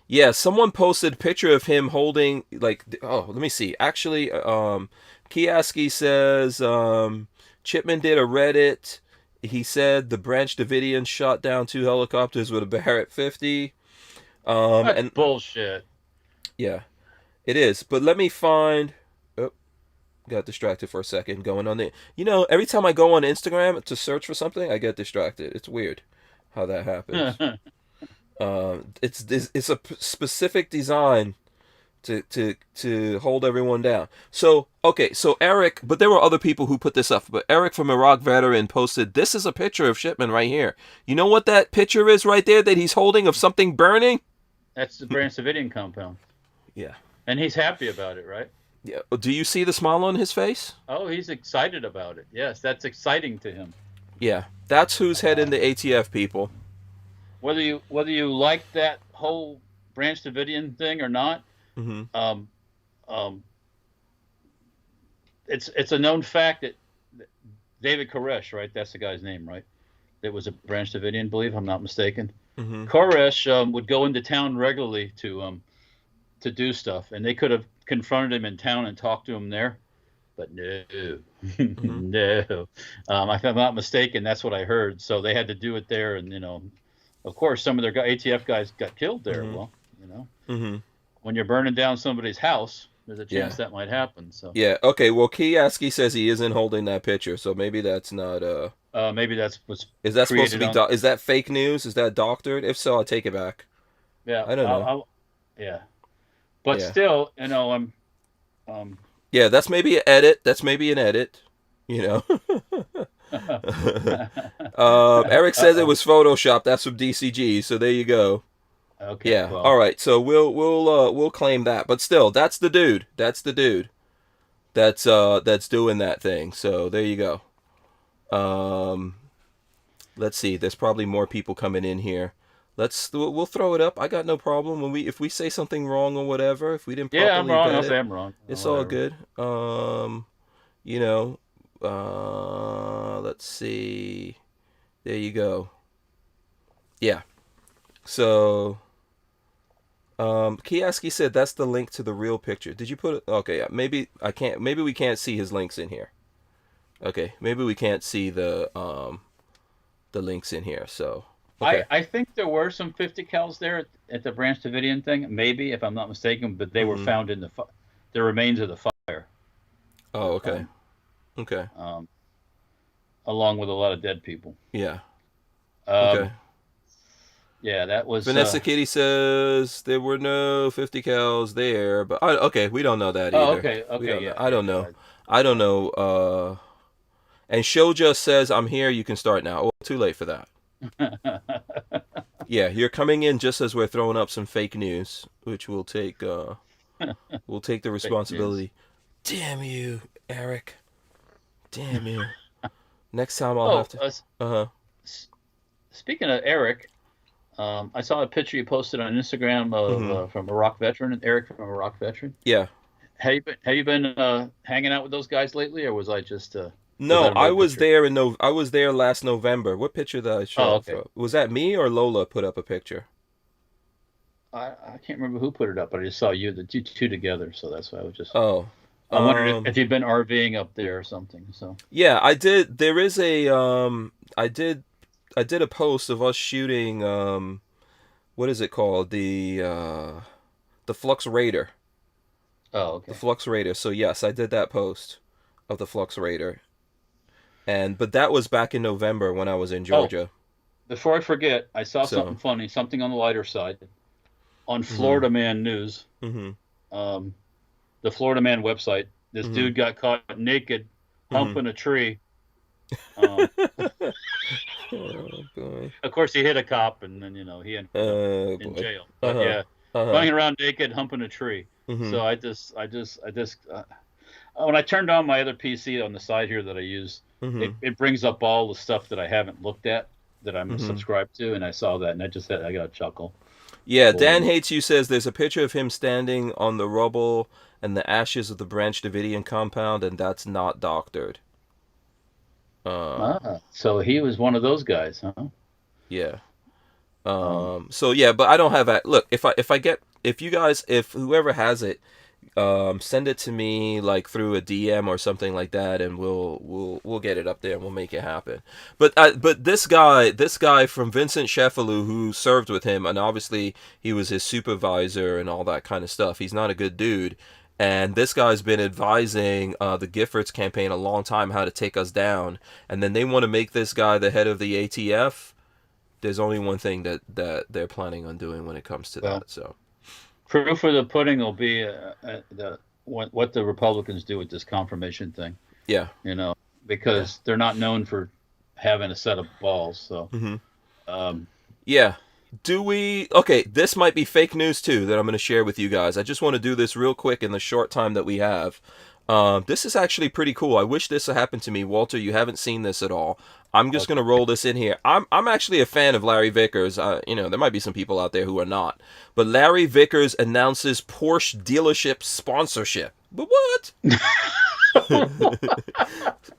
yeah, someone posted a picture of him holding, let me see. Actually, Kioski says, Chipman did a Reddit. He said the Branch Davidians shot down 2 helicopters with a Barrett 50. That's bullshit. Yeah, it is. But let me find... Oh, got distracted for a second going on there. Every time I go on Instagram to search for something, I get distracted. It's weird how that happens. It's a specific design to hold everyone down. So Eric, but there were other people who put this up. But Eric from Iraq Veteran posted, this is a picture of Shipman right here. You know what that picture is right there that he's holding of something burning? That's the Branch Davidian compound. Yeah. And he's happy about it, right? Yeah. Do you see the smile on his face? Oh, he's excited about it. Yes, that's exciting to him. Yeah, that's who's heading the ATF, people. Whether you like that whole Branch Davidian thing or not, it's a known fact that David Koresh, right? That's the guy's name, right? That was a Branch Davidian, I believe, I'm not mistaken. Koresh would go into town regularly to do stuff, and they could have confronted him in town and talked to him there. But no, Mm-hmm. no. If I'm not mistaken, that's what I heard. So they had to do it there, and of course, some of their ATF guys got killed there. Mm-hmm. Well, Mm-hmm. when you're burning down somebody's house, there's a chance Yeah. that might happen. So Yeah. Okay. Well, Kiyaski says he isn't holding that picture, so maybe that's not. maybe that's what's Is that supposed to created be? on. Is that fake news? Is that doctored? If so, I take it back. Yeah, I don't know. yeah. But Yeah. still, I'm. Um, Yeah. That's maybe an edit. That's maybe an edit. You know. Eric says it Uh-oh. was Photoshop. That's from DCG. So there you go. Okay, Yeah. All well, right. So we'll claim that. But still, that's the dude. That's the dude. That's doing that thing. So there you go. Um, let's see. There's probably more people coming in here. We'll throw it up. I got no problem if we say something wrong or whatever. If we didn't yeah, I'm properly wrong. vet I'll say it, I'm wrong. it's all Whatever. good. You know, let's see. There you go. Yeah. So, Kiyaski said that's the link to the real picture. Did you put it? Okay, yeah, maybe I can't. Maybe we can't see his links in here. Okay, maybe we can't see the links in here. So, okay. I think there were some 50 cals there at the Branch Davidian thing, maybe if I'm not mistaken, but they were Mm-hmm. found in the remains of the fire. Oh, okay. Um, Okay. um, along with a lot of dead people. Yeah. Um, Okay. yeah, that was. Vanessa Kitty says there were no 50 cals there, but okay, we don't know that Oh, either. okay, We okay, don't know. yeah, I yeah, don't know. I don't know. And Shoja says I'm here. You can start now. Oh, too late for that. yeah. Yeah, you're coming in just as we're throwing up some fake news, which we'll take the Fake news. responsibility. Damn you, Eric. Damn you. Next time I'll Oh, have to. Uh-huh. speaking of Eric, I saw a picture you posted on Instagram of Mhm. from Iraq veteran, Eric from Iraq veteran. Yeah. Have you been hanging out with those guys lately, or was No, that another picture? I was there last November. What picture did I show Oh, up okay. for? Was that me or Lola put up a picture? I can't remember who put it up, but I just saw the two together, so that's why I was just. Oh. I wondered if you've been RVing up there or something. So. Yeah, I did. There is a I did a post of us shooting what is it called? The Flux Raider. Oh, The okay. Flux Raider. So yes, I did that post of the Flux Raider. But that was back in November when I was in Oh, Georgia. before I forget, I saw something So, funny, something on the lighter side, on mhm. Florida Man News, Mhm. um, the Florida Man website. This Mhm. dude got caught naked, Mhm. humping a tree. Um, Oh boy. of course, he hit a cop, and then he ended up Oh in boy. jail. But Uh-huh. yeah, Uh-huh. running around naked, humping a tree. So Mhm. when I turned on my other PC on the side here that I use, Mhm. it brings up all the stuff that I haven't looked at that I'm Mhm. subscribed to, and I saw that, and I got a chuckle. Yeah, Boy, Dan Hates You says there's a picture of him standing on the rubble and the ashes of the Branch Davidian compound, and that's not doctored. so he was one of those guys, huh? Yeah. Um, So yeah, but I don't have that. Look, if you guys, if whoever has it, send it to me like through a DM or something like that, and we'll get it up there and we'll make it happen. But this guy from Vincent Sheffield who served with him, and obviously he was his supervisor and all that kind of stuff. He's not a good dude. And this guy's been advising the Giffords campaign a long time how to take us down. And then they want to make this guy the head of the ATF. There's only one thing that they're planning on doing when it comes to well, that. So proof of the pudding will be what the Republicans do with this confirmation thing, yeah, yeah, because they're not known for having a set of balls. So, hmm um, yeah. Do we? Okay, this might be fake news too that I'm going to share with you guys. I just want to do this real quick in the short time that we have. This is actually pretty cool. I wish this had happened to me, Walter. You haven't seen this at all. I'm just okay. gonna roll this in here. I'm actually a fan of Larry Vickers. There might be some people out there who are not, but Larry Vickers announces Porsche dealership sponsorship. But what?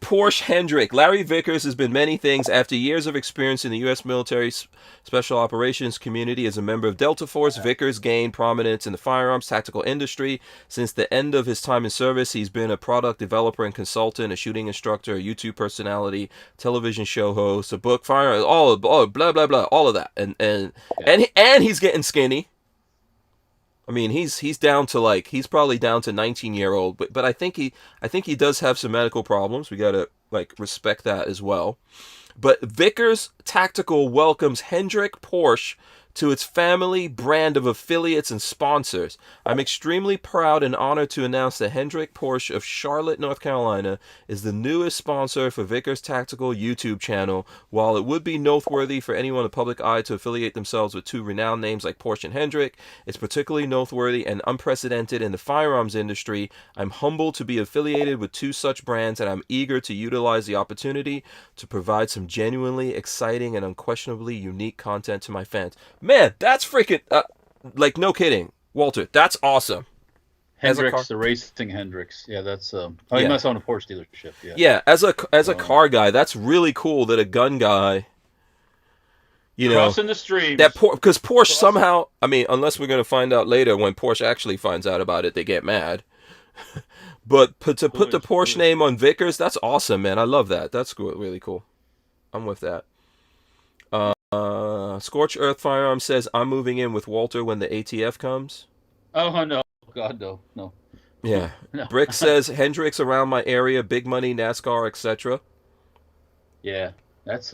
Porsche Hendrick. Larry Vickers has been many things. After years of experience in the U.S. military special operations community as a member of Delta Force, Vickers gained prominence in the firearms tactical industry. Since the end of his time in service, he's been a product developer and consultant, a shooting instructor, a YouTube personality, television show host, a book, fire, all blah blah blah, all of that, and he's getting skinny. I mean, he's down to he's probably down to 19-year-old, but I think he does have some medical problems. We gotta respect that as well. But Vickers Tactical welcomes Hendrick Porsche to its family brand of affiliates and sponsors. I'm extremely proud and honored to announce that Hendrick Porsche of Charlotte, North Carolina is the newest sponsor for Vickers Tactical YouTube channel. While it would be noteworthy for anyone in the public eye to affiliate themselves with two renowned names like Porsche and Hendrick, it's particularly noteworthy and unprecedented in the firearms industry. I'm humbled to be affiliated with two such brands, and I'm eager to utilize the opportunity to provide some genuinely exciting and unquestionably unique content to my fans. Man, that's freaking no kidding, Walter. That's awesome. Hendricks, the racing Hendricks. Yeah, that's he must own a Porsche dealership. Yeah. Yeah, as a car guy, that's really cool that a gun guy, crossing the streams. That because Porsche somehow, I mean, unless we're gonna find out later when Porsche actually finds out about it, they get mad. But to put the Porsche name on Vickers, that's awesome, man. I love that. That's cool, really cool. I'm with that. Scorch Earth Firearms says, I'm moving in with Walter when the ATF comes. Oh, no. God, no. Yeah. No. Brick says, Hendricks around my area, big money, NASCAR, etc. Yeah. That's,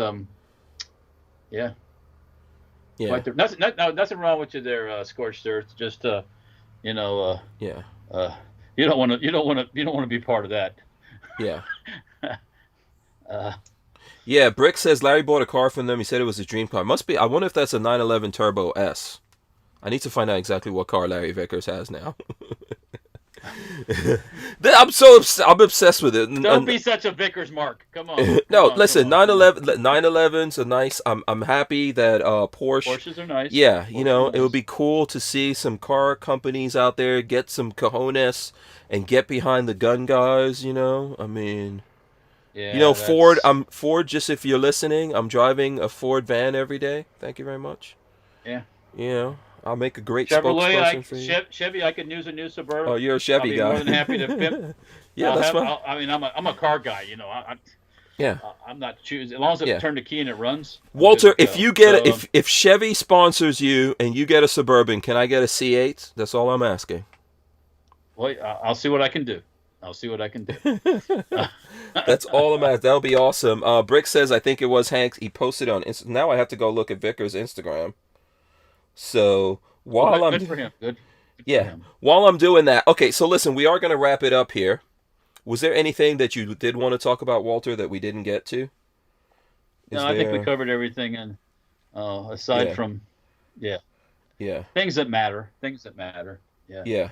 yeah. Yeah. Right there. Nothing wrong with you there, Scorched Earth. Just, yeah. You don't want to be part of that. Yeah. Yeah, Brick says Larry bought a car from them. He said it was his dream car. Must be. I wonder if that's a 911 Turbo S. I need to find out exactly what car Larry Vickers has now. I'm obsessed with it. Don't be such a Vickers mark. Come on. Listen, 911s are nice. I'm happy that Porsches are nice. Yeah, it would be cool to see some car companies out there get some cojones and get behind the gun guys. I mean. Yeah, Ford. Ford. Just if you're listening, I'm driving a Ford van every day. Thank you very much. Yeah. I'll make a great Chevrolet. spokesperson for you. Chevy. I could use a new Suburban. Oh, you're a Chevy guy. I'll be more than happy to pimp. Yeah, that's fine. I'm a car guy. I'm not choosing as long as I turn the key and it runs. Walter, if you get if Chevy sponsors you and you get a Suburban, can I get a C8? That's all I'm asking. Well, I'll see what I can do. That's all I'm asking. That'll be awesome. Brick says, I think it was Hanks. He posted on Instagram. Now I have to go look at Vickers' Instagram. So while good for him. Good for him. While I'm doing that, okay. So listen, we are going to wrap it up here. Was there anything that you did want to talk about, Walter, that we didn't get to? I think we covered everything, and aside from things that matter. Yeah.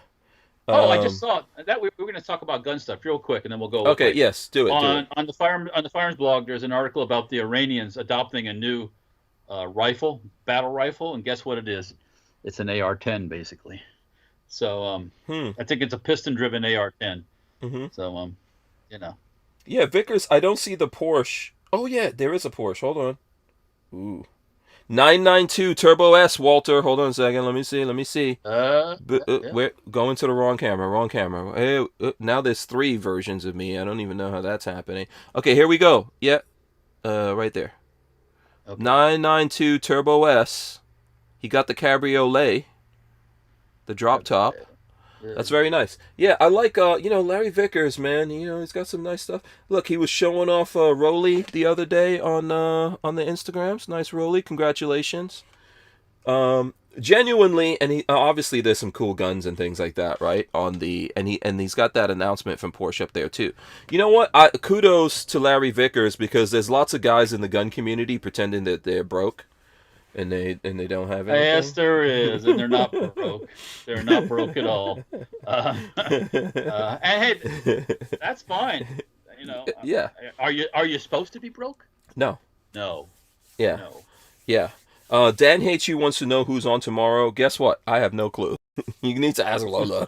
I just saw that we were going to talk about gun stuff real quick, and then we'll go. Okay, yes, do it. On the Firearms blog, there's an article about the Iranians adopting a new battle rifle, and guess what it is? It's an AR-10, basically. So I think it's a piston-driven AR-10. Mm-hmm. So Yeah, Vickers. I don't see the Porsche. Oh yeah, there is a Porsche. Hold on. Ooh. 992 Turbo S, Walter. Hold on a second. Let me see. We're going to the wrong camera. Hey, now there's 3 versions of me. I don't even know how that's happening. Okay, here we go. Yeah. Right there. Okay. 992 Turbo S. He got the cabriolet. The drop top. That's very nice. Yeah, I like Larry Vickers, man. He's got some nice stuff. Look, he was showing off Rolly the other day on the Instagrams. Nice Rolly, congratulations. Genuinely, and he obviously there's some cool guns and things like that, right? And he's got that announcement from Porsche up there too. You know what? Kudos to Larry Vickers, because there's lots of guys in the gun community pretending that they're broke. And they don't have anything? Yes, there is, and they're not broke. They're not broke at all. And hey, that's fine. Yeah. Are you supposed to be broke? No. Yeah. No. Yeah. Dan Hates You wants to know who's on tomorrow. Guess what? I have no clue. You need to ask Lola.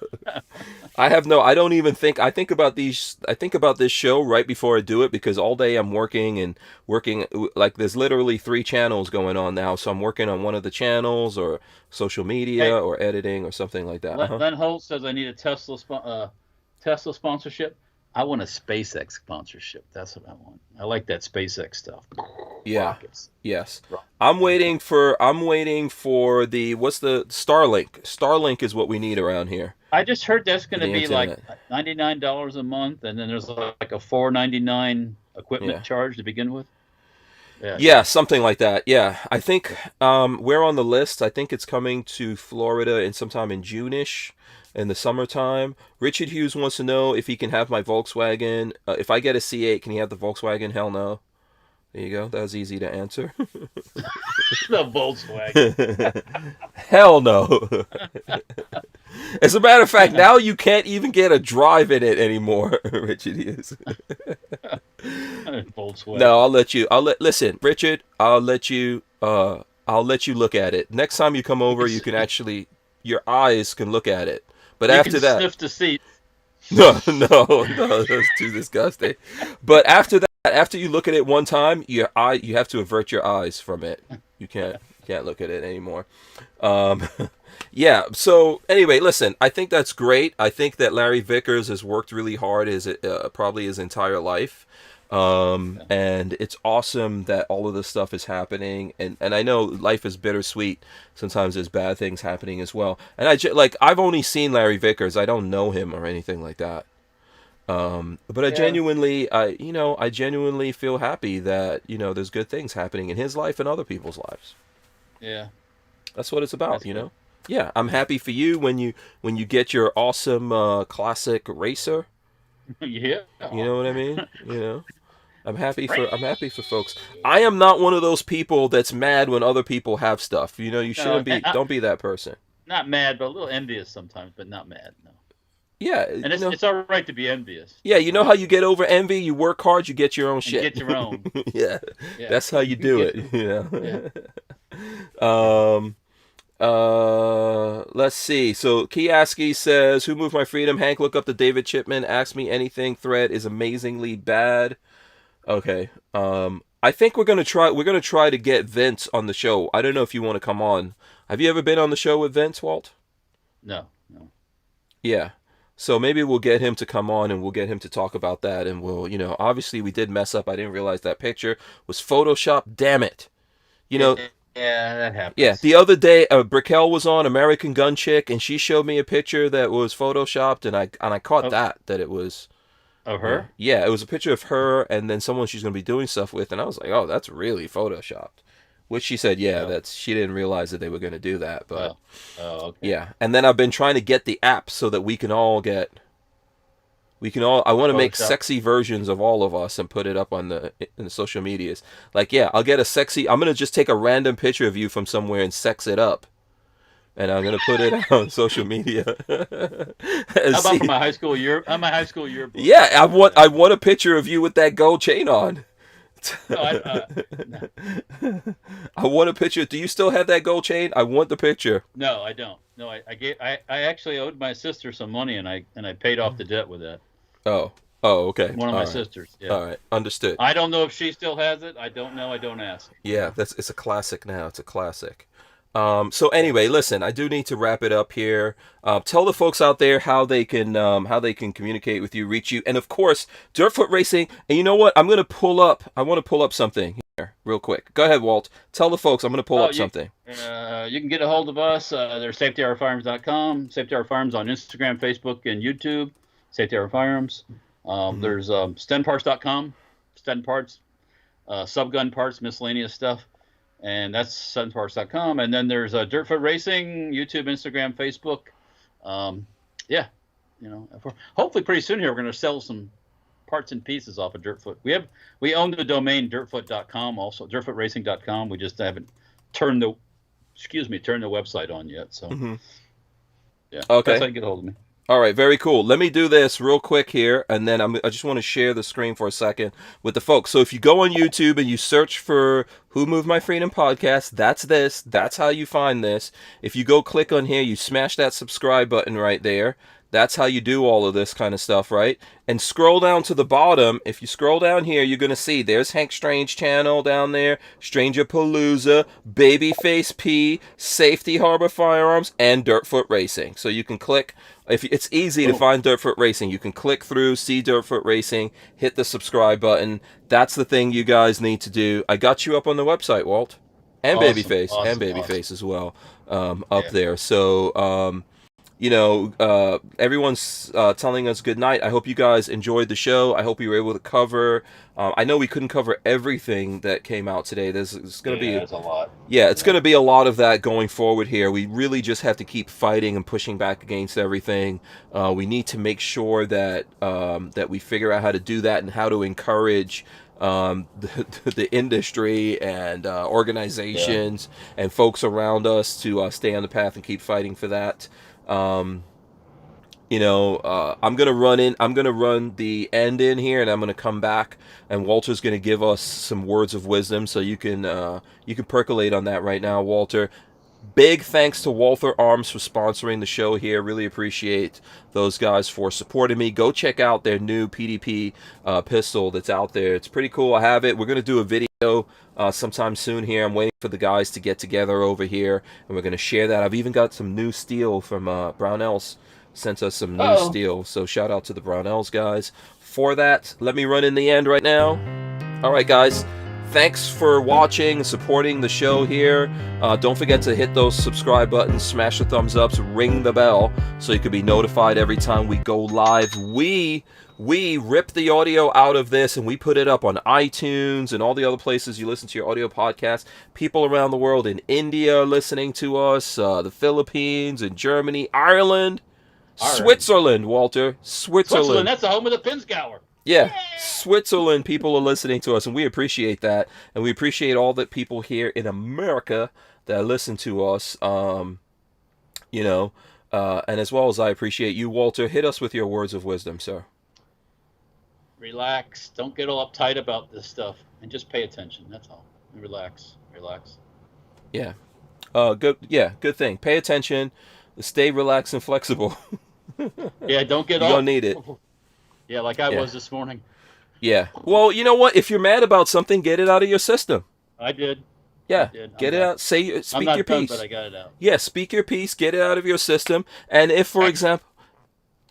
I don't even think, I think about this show right before I do it, because all day I'm working, like there's literally 3 channels going on now. So I'm working on one of the channels, or social media, Hey, or editing, or something like that. Len Holt says I need a Tesla sponsorship. I want a SpaceX sponsorship. That's what I want. I like that SpaceX stuff. Yeah. Rockets. Yes. Rockets. I'm waiting for the, what's the Starlink? Starlink is what we need around here. I just heard that's going to The be like internet. $99 a month, and then there's like a $4.99 equipment Yeah. charge to begin with. Yeah, something like that. Yeah, I think we're on the list. I think it's coming to Florida in sometime in June-ish, in the summertime. Richard Hughes wants to know if he can have my Volkswagen. If I get a C8, can he have the Volkswagen? Hell no. There you go. That was easy to answer. The Volkswagen. Hell no. As a matter of fact, now you can't even get a drive in it anymore, Richard Hughes. Volkswagen. No, listen, Richard, I'll let you look at it. Next time you come over, you can actually, your eyes can look at it. But you after can that, sniff the seat. no, that's too disgusting. But after that, after you look at it one time, you have to avert your eyes from it. You can't look at it anymore. Yeah. So anyway, listen, I think that's great. I think that Larry Vickers has worked really hard probably his entire life. And it's awesome that all of this stuff is happening, and I know life is bittersweet. Sometimes there's bad things happening as well. And I've only seen Larry Vickers. I don't know him or anything like that. But I genuinely feel happy that, there's good things happening in his life and other people's lives. Yeah. That's what it's about, That's good. Yeah, I'm happy for you when you get your awesome classic racer. Yeah. You know what I mean? I'm happy for folks. I am not one of those people that's mad when other people have stuff. You shouldn't be. Don't be that person. Not mad, but a little envious sometimes, but not mad. No. Yeah, And it's all right to be envious. Yeah, you know how you get over envy? You work hard, you get your own shit. You get your own. Yeah, that's how you do it. Yeah. Let's see. So Kiaski says, "Who moved my freedom?" Hank, look up the David Chipman. Ask me anything. Thread is amazingly bad. Okay. I think we're gonna try to get Vince on the show. I don't know if you want to come on. Have you ever been on the show with Vince, Walt? No. Yeah. So maybe we'll get him to come on, and we'll get him to talk about that, and we'll, obviously we did mess up. I didn't realize that picture was Photoshopped. Damn it. Yeah, that happens. Yeah, the other day, Brickell was on American Gun Chick, and she showed me a picture that was photoshopped, and I caught that it was of her. Yeah, it was a picture of her, and then someone she's gonna be doing stuff with, and I was like, oh, that's really photoshopped. Which she said, she didn't realize that they were gonna do that, but okay. Yeah. And then I've been trying to get the app so that we can all. I want to make sexy versions of all of us and put it up in the social medias. Like, I'll get a sexy. I'm gonna just take a random picture of you from somewhere and sex it up, and I'm gonna put it on social media. How about my high school year? My high school yearbook. Yeah, I want a picture of you with that gold chain on. No, I want a picture. Do you still have that gold chain? I want the picture. No, I don't. No, I actually owed my sister some money, and I paid off the debt with that. Oh, okay. One of my sisters. Yeah. All right, understood. I don't know if she still has it. I don't know. I don't ask. Yeah, it's a classic now. It's a classic. So anyway, listen, I do need to wrap it up here. Tell the folks out there how they can communicate with you, reach you, and of course, Dirtfoot Racing. And you know what? I want to pull up something here real quick. Go ahead, Walt. Tell the folks I'm going to pull up something. You can get a hold of us. There's safetyhourfirearms.com, Safety Hour Firearms on Instagram, Facebook, and YouTube. Safety Hour Firearms. There's stenparts.com, Sten Parts, subgun parts, miscellaneous stuff. And that's stenparts.com. And then there's Dirtfoot Racing, YouTube, Instagram, Facebook. Hopefully pretty soon here we're going to sell some parts and pieces off of Dirtfoot. We own the domain dirtfoot.com, also dirtfootracing.com. We just haven't turned the website on yet. So yeah, okay. That's how you get a hold of me. All right, very cool. Let me do this real quick here, and then I just want to share the screen for a second with the folks. So if you go on YouTube and you search for Who Moved My Freedom podcast. That's this. That's how you find this. If you go click on here, you smash that subscribe button right there. That's how you do all of this kind of stuff, right? And scroll down to the bottom. If you scroll down here, you're going to see there's Hank Strange channel down there, Stranger Palooza, Babyface P, Safety Harbor Firearms, and Dirtfoot Racing. So you can click. If it's easy to find Dirtfoot Racing, you can click through, see Dirtfoot Racing, hit the subscribe button. That's the thing you guys need to do. I got you up on the website, Walt, and Awesome, Babyface, awesome, and Babyface awesome. as well, up there. So, everyone's telling us good night. I hope you guys enjoyed the show. I hope you were able to cover. I know we couldn't cover everything that came out today. There's going to be there's a lot. Yeah, it's going to be a lot of that going forward here. We really just have to keep fighting and pushing back against everything. We need to make sure that that we figure out how to do that and how to encourage the industry and organizations and folks around us to stay on the path and keep fighting for that. I'm gonna run the end in here, and I'm gonna come back, and Walter's gonna give us some words of wisdom, so you can percolate on that right now, Walter. Big thanks to Walther Arms for sponsoring the show here. Really appreciate those guys for supporting me. Go check out their new PDP pistol that's out there. It's pretty cool. I have it. We're gonna do a video sometime soon here. I'm waiting for the guys to get together over here, and we're gonna share that. I've even got some new steel from Barnauls. Sent us some new steel, so shout out to the Barnauls guys for that. Let me run in the end right now. All right, guys, thanks for watching and supporting the show here. Don't forget to hit those subscribe buttons, smash the thumbs ups, ring the bell so you can be notified every time we go live. We rip the audio out of this and we put it up on iTunes and all the other places you listen to your audio podcast. People around the world in India are listening to us, the Philippines and Germany, Ireland. Switzerland, Walter. Switzerland. That's the home of the Pinzgauer. Yeah, Switzerland people are listening to us, and we appreciate that. And we appreciate all the people here in America that listen to us, and as well as I appreciate you, Walter. Hit us with your words of wisdom, sir. Relax. Don't get all uptight about this stuff, and just pay attention. That's all. Relax. Yeah. Good thing. Pay attention. Stay relaxed and flexible. Yeah, don't get You're gonna need it. Yeah, like I was this morning. Yeah. Well, you know what? If you're mad about something, get it out of your system. I did. Yeah. Get it out. Speak your piece. But I got it out. Yeah, speak your piece. Get it out of your system. And if, for example,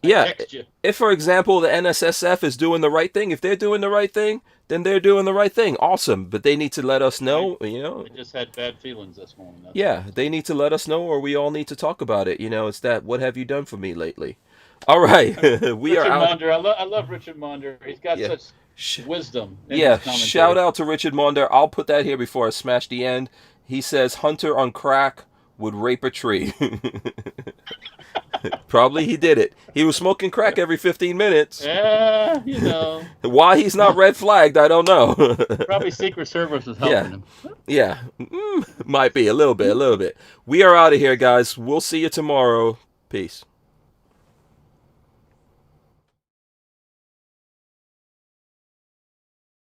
the NSSF is doing the right thing, if they're doing the right thing, then they're doing the right thing. Awesome. But they need to let us know, I just had bad feelings this morning. They need to let us know, or we all need to talk about it. It's that, what have you done for me lately? All right. Richard Monder. I love Richard Monder. He's got such wisdom. Shout out to Richard Monder. I'll put that here before I smash the end. He says, Hunter on crack would rape a tree. Probably he did it. He was smoking crack every 15 minutes. Yeah, Why he's not red flagged, I don't know. Probably Secret Service was helping him. Yeah. Might be a little bit. We are out of here, guys. We'll see you tomorrow. Peace.